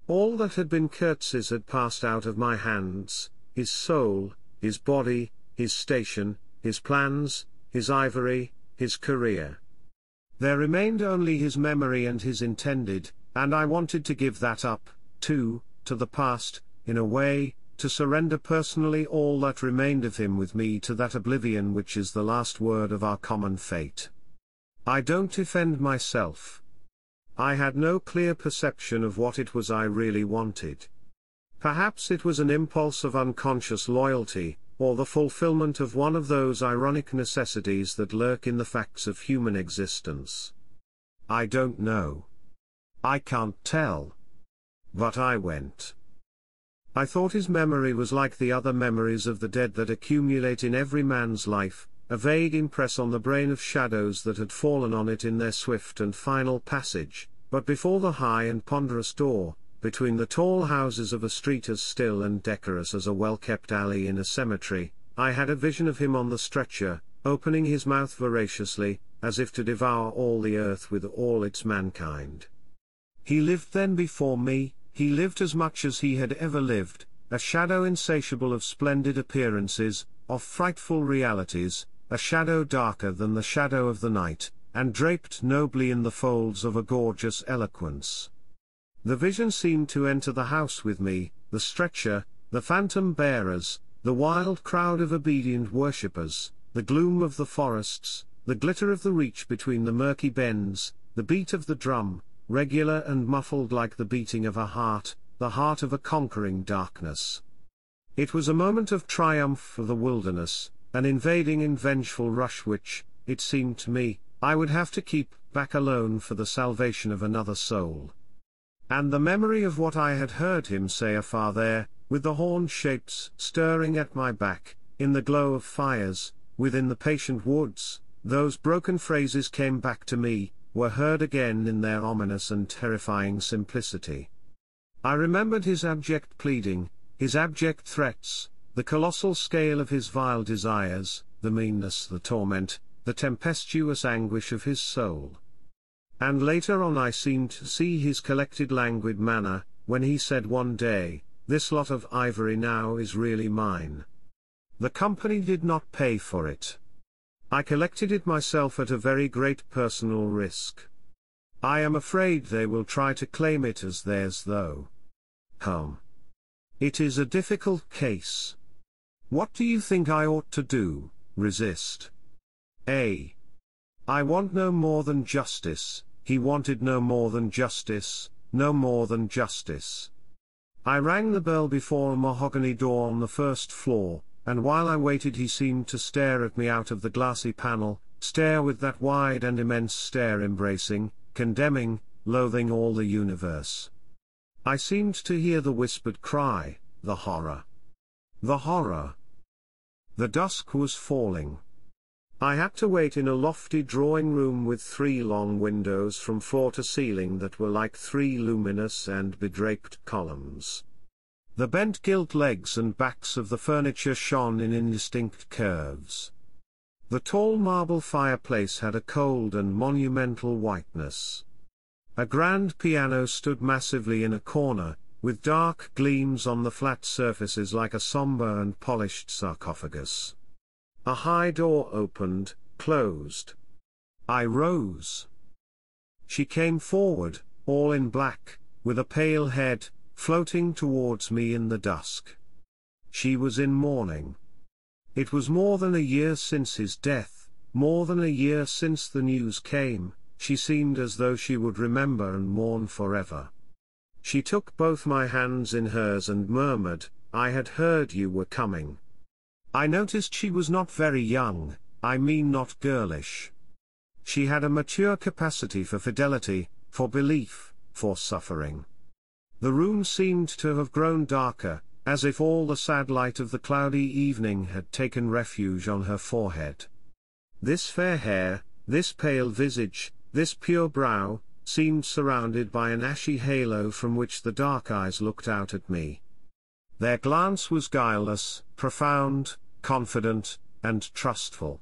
S2: All that had been Kurtz's had passed out of my hands, his soul, his body, his station, his plans, his ivory, his career. There remained only his memory and his intended, and I wanted to give that up, too, to the past, in a way, to surrender personally all that remained of him with me to that oblivion which is the last word of our common fate. I don't defend myself. I had no clear perception of what it was I really wanted. Perhaps it was an impulse of unconscious loyalty, or the fulfillment of one of those ironic necessities that lurk in the facts of human existence. I don't know. I can't tell. But I went. I thought his memory was like the other memories of the dead that accumulate in every man's life, a vague impress on the brain of shadows that had fallen on it in their swift and final passage, but before the high and ponderous door, between the tall houses of a street as still and decorous as a well-kept alley in a cemetery, I had a vision of him on the stretcher, opening his mouth voraciously, as if to devour all the earth with all its mankind. He lived then before me, he lived as much as he had ever lived, a shadow insatiable of splendid appearances, of frightful realities, a shadow darker than the shadow of the night, and draped nobly in the folds of a gorgeous eloquence. The vision seemed to enter the house with me, the stretcher, the phantom bearers, the wild crowd of obedient worshippers, the gloom of the forests, the glitter of the reach between the murky bends, the beat of the drum, regular and muffled like the beating of a heart, the heart of a conquering darkness. It was a moment of triumph for the wilderness, an invading and vengeful rush which, it seemed to me, I would have to keep back alone for the salvation of another soul. And the memory of what I had heard him say afar there, with the horned shapes stirring at my back, in the glow of fires, within the patient woods, those broken phrases came back to me, were heard again in their ominous and terrifying simplicity. I remembered his abject pleading, his abject threats, the colossal scale of his vile desires, the meanness, the torment, the tempestuous anguish of his soul. And later on I seemed to see his collected languid manner, when he said one day, "This lot of ivory now is really mine. The company did not pay for it. I collected it myself at a very great personal risk. I am afraid they will try to claim it as theirs though. It is a difficult case. What do you think I ought to do? Resist? I want no more than justice." He wanted no more than justice, no more than justice. I rang the bell before a mahogany door on the first floor, and while I waited he seemed to stare at me out of the glassy panel, stare with that wide and immense stare embracing, condemning, loathing all the universe. I seemed to hear the whispered cry, "The horror! The horror!" The dusk was falling. I had to wait in a lofty drawing room with 3 long windows from floor to ceiling that were like 3 luminous and bedraped columns. The bent gilt legs and backs of the furniture shone in indistinct curves. The tall marble fireplace had a cold and monumental whiteness. A grand piano stood massively in a corner, with dark gleams on the flat surfaces like a somber and polished sarcophagus. A high door opened, closed. I rose. She came forward, all in black, with a pale head, floating towards me in the dusk. She was in mourning. It was more than a year since his death, more than a year since the news came. She seemed as though she would remember and mourn forever. She took both my hands in hers and murmured, "I had heard you were coming." I noticed she was not very young, I mean not girlish. She had a mature capacity for fidelity, for belief, for suffering. The room seemed to have grown darker, as if all the sad light of the cloudy evening had taken refuge on her forehead. This fair hair, this pale visage, this pure brow, seemed surrounded by an ashy halo from which the dark eyes looked out at me. Their glance was guileless, profound, confident, and trustful.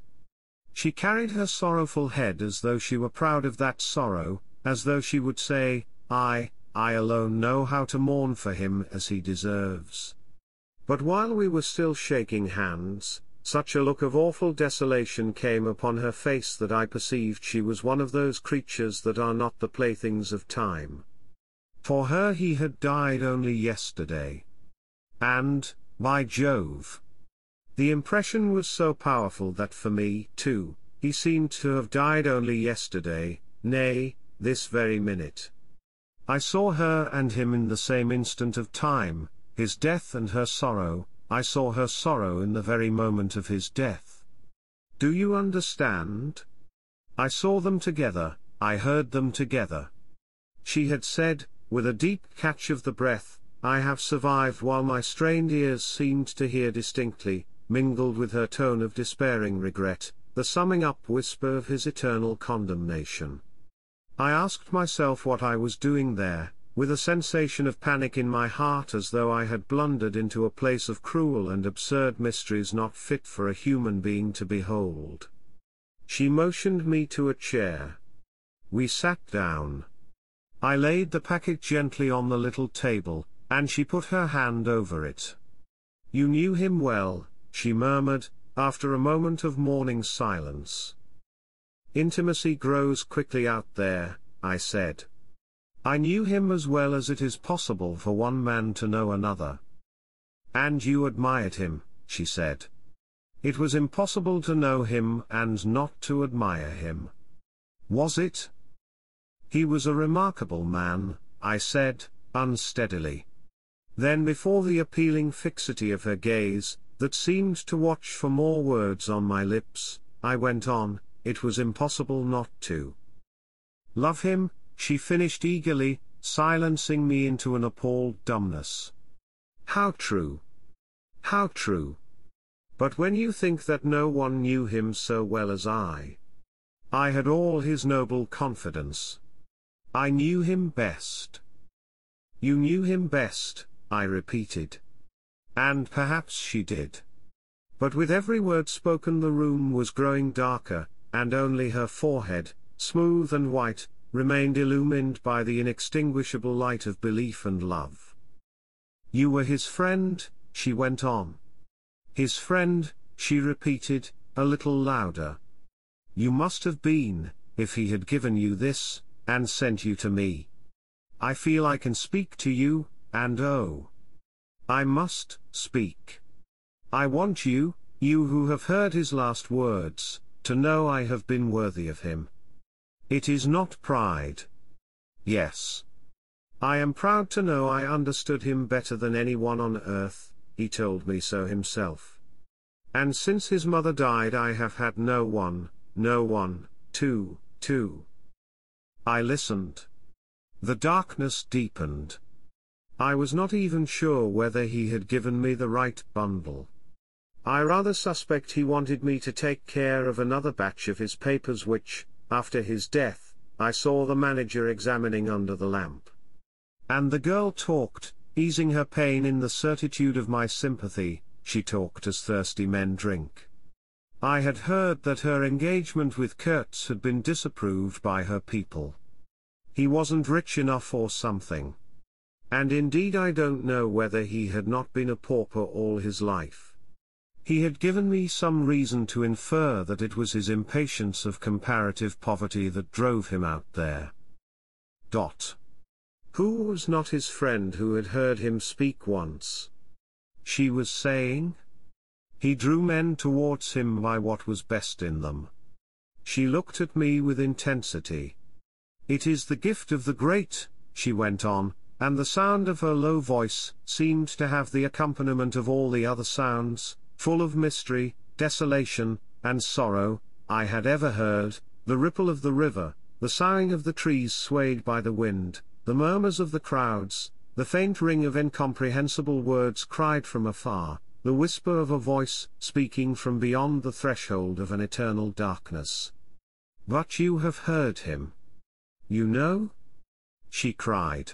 S2: She carried her sorrowful head as though she were proud of that sorrow, as though she would say, I alone know how to mourn for him as he deserves. But while we were still shaking hands, such a look of awful desolation came upon her face that I perceived she was one of those creatures that are not the playthings of time. For her he had died only yesterday. And, by Jove! The impression was so powerful that for me, too, he seemed to have died only yesterday, nay, this very minute. I saw her and him in the same instant of time, his death and her sorrow. I saw her sorrow in the very moment of his death. Do you understand? I saw them together, I heard them together. She had said, with a deep catch of the breath, "I have survived," while my strained ears seemed to hear distinctly, mingled with her tone of despairing regret, the summing up whisper of his eternal condemnation. I asked myself what I was doing there, with a sensation of panic in my heart as though I had blundered into a place of cruel and absurd mysteries not fit for a human being to behold. She motioned me to a chair. We sat down. I laid the packet gently on the little table, and she put her hand over it. "You knew him well," she murmured, after a moment of mourning silence. "Intimacy grows quickly out there," I said. "I knew him as well as it is possible for one man to know another." "And you admired him," she said. "It was impossible to know him and not to admire him." "Was it?" "He was a remarkable man," I said, unsteadily. Then before the appealing fixity of her gaze, that seemed to watch for more words on my lips, I went on, it was impossible not to love him, she finished eagerly, silencing me into an appalled dumbness. How true! How true! But when you think that no one knew him so well as I had all his noble confidence. I knew him best. You knew him best, I repeated. And perhaps she did. But with every word spoken the room was growing darker, and only her forehead, smooth and white, remained illumined by the inextinguishable light of belief and love. You were his friend, she went on. His friend, she repeated, a little louder. You must have been, if he had given you this, and sent you to me. I feel I can speak to you, and oh, I must speak. I want you, you who have heard his last words, to know I have been worthy of him. It is not pride. Yes. I am proud to know I understood him better than anyone on earth, he told me so himself. And since his mother died I have had no one, to. I listened. The darkness deepened. I was not even sure whether he had given me the right bundle. I rather suspect he wanted me to take care of another batch of his papers which, after his death, I saw the manager examining under the lamp. And the girl talked, easing her pain in the certitude of my sympathy, she talked as thirsty men drink. I had heard that her engagement with Kurtz had been disapproved by her people. He wasn't rich enough or something. And indeed I don't know whether he had not been a pauper all his life. He had given me some reason to infer that it was his impatience of comparative poverty that drove him out there. Who was not his friend who had heard him speak once? She was saying. He drew men towards him by what was best in them. She looked at me with intensity. It is the gift of the great, she went on, and the sound of her low voice seemed to have the accompaniment of all the other sounds, full of mystery, desolation, and sorrow, I had ever heard, the ripple of the river, the sighing of the trees swayed by the wind, the murmurs of the crowds, the faint ring of incomprehensible words cried from afar, the whisper of a voice speaking from beyond the threshold of an eternal darkness. But you have heard him. You know? She cried.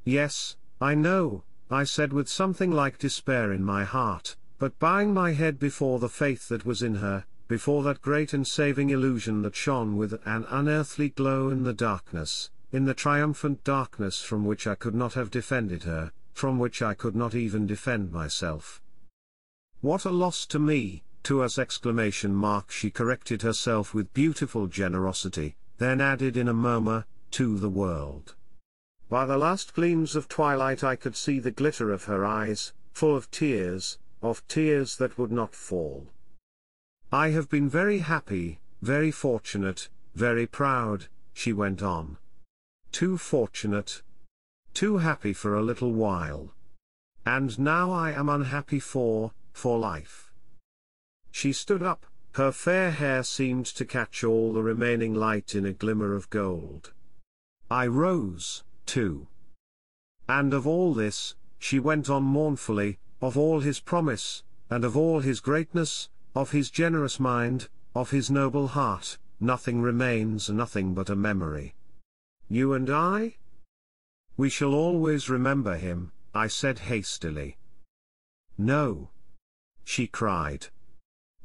S2: Yes, I know, I said with something like despair in my heart, but bowing my head before the faith that was in her, before that great and saving illusion that shone with an unearthly glow in the darkness, in the triumphant darkness from which I could not have defended her, from which I could not even defend myself. What a loss to me, to us! ! She corrected herself with beautiful generosity, then added in a murmur, to the world. By the last gleams of twilight I could see the glitter of her eyes, full of tears that would not fall. I have been very happy, very fortunate, very proud, she went on. Too fortunate. Too happy for a little while. And now I am unhappy for life. She stood up, her fair hair seemed to catch all the remaining light in a glimmer of gold. I rose, too. And of all this, she went on mournfully, of all his promise, and of all his greatness, of his generous mind, of his noble heart, nothing remains, nothing but a memory. You and I? We shall always remember him, I said hastily. No. She cried.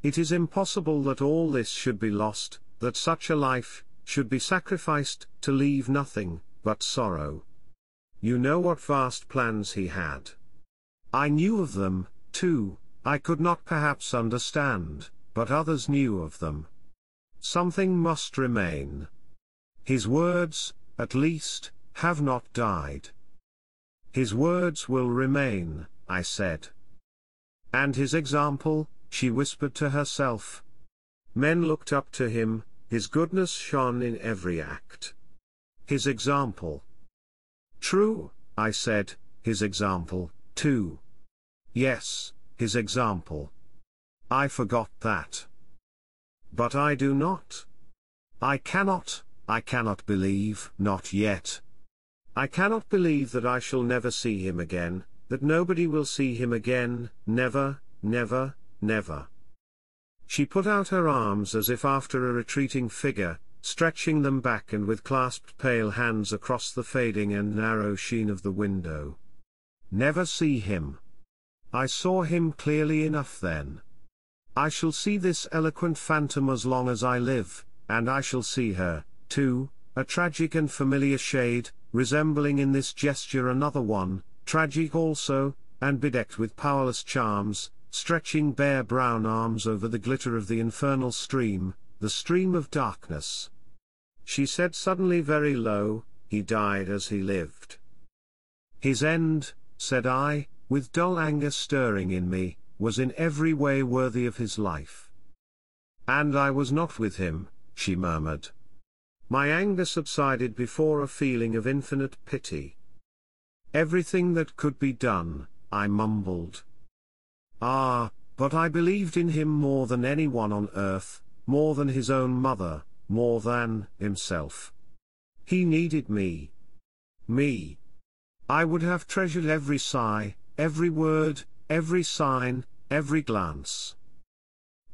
S2: It is impossible that all this should be lost, that such a life should be sacrificed to leave nothing but sorrow. You know what vast plans he had. I knew of them, too. I could not perhaps understand, but others knew of them. Something must remain. His words, at least, have not died. His words will remain, I said. And his example, she whispered to herself. Men looked up to him, his goodness shone in every act. His example. True, I said, his example, too. Yes, his example. I forgot that. But I do not. I cannot believe, not yet. I cannot believe that I shall never see him again, that nobody will see him again, never, never, never. She put out her arms as if after a retreating figure, stretching them back and with clasped pale hands across the fading and narrow sheen of the window. Never see him. I saw him clearly enough then. I shall see this eloquent phantom as long as I live, and I shall see her, too, a tragic and familiar shade, resembling in this gesture another one, tragic also, and bedecked with powerless charms, stretching bare brown arms over the glitter of the infernal stream, the stream of darkness. She said suddenly very low, he died as he lived. His end, said I, with dull anger stirring in me, was in every way worthy of his life. And I was not with him, she murmured. My anger subsided before a feeling of infinite pity. Everything that could be done, I mumbled. Ah, but I believed in him more than anyone on earth, more than his own mother, more than himself. He needed me. Me. I would have treasured every sigh, every word, every sign, every glance.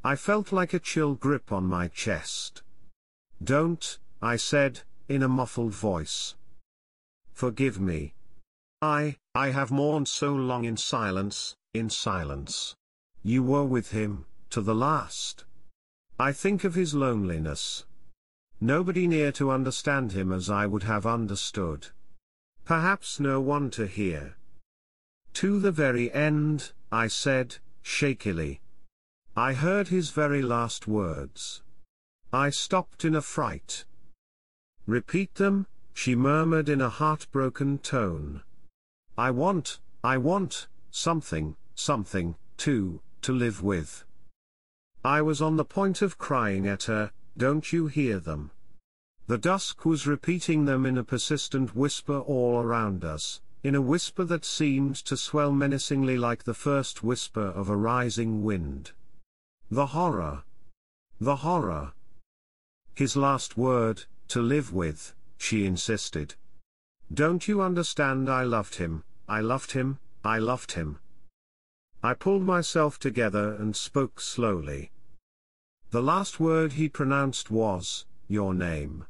S2: I felt like a chill grip on my chest. Don't, I said, in a muffled voice. Forgive me. I have mourned so long in silence, in silence. You were with him, to the last. I think of his loneliness. Nobody near to understand him as I would have understood. Perhaps no one to hear. To the very end, I said, shakily. I heard his very last words. I stopped in a fright. Repeat them, she murmured in a heartbroken tone. I want, something, to live with. I was on the point of crying at her, don't you hear them? The dusk was repeating them in a persistent whisper all around us, in a whisper that seemed to swell menacingly like the first whisper of a rising wind. The horror. The horror. His last word, to live with, she insisted. Don't you understand? I loved him, I loved him, I loved him. I pulled myself together and spoke slowly. The last word he pronounced was, your name.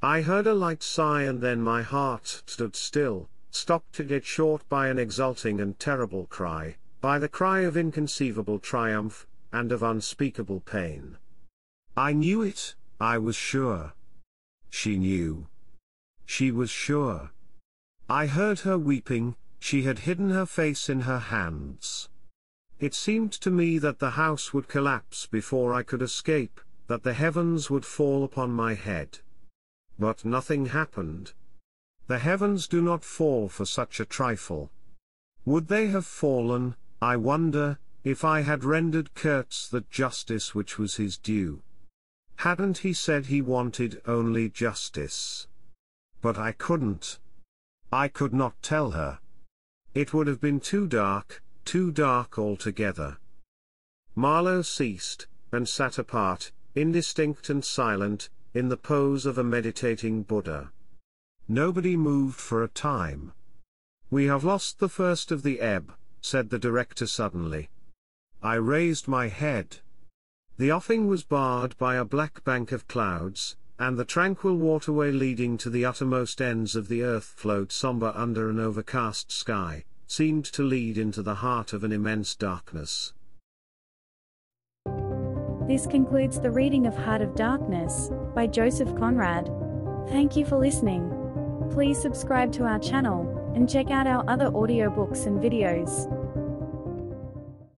S2: I heard a light sigh and then my heart stood still, stopped to get short by an exulting and terrible cry, by the cry of inconceivable triumph, and of unspeakable pain. I knew it, I was sure. She knew. She was sure. I heard her weeping, she had hidden her face in her hands. It seemed to me that the house would collapse before I could escape, that the heavens would fall upon my head. But nothing happened. The heavens do not fall for such a trifle. Would they have fallen, I wonder, if I had rendered Kurtz that justice which was his due? Hadn't he said he wanted only justice? But I couldn't. I could not tell her. It would have been too dark altogether. Marlowe ceased, and sat apart, indistinct and silent, in the pose of a meditating Buddha. Nobody moved for a time. We have lost the first of the ebb, said the director suddenly. I raised my head. The offing was barred by a black bank of clouds, and the tranquil waterway leading to the uttermost ends of the earth flowed somber under an overcast sky, seemed to lead into the heart of an immense darkness.
S1: This concludes the reading of Heart of Darkness, by Joseph Conrad. Thank you for listening. Please subscribe to our channel, and check out our other audiobooks and videos.